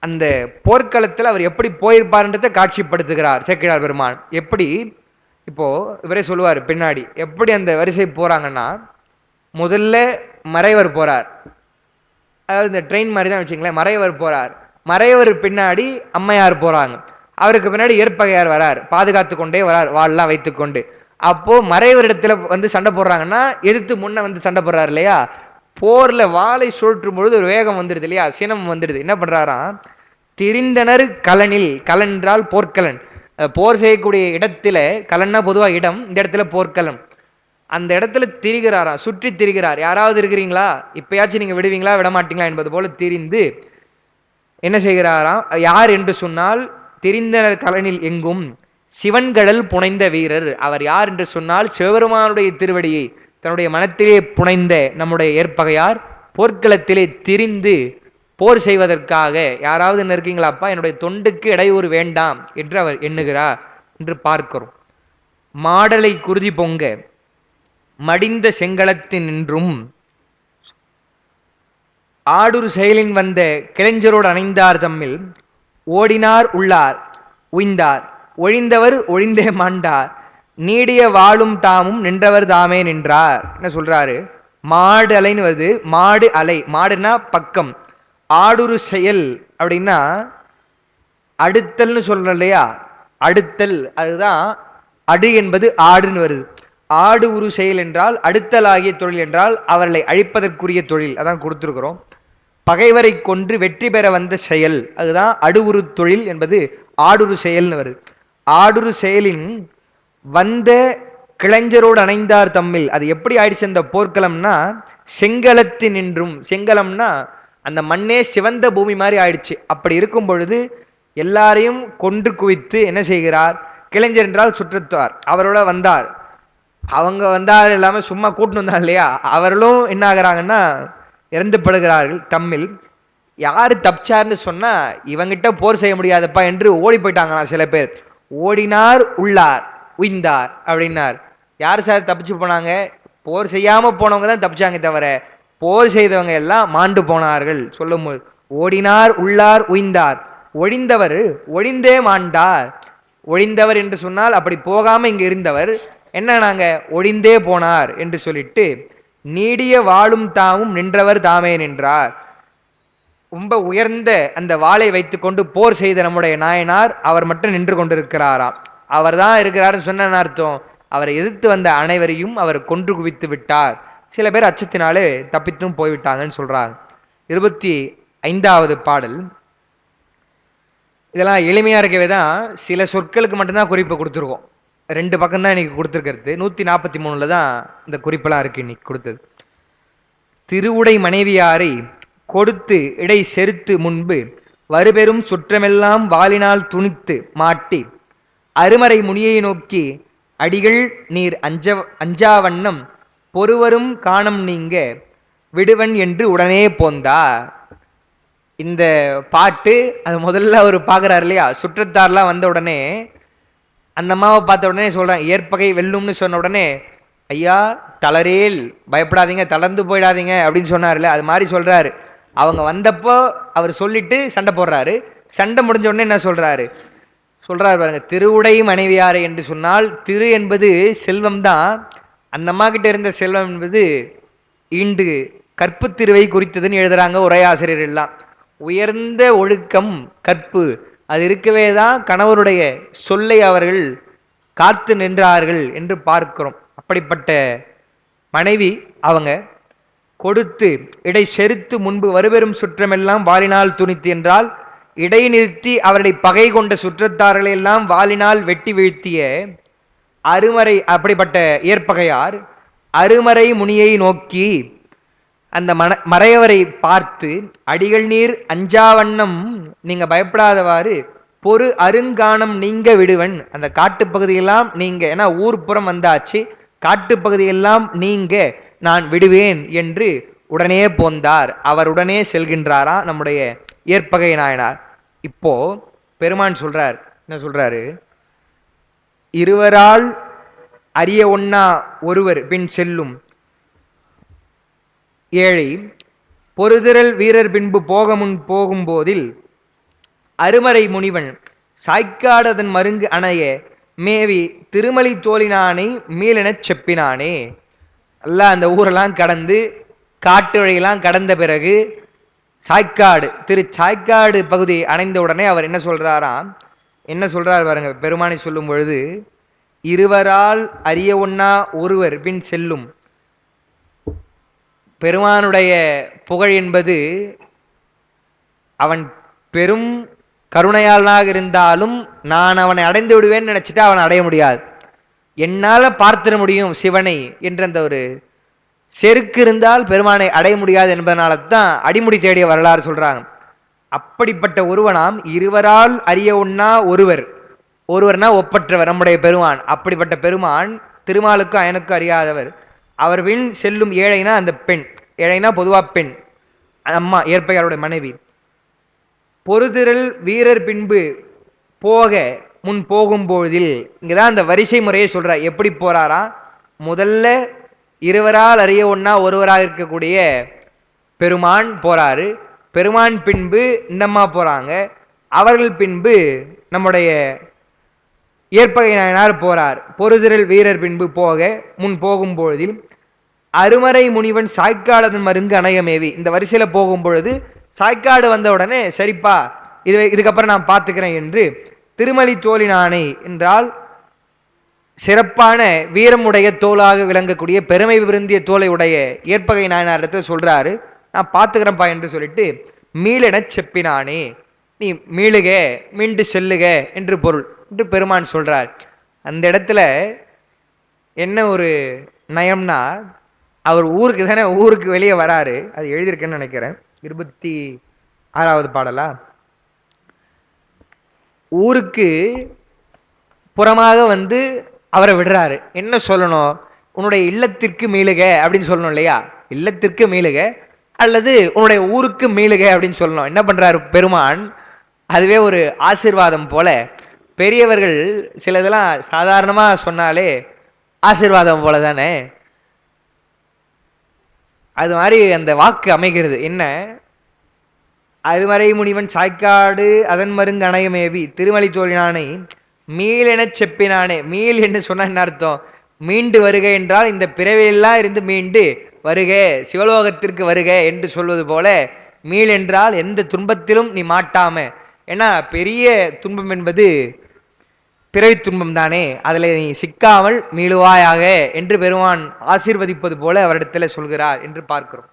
அந்த போர்க்களத்தில் அவர் எப்படி போயிருப்பார்ன்றதை காட்சிப்படுத்துகிறார் சேக்கிழார் பெருமான். எப்படி இப்போ இவரே சொல்லுவார் பின்னாடி, எப்படி அந்த வரிசை போறாங்கன்னா, முதல்ல மறைவர் போறார், அதாவது இந்த ட்ரெயின் மாதிரி தான் வச்சுங்களேன், மறைவர் போறார், மறைவர் பின்னாடி அம்மையார் போறாங்க, அவருக்கு பின்னாடி ஏற்பகையார் வரார், பாதுகாத்து கொண்டே வரார் வாள்லாம் வைத்துக்கொண்டு. அப்போ மறைவரிடத்துல வந்து சண்டை போடுறாங்கன்னா எதிர்த்து முன்ன வந்து சண்டை போடுறாரு இல்லையா. போர்ல வாளை சுழற்றும் பொழுது ஒரு வேகம் வந்துடுது இல்லையா, சினம் வந்துடுது. என்ன பண்றாராம், திரிந்தனர் களனில், களன் என்றால் போர்க்களன், போர் செய்யக்கூடிய இடத்துல, களன்னா பொதுவாக இடம், இந்த இடத்துல போர்க்களம், அந்த இடத்துல திரிகிறாராம், சுற்றி திரிகிறார். யாராவது இருக்கிறீங்களா, இப்பயாச்சும் நீங்க விடுவீங்களா விட மாட்டீங்களா என்பது போல திரிந்து என்ன செய்கிறாராம், யார் என்று சொன்னால் திரிந்தனர் களனில் எங்கும் சிவன்கடல் புனைந்த வீரர். அவர் யார் என்று சொன்னால் சிவபெருமானுடைய திருவடியை தன்னுடைய மனத்திலே புனைந்த நம்முடைய ஏற்பகையார் போர்க்களத்திலே திரிந்து போர் செய்வதற்காக. யாராவது என்ன இருக்கீங்களாப்பா, என்னுடைய தொண்டுக்கு இடையூறு வேண்டாம் என்று அவர் எண்ணுகிறார் என்று பார்க்கிறோம். மாடலை குருதி பொங்க மடிந்த செங்களத்தினின்றும், ஆடுரு செயலின் வந்த கிளைஞரோடு அணைந்தார் தம்மில் ஓடினார் உள்ளார் உய்ந்தார் ஒழிந்தவர் ஒழிந்தே மாண்டார் நீடிய வாழும் தாமும் நின்றவர் தாமே நின்றார். என்ன சொல்றாரு? மாடு அலைன்னு வருது. மாடு அலை, மாடுனா பக்கம். ஆடுரு செயல் அப்படின்னா அடுத்தல்னு சொல்றோம் இல்லையா? அடுத்தல், அதுதான் அடு என்பது ஆடுன்னு வருது. ஆடு உரு செயல் என்றால் அடுத்தல் ஆகிய தொழில் என்றால் அவர்களை அழிப்பதற்குரிய தொழில், அதான் கொடுத்திருக்கிறோம். பகைவரை கொன்று வெற்றி பெற வந்த செயல், அதுதான் அடுவுரு தொழில் என்பது ஆடுரு செயல்னு வருது. ஆடுரு செயலின் வந்த கிளைஞரோடு அணைந்தார் தம்மில், அது எப்படி ஆயிடுச்சு அந்த போர்க்களம்னா, செங்கலத்தின் நின்றும், செங்கலம்னா அந்த மண்ணே சிவந்த பூமி மாதிரி ஆயிடுச்சு. அப்படி இருக்கும் பொழுது எல்லாரையும் கொன்று குவித்து என்ன செய்கிறார்? கிளைஞர் என்றால் சுற்றத்தார், அவரோட வந்தார். அவங்க வந்தார் இல்லாம சும்மா கூட்டு வந்தார் இல்லையா? அவர்களும் என்ன ஆகிறாங்கன்னா இறந்து படுகிறார்கள் தம்மில். யாரு தப்பிச்சார்னு சொன்னா, இவங்கிட்ட போர் செய்ய முடியாதப்பா என்று ஓடி போயிட்டாங்களா சில பேர். ஓடினார் உள்ளார் உய்ந்தார் அப்படின்னார். யார் சார் தப்பிச்சு போனாங்க? போர் செய்யாம போனவங்க தான் தப்பிச்சாங்க, தவிர போர் செய்தவங்க எல்லாம் மாண்டு போனார்கள். சொல்லும் போது ஓடினார் உள்ளார் உய்ந்தார் ஒழிந்தவர் ஒழிந்தே மாண்டார். ஒழிந்தவர் என்று சொன்னால் அப்படி போகாம இங்க இருந்தவர் என்ன, நாங்க ஒழிந்தே போனார் என்று சொல்லிட்டு நீடிய வாழும் தாமும் நின்றவர் தாமே நின்றார். ரொம்ப உயர்ந்த அந்த வாளை வைத்துக்கொண்டு போர் செய்த நம்முடைய நாயனார் அவர் மட்டும் நின்று கொண்டிருக்கிறாராம். அவர் தான் இருக்கிறாருன்னு சொன்ன அர்த்தம், அவரை எதிர்த்து வந்த அனைவரையும் அவர் கொன்று குவித்து விட்டார். சில பேர் அச்சத்தினாலே தப்பித்தும் போய்விட்டாங்கன்னு சொல்றார். 25வது பாடல். இதெல்லாம் எளிமையா இருக்கவே தான் சில சொற்களுக்கு மட்டும்தான் குறிப்பு கொடுத்துருக்கோம். 2 பக்கம் தான் இன்னைக்கு கொடுத்துருக்கிறது. 143ல தான் இந்த குறிப்பெல்லாம் இருக்கு இன்னைக்கு கொடுத்தது. திருவுடை மனைவியாரை கொடுத்து இடை செருத்து முன்பு வருபெரும் சுற்றமெல்லாம் வாளினால் துணித்து மாட்டி அருமறை முனியை நோக்கி அடிகள் நீர் அஞ்சாவண்ணம் பொறுவரும் காணம் நீங்க விடுவன் என்று உடனே போந்தா. இந்த பாட்டு அது முதல்ல அவர் பார்க்குறாரு இல்லையா? சுற்றத்தார்லாம் வந்த உடனே அந்த அம்மாவை பார்த்த உடனே சொல்றாங்க ஏற்பகை வெல்லும்னு சொன்ன உடனே, ஐயா தளரேல், பயப்படாதீங்க, தளர்ந்து போயிடாதீங்க அப்படின்னு சொன்னார்ல, அது மாதிரி சொல்றாரு. அவங்க வந்தப்போ அவர் சொல்லிட்டு சண்டை போடுறாரு. சண்டை முடிஞ்ச உடனே என்ன சொல்றாரு பாருங்க, திருவுடை மனைவியாரை என்று சொன்னால் திரு என்பது செல்வம் தான். அந்த அம்மா கிட்ட இருந்த செல்வம் என்பது ஈண்டு கற்பு திருவை குறித்ததுன்னு எழுதுறாங்க உரையாசிரியர் எல்லாம். உயர்ந்த ஒழுக்கம் கற்பு அது இருக்கவே தான் கணவருடைய சொல்லை அவர்கள் காத்து நின்றார்கள் என்று பார்க்கிறோம். அப்படிப்பட்ட மனைவி அவங்க. கொடுத்து இடை செருத்து முன்பு வருபெரும் சுற்றமெல்லாம் வாளினால் துணித்து என்றால் இடைநிறுத்தி அவர்களை பகை கொண்ட சுற்றத்தார்களை எல்லாம் வாளினால் வெட்டி வீழ்த்திய அருமறை, அப்படிப்பட்ட ஏற்பகையார் அருமறை முனியை நோக்கி அந்த மறையவரை பார்த்து அடிகள் நீர் அஞ்சாவண்ணம், நீங்க பயப்படாதவாறு பொறு அருங்காணம் நீங்க விடுவன், அந்த காட்டுப்பகுதியெல்லாம் நீங்க, ஏன்னா ஊர்ப்புறம் வந்தாச்சு, காட்டுப்பகுதியெல்லாம் நீங்க நான் விடுவேன் என்று உடனே போந்தார். அவர் உடனே செல்கின்றாரா நம்முடைய ஏற்பகை நாயனார். இப்போ பெருமான் சொல்றார், என்ன சொல்றாரு? இருவரால் அறிய ஒண்ணா ஒருவர் பின் செல்லும் ஏழை பொறுதிரல் வீரர் பின்பு போக முன் போகும்போதில் அருமறை முனிவன் சாய்க்காடதன் மருங்கு அணைய மேவி திருமலி தோழினானை மீளெனச் செப்பினானே. எல்லாம் அந்த ஊரெல்லாம் கடந்து காட்டு வழியெல்லாம் கடந்த பிறகு சாய்க்காடு, சாய்க்காடு பகுதி அடைந்த உடனே அவர் என்ன சொல்றாராம்? என்ன சொல்றார் பாருங்க பெருமானை சொல்லும் பொழுது, இருவரால் அறிய ஒண்ணா ஒருவர் பின் செல்லும். பெருமானுடைய புகழ் என்பது அவன் பெரும் கருணையாளனாக இருந்தாலும் நான் அவனை அடைந்து விடுவேன்னு நினைச்சிட்டு அவனை அடைய முடியாது. என்னால பார்த்திட முடியும் சிவனை என்ற அந்த ஒரு செருக்கு இருந்தால் பெருமானை அடைய முடியாது என்பதனால தான் அடிமுடி தேடிய வரலாறு சொல்றாங்க. அப்படிப்பட்ட ஒருவனாம் இருவரால் அறிய ஒண்ணா ஒருவர், ஒருவர்னா ஒப்பற்றவர் நம்முடைய பெருமான். அப்படிப்பட்ட பெருமான் திருமாலுக்கும் அயனுக்கும் அறியாதவர். அவர் வின் செல்லும் ஏழைனா அந்த பெண், ஏழைனா பொதுவா பெண், அம்மா ஏற்பையாருடைய மனைவி. பொறுதிரல் வீரர் பின்பு போக முன் போகும்போதில், இங்கதான் அந்த வரிசை முறையை சொல்றார். எப்படி போறாரா? முதல்ல இருவரால் அறிய ஒண்ணா ஒருவராக இருக்கக்கூடிய பெருமான் போறாரு, பெருமான் பின்பு இந்தம்மா போறாங்க, அவர்கள் பின்பு நம்முடைய ஏற்பகை நாயனார் போறார். பொருதிரல் வீரர் பின்பு போக முன் போகும் பொழுதில் அருமறை முனிவன் சாய்க்காடதன் மருங்கு அணையமேவி, இந்த வரிசையில போகும் பொழுது சாய்க்காடு வந்த உடனே சரிப்பா இதுக்கப்புறம் நான் பார்த்துக்கிறேன் என்று திருமலி தோழினானை என்றால் சிறப்பான வீரமுடைய தோளாக விளங்கக்கூடிய பெருமை விருந்திய தோலை உடைய ஏற்பகை நாயனார் இடத்துல சொல்றாரு, நான் பார்த்துக்கிறேன்ப்பா என்று சொல்லிட்டு மீளென செப்பினானே, நீ மீளுக மீண்டு செல்லுக என்று பொருள் என்று பெருமான் சொல்றார். அந்த இடத்துல என்ன ஒரு நயம்னா, அவர் ஊருக்கு தானே, ஊருக்கு வெளியே வராரு, அது எழுதியிருக்கேன்னு நினைக்கிறேன் 26வது பாடலா, ஊருக்கு புறமாக வந்து அவரை விடுறாரு. என்ன சொல்லணும், உன்னுடைய இல்லத்திற்கு மீளுக அப்படின்னு சொல்லணும் இல்லையா, இல்லத்திற்கு மீளுக அல்லது உன்னுடைய ஊருக்கு மீளுக அப்படின்னு சொல்லணும். என்ன பண்றாரு பெருமான், அதுவே ஒரு ஆசீர்வாதம் போல. பெரியவர்கள் சில இதெல்லாம் சாதாரணமா சொன்னாலே ஆசீர்வாதம் போல தானே, அது மாதிரி அந்த வாக்கு அமைகிறது. என்ன, அருமறை முனிவன் சாய்க்காடு அதன் மருங்கு அணையமேவி திருமலி தோழினானை மீளென செப்பினானே. மீள் என்று சொன்ன என்ன அர்த்தம், மீண்டு வருக என்றால் இந்த பிறவையெல்லாம் இருந்து மீண்டு வருக, சிவலோகத்திற்கு வருக என்று சொல்வது போல, மீள் என்றால் எந்த துன்பத்திலும் நீ மாட்டாம. ஏன்னா பெரிய துன்பம் என்பது பிறவி துன்பம் தானே, அதில் நீ சிக்காமல் மீளுவாயாக என்று பெருமான் ஆசீர்வதிப்பது போல அவரிடத்துல சொல்கிறார் என்று பார்க்கிறோம்.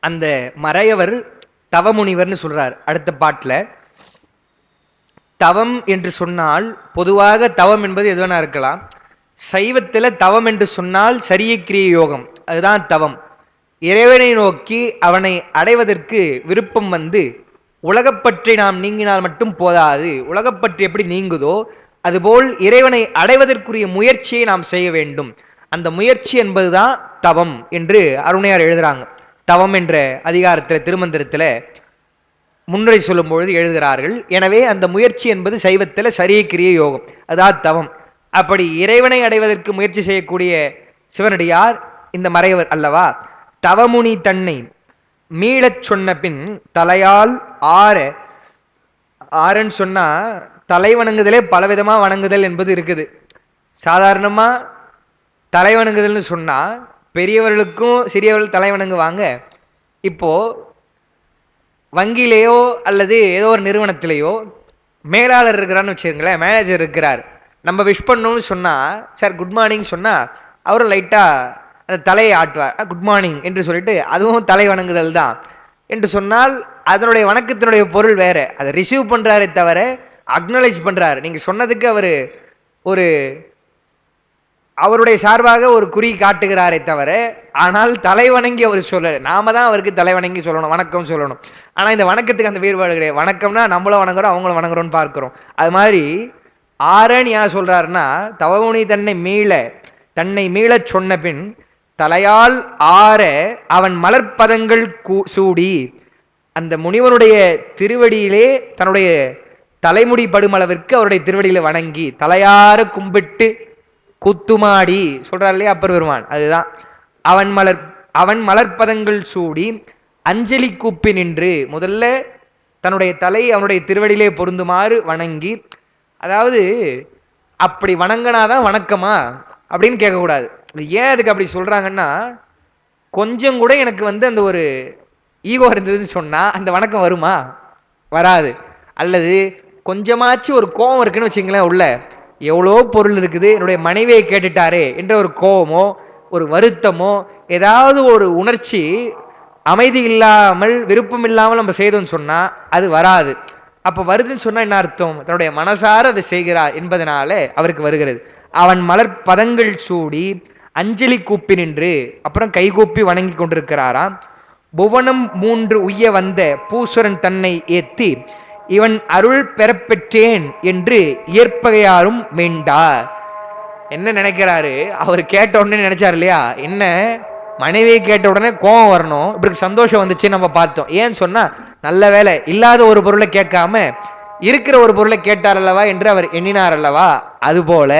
அந்த மறையவர் தவமுனிவர்னு சொல்றார் அடுத்த பாட்டுல. தவம் என்று சொன்னால் பொதுவாக தவம் என்பது எதுவனா இருக்கலாம். சைவத்துல தவம் என்று சொன்னால் சரிய கிரிய யோகம், அதுதான் தவம். இறைவனை நோக்கி அவனை அடைவதற்கு விருப்பம் வந்து, உலகப்பற்றி நாம் நீங்கினால் மட்டும் போதாது, உலகப்பற்றி எப்படி நீங்குதோ அதுபோல் இறைவனை அடைவதற்குரிய முயற்சியை நாம் செய்ய வேண்டும். அந்த முயற்சி என்பதுதான் தவம் என்று அருணையார் எழுதுறாங்க. தவம் என்ற அதிகாரத்தில் திருமந்திரத்தில் முன்னுரை சொல்லும் பொழுது எழுதுகிறார்கள். எனவே அந்த முயற்சி என்பது சைவத்தில் சரிய கிரிய யோகம், அதாவது தவம். அப்படி இறைவனை அடைவதற்கு முயற்சி செய்யக்கூடிய சிவனடியார் இந்த மறையவர் அல்லவா. தவமுனி தன்னை மீளச் சொன்ன பின் தலையால் ஆறன்னு சொன்னா தலை வணங்குதலே பலவிதமா வணங்குதல் என்பது இருக்குது. சாதாரணமா தலை வணங்குதல்னு சொன்னா பெரியவர்களுக்கும் சிறியவர்கள் தலை வணங்குவாங்க. இப்போ வங்கியிலேயோ அல்லது ஏதோ ஒரு நிறுவனத்திலேயோ மேலாளர் இருக்கிறான்னு வச்சுக்கோங்களேன், மேனேஜர் இருக்கிறார், நம்ம விஷ் பண்ணணும்னு சொன்னா சார் குட் மார்னிங் சொன்னா அவரும் லைட்டா அந்த தலையை ஆட்டுவார், குட் மார்னிங் என்று சொல்லிட்டு, அதுவும் தலை வணங்குதல் தான் என்று சொன்னால் அதனுடைய வணக்கத்தினுடைய பொருள் வேற. அதை ரிசீவ் பண்றாரே தவிர அக்னாலேஜ் பண்றாரு. நீங்க சொன்னதுக்கு அவரு ஒரு அவருடைய சார்பாக ஒரு குறி காட்டுகிறாரே தவிர, ஆனால் தலை வணங்கி அவர் சொல்லல. நாம தான் அவருக்கு தலை வணங்கி சொல்லணும், வணக்கம் சொல்லணும். ஆனா இந்த வணக்கத்துக்கு அந்த வேறுபாடு கிடையாது. வணக்கம்னா நம்மளும் வணங்குறோம் அவங்களும் வணங்குறோம்னு பார்க்கிறோம். அது மாதிரி ஆறன் யார் சொல்றாருன்னா, தவமுனி தன்னை மீளச் சொன்ன பின் தலையால் அவன் மலர்பதங்கள் சூடி, அந்த முனிவனுடைய திருவடியிலே தன்னுடைய தலைமுடி படுமளவிற்கு அவருடைய திருவடியில வணங்கி தலையார கும்பிட்டு குத்துமாடி சொல்றார் இல்லையா அப்பர் பெருமான், அதுதான் அவன் மலர்பதங்கள் சூடி அஞ்சலி கூப்பி நின்று, முதல்ல தன்னுடைய தலை அவனுடைய திருவடியிலே பொருந்துமாறு வணங்கி, அதாவது அப்படி வணங்கினாதான் வணக்கமா அப்படின்னு கேட்கக்கூடாது. ஏன் அதுக்கு அப்படி சொல்றாங்கன்னா, கொஞ்சம் கூட எனக்கு வந்து அந்த ஒரு ஈகோ இருந்ததுன்னு சொன்னா அந்த வணக்கம் வருமா, வராது. அல்லது கொஞ்சமாச்சு ஒரு கோபம் இருக்குன்னு வச்சுங்களேன், உள்ள எவ்வளோ பொருள் இருக்குது, என்னுடைய மனைவியை கேட்டுட்டாரே என்ற ஒரு கோபமோ ஒரு வருத்தமோ ஏதாவது ஒரு உணர்ச்சி அமைதி இல்லாமல் விருப்பம் இல்லாமல் நம்ம செய்தோம்னு சொன்னா அது வராது. அப்ப வருதுன்னு சொன்னா என்ன அர்த்தம், தன்னுடைய மனசார அதை செய்கிறார் என்பதனால அவருக்கு வருகிறது. அவன் மலர் பதங்கள் சூடி அஞ்சலி கூப்பி நின்று, அப்புறம் கைகூப்பி வணங்கி கொண்டிருக்கிறாராம். புவனம் 3 உய்ய வந்த பூசுரன் தன்னை ஏத்தி இவன் அருள் பெறப்பெற்றேன் என்று ஏற்பகையாரும் மீண்டார். என்ன நினைக்கிறாரு அவர், கேட்ட உடனே நினைச்சார் இல்லையா, என்ன மனைவியை கேட்ட உடனே கோபம் வரணும், இப்படி சந்தோஷம் வந்துச்சு நம்ம பார்த்தோம். ஏன்னு சொன்னா நல்ல வேலை இல்லாத ஒரு பொருளை கேட்காம இருக்கிற ஒரு பொருளை கேட்டார் அல்லவா என்று அவர் எண்ணினார் அல்லவா. அதுபோல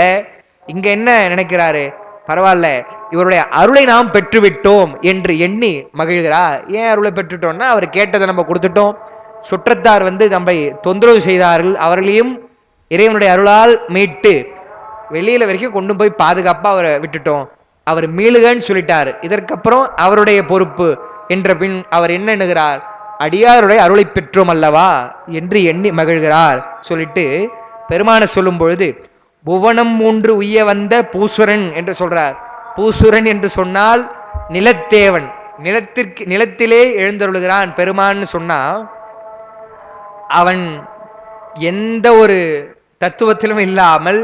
இங்க என்ன நினைக்கிறாரு, பரவாயில்ல இவருடைய அருளை நாம் பெற்றுவிட்டோம் என்று எண்ணி மகிழ்கிறார். ஏன் அருளை பெற்றுட்டோம்னா அவர் கேட்டதை நம்ம கொடுத்துட்டோம். சுற்றத்தார் நம்மை தொந்தரவு செய்தார்கள், அவர்களையும் இறைவனுடைய அருளால் மீட்டு வெளியில வரைக்கும் கொண்டு போய் பாதுகாப்பா அவரை விட்டுட்டோம். அவர் மீளுகன்னு சொல்லிட்டாரு. இதற்கப்புறம் அவருடைய பொறுப்பு என்ற பின் அவர் என்ன எண்ணுகிறார், அடியாருடைய அருளை பெற்றோம் அல்லவா என்று எண்ணி மகிழ்கிறார். சொல்லிட்டு பெருமான சொல்லும் பொழுது புவனம் 3 உய்ய வந்த பூசுரன் என்று சொல்றார். பூசுரன் என்று சொன்னால் நிலத்தேவன், நிலத்திலே எழுந்தருளுகிறான் பெருமான்னு சொன்னா அவன் எந்த ஒரு தத்துவத்திலும் இல்லாமல்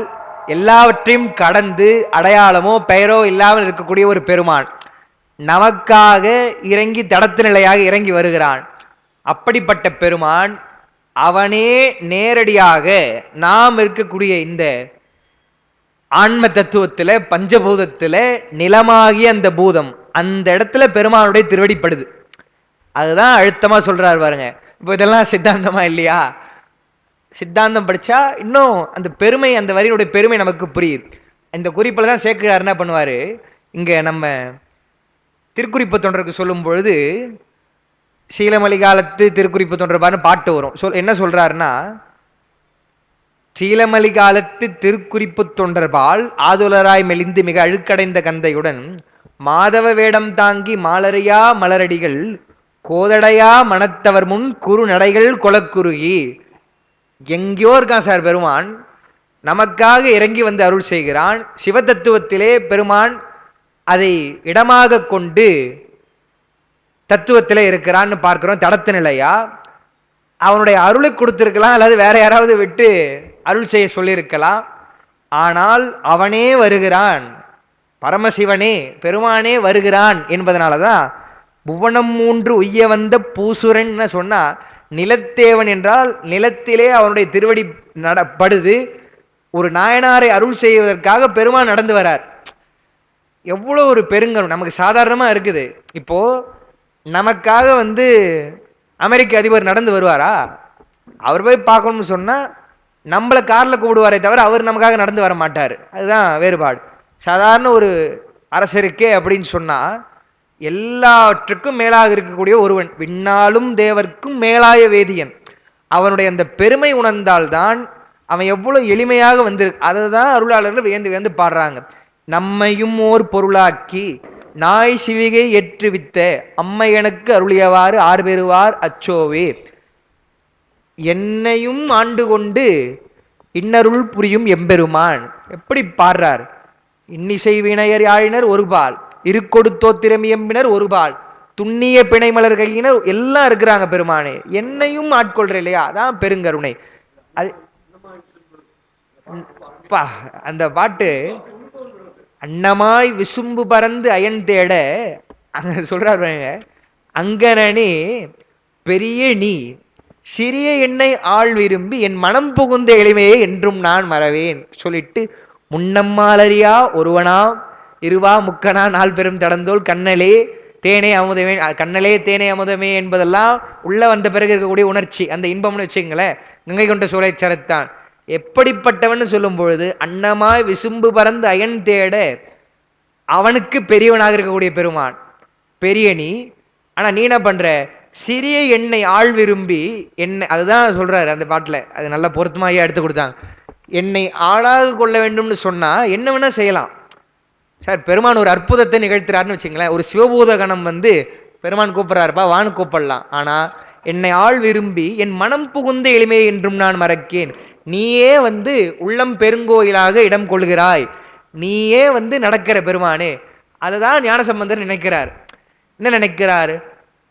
எல்லாவற்றையும் கடந்து அடையாளமோ பெயரோ இல்லாமல் இருக்கக்கூடிய ஒரு பெருமான் நமக்காக இறங்கி தடத்து நிலையாக இறங்கி வருகிறான். அப்படிப்பட்ட பெருமான் அவனே நேரடியாக நாம் இருக்கக்கூடிய இந்த ஆன்ம தத்துவத்துல பஞ்சபூதத்துல நிலமாகிய அந்த பூதம் அந்த இடத்துல பெருமானுடைய திருவடிப்படுது. அதுதான் அழுத்தமா சொல்றாரு பாருங்க. இப்போ இதெல்லாம் சித்தாந்தமா இல்லையா? சித்தாந்தம் படிச்சா இன்னும் அந்த பெருமை, அந்த வரியுடைய பெருமை நமக்கு புரியுது. இந்த குறிப்பில் தான் சேக்கிழார் என்ன பண்ணுவாரு, இங்க நம்ம திருக்குறிப்பு தொண்டருக்கு சொல்லும் பொழுது சீலமலி காலத்து திருக்குறிப்பு தொண்டர்பான்னு பாட்டு வரும். என்ன சொல்றாருன்னா, சீலமலி காலத்து திருக்குறிப்பு தொண்டர்பால் ஆதுலராய் மெலிந்து மிக அழுக்கடைந்த கந்தையுடன் மாதவ வேடம் தாங்கி மாலரையா மலரடிகள் கோதடையா மனத்தவர் முன் குறு நடைகள் கொலக்குறுகி. எங்கேயோ இருக்கான் சார் பெருமான், நமக்காக இறங்கி வந்து அருள் செய்கிறான். சிவதத்துவத்திலே பெருமான் அதை இடமாக கொண்டு தத்துவத்திலே இருக்கிறான்னு பார்க்கிறோம். தடத்து நிலையா அவனுடைய அருளை கொடுத்திருக்கலாம், அல்லது வேற யாராவது விட்டு அருள் செய்ய சொல்லியிருக்கலாம். ஆனால் அவனே வருகிறான், பரமசிவனே பெருமானே வருகிறான் என்பதனாலதான் புவனம் 3 உய்ய வந்த பூசுரன் சொன்னா, நிலத்தேவன் என்றால் நிலத்திலே அவனுடைய திருவடி நடப்படுது. ஒரு நாயனாரை அருள் செய்வதற்காக பெருமான் நடந்து வரார். எவ்வளவு ஒரு பெருங்கரும் நமக்கு சாதாரணமா இருக்குது. இப்போ நமக்காக அமெரிக்க அதிபர் நடந்து வருவாரா? அவர் போய் பார்க்கணும்னு சொன்னா நம்மளை கார்ல கூப்பிடுவாரே தவிர அவர் நமக்காக நடந்து வர மாட்டார். அதுதான் வேறுபாடு. சாதாரண ஒரு அரசருக்கே அப்படின்னு சொன்னா எல்லாவற்றுக்கும் மேலாக இருக்கக்கூடிய ஒருவன், விண்ணாலும் தேவர்க்கும் மேலாய வேதியன், அவனுடைய அந்த பெருமை உணர்ந்தால்தான் அவன் எவ்வளவு எளிமையாக அதை தான் அருளாளர்கள் வியந்து வியந்து பாடுறாங்க. நம்மையும் ஓர் பொருளாக்கி நாய் சிவிகை ஏற்றுவித்த அம்மை எனக்கு அருளியவாறு ஆறு பெறுவார் அச்சோவே. என்னையும் ஆண்டு கொண்டு இன்னருள் புரியும் எம்பெருமான். எப்படி பாடுறார், இன்னிசை வினையர் யாழினர் ஒருபால் இருக்கொடுத்தோ திறமியம்பினர் ஒருபால் துண்ணிய பிணை மலர் கையினர் எல்லாம் இருக்கிறாங்க. பெருமானே என்னையும் ஆட்கொள்ற இல்லையா, அதான் பெருங்கருணை. அது அந்த பாட்டு அன்னமாய் விசும்பு பறந்து அயன் தேட அங்க சொல்றாரு, அங்கனே பெரிய நீ சிறிய எண்ணெய் ஆள் விரும்பி என் மனம் புகுந்த எளிமையை என்றும் நான் மறவேன் சொல்லிட்டு, முன்னம்மாலரியா ஒருவனாம் இருவா முக்கனா நாள் பெரும் தடந்தோல் கண்ணலே தேனே அமுதமே, கண்ணலே தேனே அமுதமே என்பதெல்லாம் உள்ள வந்த பிறகு இருக்கக்கூடிய உணர்ச்சி, அந்த இன்பம்னு வச்சுங்களேன். கங்கை கொண்ட சோலை சரத்தான் எப்படிப்பட்டவன் சொல்லும் பொழுது, அன்னமாய் விசும்பு பறந்து அயன் தேட அவனுக்கு பெரியவனாக இருக்கக்கூடிய பெருமான் பெரிய நீ. ஆனா நீ என்ன பண்ற, சிறிய எண்ணெய் ஆள் விரும்பி என்னை, அதுதான் சொல்றாரு அந்த பாட்டுல. அது நல்ல பொருத்தமாக எடுத்து கொடுத்தாங்க. என்னை ஆளாக கொள்ள வேண்டும்னு சொன்னா என்ன வேணா செய்யலாம் சார். பெருமான் ஒரு அற்புதத்தை நிகழ்த்துறாருன்னு வச்சுங்களேன். ஒரு சிவபூத கணம் பெருமான் கூப்பிடுறாருப்பா வான்னு கூப்பிடலாம். ஆனா என்னை ஆள் விரும்பி என் மனம் புகுந்த எளிமையை என்றும் நான் மறக்கேன், நீயே உள்ளம் பெருங்கோயிலாக இடம் கொள்கிறாய், நீயே நடக்கிற பெருமானே. அதுதான் ஞானசம்பந்தர் நினைக்கிறார். என்ன நினைக்கிறார்,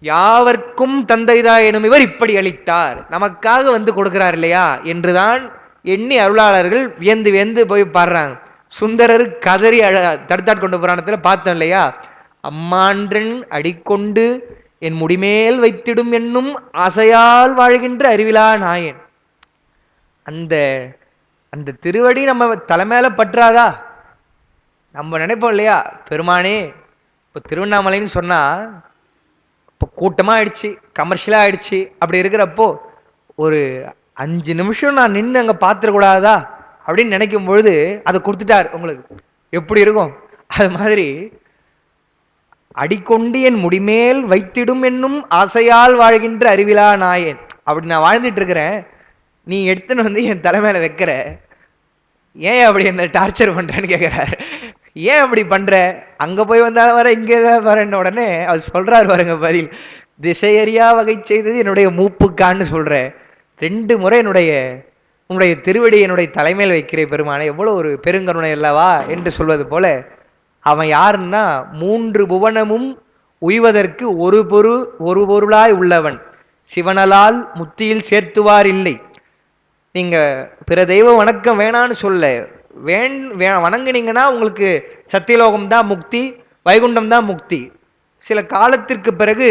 யாவர்க்கும் தந்தைதா எனும் இவர் இப்படி அளித்தார், நமக்காக கொடுக்கிறார் இல்லையா என்றுதான் எண்ணி அருளாளர்கள் வியந்து வியந்து போய் பாடுறாங்க. சுந்தரர் கதறி தடுத்தாட்கொண்டு புராணத்துல பார்த்தோம் இல்லையா, அம்மான்றன் அடிக்கொண்டு என் முடிமேல் வைத்திடும் என்னும் ஆசையால் வாழ்கின்ற அறிவிலா நாயன். அந்த அந்த திருவடி நம்ம தலைமையில பற்றாதா? நம்ம நினைப்போம் இல்லையா, பெருமானே இப்போ திருவண்ணாமலைன்னு சொன்னா இப்போ கூட்டமா ஆயிடுச்சு, கமர்ஷியலா ஆயிடுச்சு. அப்படி இருக்கிறப்போ ஒரு 5 நிமிஷம் நான் நின்று அங்க பாத்துறக்கூடாதா அப்படின்னு நினைக்கும் பொழுது அதை கொடுத்துட்டார் உங்களுக்கு. எப்படி இருக்கும்? அது மாதிரி அடிக்கொண்டு என் முடிமேல் வைத்திடும் என்னும் ஆசையால் வாழ்கின்ற அறிவிலா நாயன். அப்படி நான் வாழ்ந்துட்டு இருக்கிறேன், நீ எடுத்துன்னு வந்து என் தலைமையில வைக்கிற, ஏன் அப்படி என்ன டார்ச்சர் பண்றேன்னு கேட்கிறார். ஏன் அப்படி பண்ற? அங்க போய் வந்தாலும் வர, இங்கே வரேன்ன உடனே அவர் சொல்றாரு பாருங்க பதில், திசையறியா வகை செய்தது என்னுடைய மூப்புக்கான்னு சொல்ற, 2 முறை உன்னுடைய திருவடி என்னுடைய தலைமையில் வைக்கிற பெருமானை, எவ்வளவு ஒரு பெருங்கருணை அல்லவா என்று சொல்வது போல அவன் யாருன்னா 3 புவனமும் உய்வதற்கு ஒரு பொருளாய் உள்ளவன், சிவனலால் முத்தியில் சேர்த்துவார் இல்லை. நீங்க பிற தெய்வ வணக்கம் வேணான்னு சொல்ல, வணங்குனீங்கன்னா உங்களுக்கு சத்தியலோகம் தான் முக்தி, வைகுண்டம் தான் முக்தி. சில காலத்திற்கு பிறகு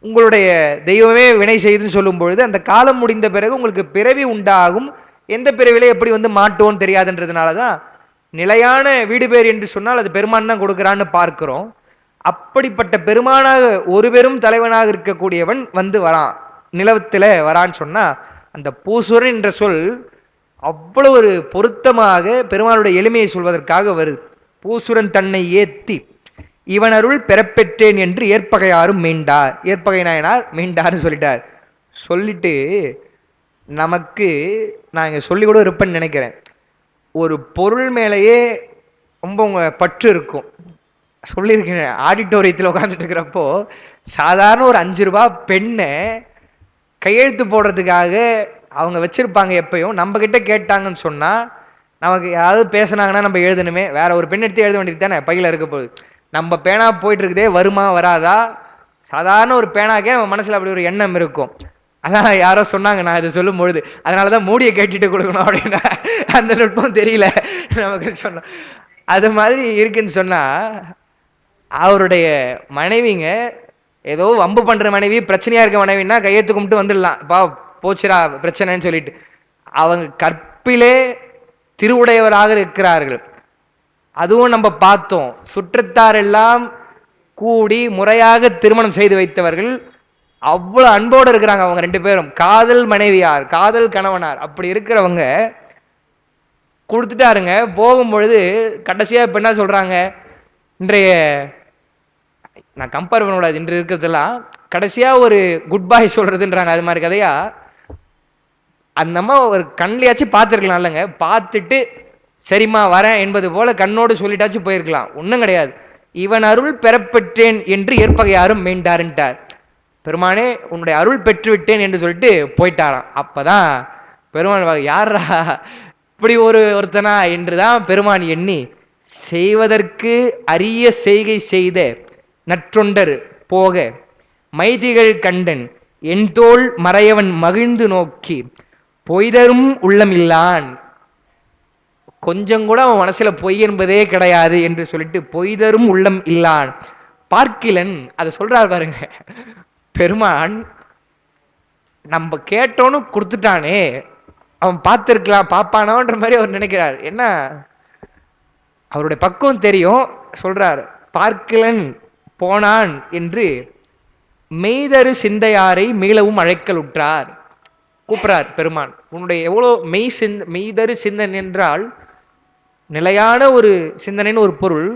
உங்களுடைய தெய்வமே வினை செய்துன்னு சொல்லும் பொழுது அந்த காலம் முடிந்த பிறகு உங்களுக்கு பிறவி உண்டாகும். எந்த பிறவிலே எப்படி வந்து மாட்டோன்னு தெரியாதுன்றதுனால தான் நிலையான வீடு பேர் என்று சொன்னால் அது பெருமான் தான் கொடுக்கிறான்னு பார்க்கிறோம். அப்படிப்பட்ட பெருமானாக ஒரு பெரும் தலைவனாக இருக்கக்கூடியவன் வந்து வரான், நிலவத்தில் வரான்னு சொன்னா அந்த பூசுரன் என்ற சொல் அவ்வளவு ஒரு பொருத்தமாக பெருமானுடைய எளிமையை சொல்வதற்காக வருது. பூசுரன் தன்னை ஏத்தி இவன் அருள் பெறப்பெற்றேன் என்று ஏற்பகையாரும் மீண்டார். ஏற்பகை நாயனார் மீண்டார்னு சொல்லிட்டார். சொல்லிட்டு நமக்கு நான் இங்க சொல்லி கூட இருப்பேன்னு நினைக்கிறேன், ஒரு பொருள் மேலேயே ரொம்ப பற்று இருக்கும். சொல்லியிருக்கேன், ஆடிட்டோரியத்தில் உட்காந்துட்டு இருக்கிறப்போ சாதாரண ஒரு 5 ரூபாய் பெண்ணை கையெழுத்து போடுறதுக்காக அவங்க வச்சிருப்பாங்க. எப்பயும் நம்ம கிட்ட கேட்டாங்கன்னு சொன்னா, நமக்கு யாராவது பேசினாங்கன்னா நம்ம எழுதணுமே, வேற ஒரு பெண் எடுத்து எழுத வேண்டியது தானே, பையில இருக்க போகுது. நம்ம பேனா போயிட்டு இருக்குதே, வருமா வராதா, சாதாரண ஒரு பேனாக்கே நம்ம மனசுல அப்படி ஒரு எண்ணம் இருக்கும். அதான் யாரோ சொன்னாங்க நான் இதை சொல்லும் பொழுது, அதனாலதான் மூடியை கேட்டுட்டு கொடுக்கணும் அப்படின்னா அந்த நுட்பம் தெரியல நமக்கு சொன்னோம். அது மாதிரி இருக்குன்னு சொன்னா, அவருடைய மனைவிங்க ஏதோ வம்பு பண்ற மனைவி, பிரச்சனையா இருக்க மனைவின்னா கையெழுத்து கும்பிட்டு வந்துடலாம், பா போச்சுரா பிரச்சனைன்னு சொல்லிட்டு. அவங்க கற்பிலே திருவுடையவராக இருக்கிறார்கள். அதுவும் நம்ம பார்த்தோம், சுற்றத்தார் எல்லாம் கூடி முறையாக திருமணம் செய்து வைத்தவர்கள், அவ்வளவு அன்போடு இருக்கிறாங்க அவங்க 2 பேரும். காதல் மனைவியார், காதல் கணவனார், அப்படி இருக்கிறவங்க கொடுத்துட்டாருங்க. போகும்பொழுது கடைசியா இப்ப என்ன சொல்றாங்க, இன்றைய நான் கம்பேர் பண்ணக்கூடாது, இன்று இருக்கிறதெல்லாம் கடைசியா ஒரு குட் பை சொல்றதுன்றாங்க. அது மாதிரி கதையா அந்த அம்மா ஒரு கண்ணிலையாச்சும் பார்த்துருக்கலாம் இல்லைங்க, பார்த்துட்டு சரிம்மா வரேன் என்பது போல கண்ணோடு சொல்லிட்டாச்சும் போயிருக்கலாம். ஒன்றும் கிடையாது. இவன் அருள் பெறப்பெற்றேன் என்று ஏற்பகையாரும் மீண்டாருன்ட்டார். பெருமானே உன்னுடைய அருள் பெற்று விட்டேன் என்று சொல்லிட்டு போயிட்டாராம். அப்பதான் பெருமான் யாரா இப்படி ஒருத்தனா என்றுதான் பெருமான் எண்ணி, செய்வதற்கு அரிய செய்கை செய்த நற்றொண்டர் போக மைதிகள் கண்டன் என் தோள் மறையவன் மகிழ்ந்து நோக்கி பொய்தரும் உள்ளம் இல்லான். கொஞ்சம் கூட அவன் மனசுல பொய் என்பதே கிடையாது என்று சொல்லிட்டு பொய்தரும் உள்ளம் இல்லான் பார்க்கிலன். அதை சொல்றாரு பாருங்க பெருமான். நம்ம கேட்டோன்னு கொடுத்துட்டானே, அவன் பார்த்திருக்கலாம் பாப்பானோன்ற மாதிரி அவர் நினைக்கிறார். என்ன அவருடைய பக்குவம் தெரியும். சொல்றார், பார்க்கிலன் போனான் என்று மெய்தரு சிந்தையாரை மீளவும் அழைக்கல் உற்றார். கூப்பிடார் பெருமான், உன்னுடைய எவ்வளோ மெய்தரு சிந்தனை என்றால் நிலையான ஒரு சிந்தனைன்னு ஒரு பொருள்,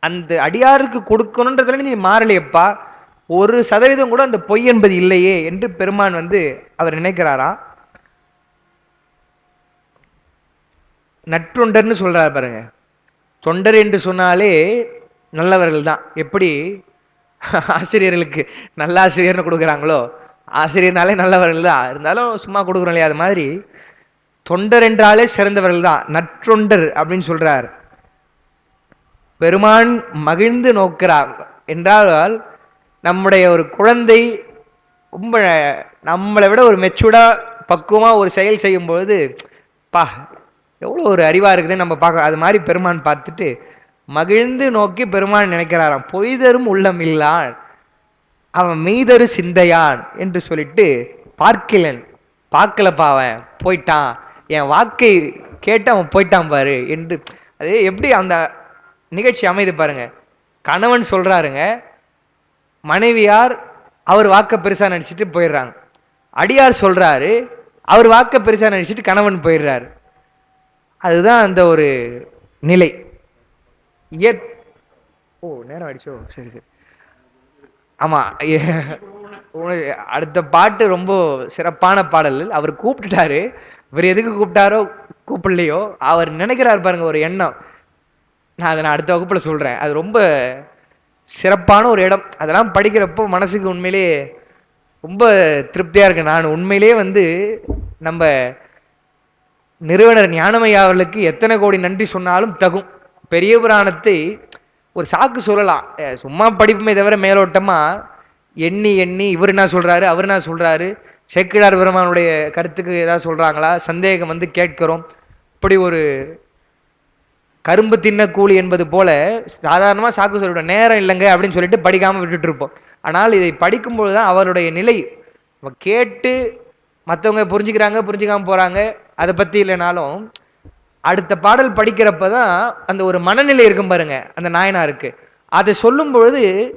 அந்த அடியாருக்கு கொடுக்கணுன்றதுல நீ மாறலையப்பா, 1% கூட அந்த பொய் என்பது இல்லையே என்று பெருமான் அவர் நினைக்கிறாரா. நற்றொண்டர்னு சொல்றாரு பாருங்க. தொண்டர் என்று சொன்னாலே நல்லவர்கள் தான். எப்படி ஆசிரியர்களுக்கு நல்ல ஆசிரியர்னு கொடுக்குறாங்களோ, ஆசிரியர்னாலே நல்லவர்கள் தான், இருந்தாலும் சும்மா கொடுக்குறோம் இல்லையா, அது மாதிரி தொண்டர் என்றாலே சிறந்தவர்கள் தான், நற்றொண்டர் அப்படின்னு சொல்றார். பெருமான் மகிழ்ந்து நோக்கிறார் என்றால், நம்முடைய ஒரு குழந்தை ரொம்ப நம்மளை விட ஒரு மெச்சூர்டா பக்குவமா ஒரு செயல் செய்யும் பொழுது, பா எவ்வளோ ஒரு அறிவா இருக்குதுன்னு நம்ம பார்க்க, அது மாதிரி பெருமான் பார்த்துட்டு மகிழ்ந்து நோக்கி பெருமான் நினைக்கிறாராம், பொய்தரும் உள்ளம் இல்லான் அவன் மீதரு சிந்தையான் என்று சொல்லிட்டு, பார்க்கலன் பார்க்கலப்பா அவன் போயிட்டான், என் வாக்கை கேட்டு அவன் போயிட்டான் பாரு என்று. அது எப்படி அந்த நிகழ்ச்சி அமைது பாருங்க. கணவன் சொல்றாருங்க, மனைவியார் அவர் வாக்க பெருசா நினைச்சிட்டு போயிடுறாங்க. அடியார் சொல்றாரு, அவர் வாக்க பெருசா நினைச்சிட்டு கணவன் போயிடுறாரு. அதுதான் அந்த ஒரு நிலை. ஓ, நேரம் ஆயிடுச்சோ, சரி சரி. ஆமா, அடுத்த பாட்டு ரொம்ப சிறப்பான பாடல். அவர் கூப்பிட்டுட்டாரு, இவர் எதுக்கு கூப்பிட்டாரோ கூப்பிடலையோ, அவர் நினைக்கிறார் பாருங்க ஒரு எண்ணம். நான் அடுத்த வகுப்புல சொல்றேன். அது ரொம்ப சிறப்பான ஒரு இடம். அதெல்லாம் படிக்கிறப்போ மனசுக்கு உண்மையிலேயே ரொம்ப திருப்தியா இருக்கு. நான் உண்மையிலேயே நம்ம நிறுவனர் ஞானமையா அவர்களுக்கு எத்தனை கோடி நன்றி சொன்னாலும் தகும். பெரிய புராணத்தை ஒரு சாக்கு சொல்லலாம், சும்மா படிப்புமே தவிர மேலோட்டமா எண்ணி எண்ணி இவர் என்ன சொல்றாரு, அவர் என்ன சொல்றாரு, சேக்கிழார் பெருமானுடைய கருத்துக்கு ஏதாவது சொல்றாங்களா, சந்தேகம் கேட்கிறோம். இப்படி ஒரு கரும்பு தின்ன கூலி என்பது போல சாதாரணமா சாக்கு சொல்லிவிடும், நேரம் இல்லைங்க அப்படின்னு சொல்லிட்டு படிக்காம விட்டுட்டு இருப்போம். ஆனால் இதை படிக்கும்போது தான் அவருடைய நிலை கேட்டு மற்றவங்க புரிஞ்சுக்கிறாங்க, புரிஞ்சுக்காம போறாங்க, அதை பத்தி இல்லைனாலும் அடுத்த பாடல் படிக்கிறப்பதான் அந்த ஒரு மனநிலை இருக்கும் பாருங்க அந்த நாயனாருக்கு. அதை சொல்லும் பொழுது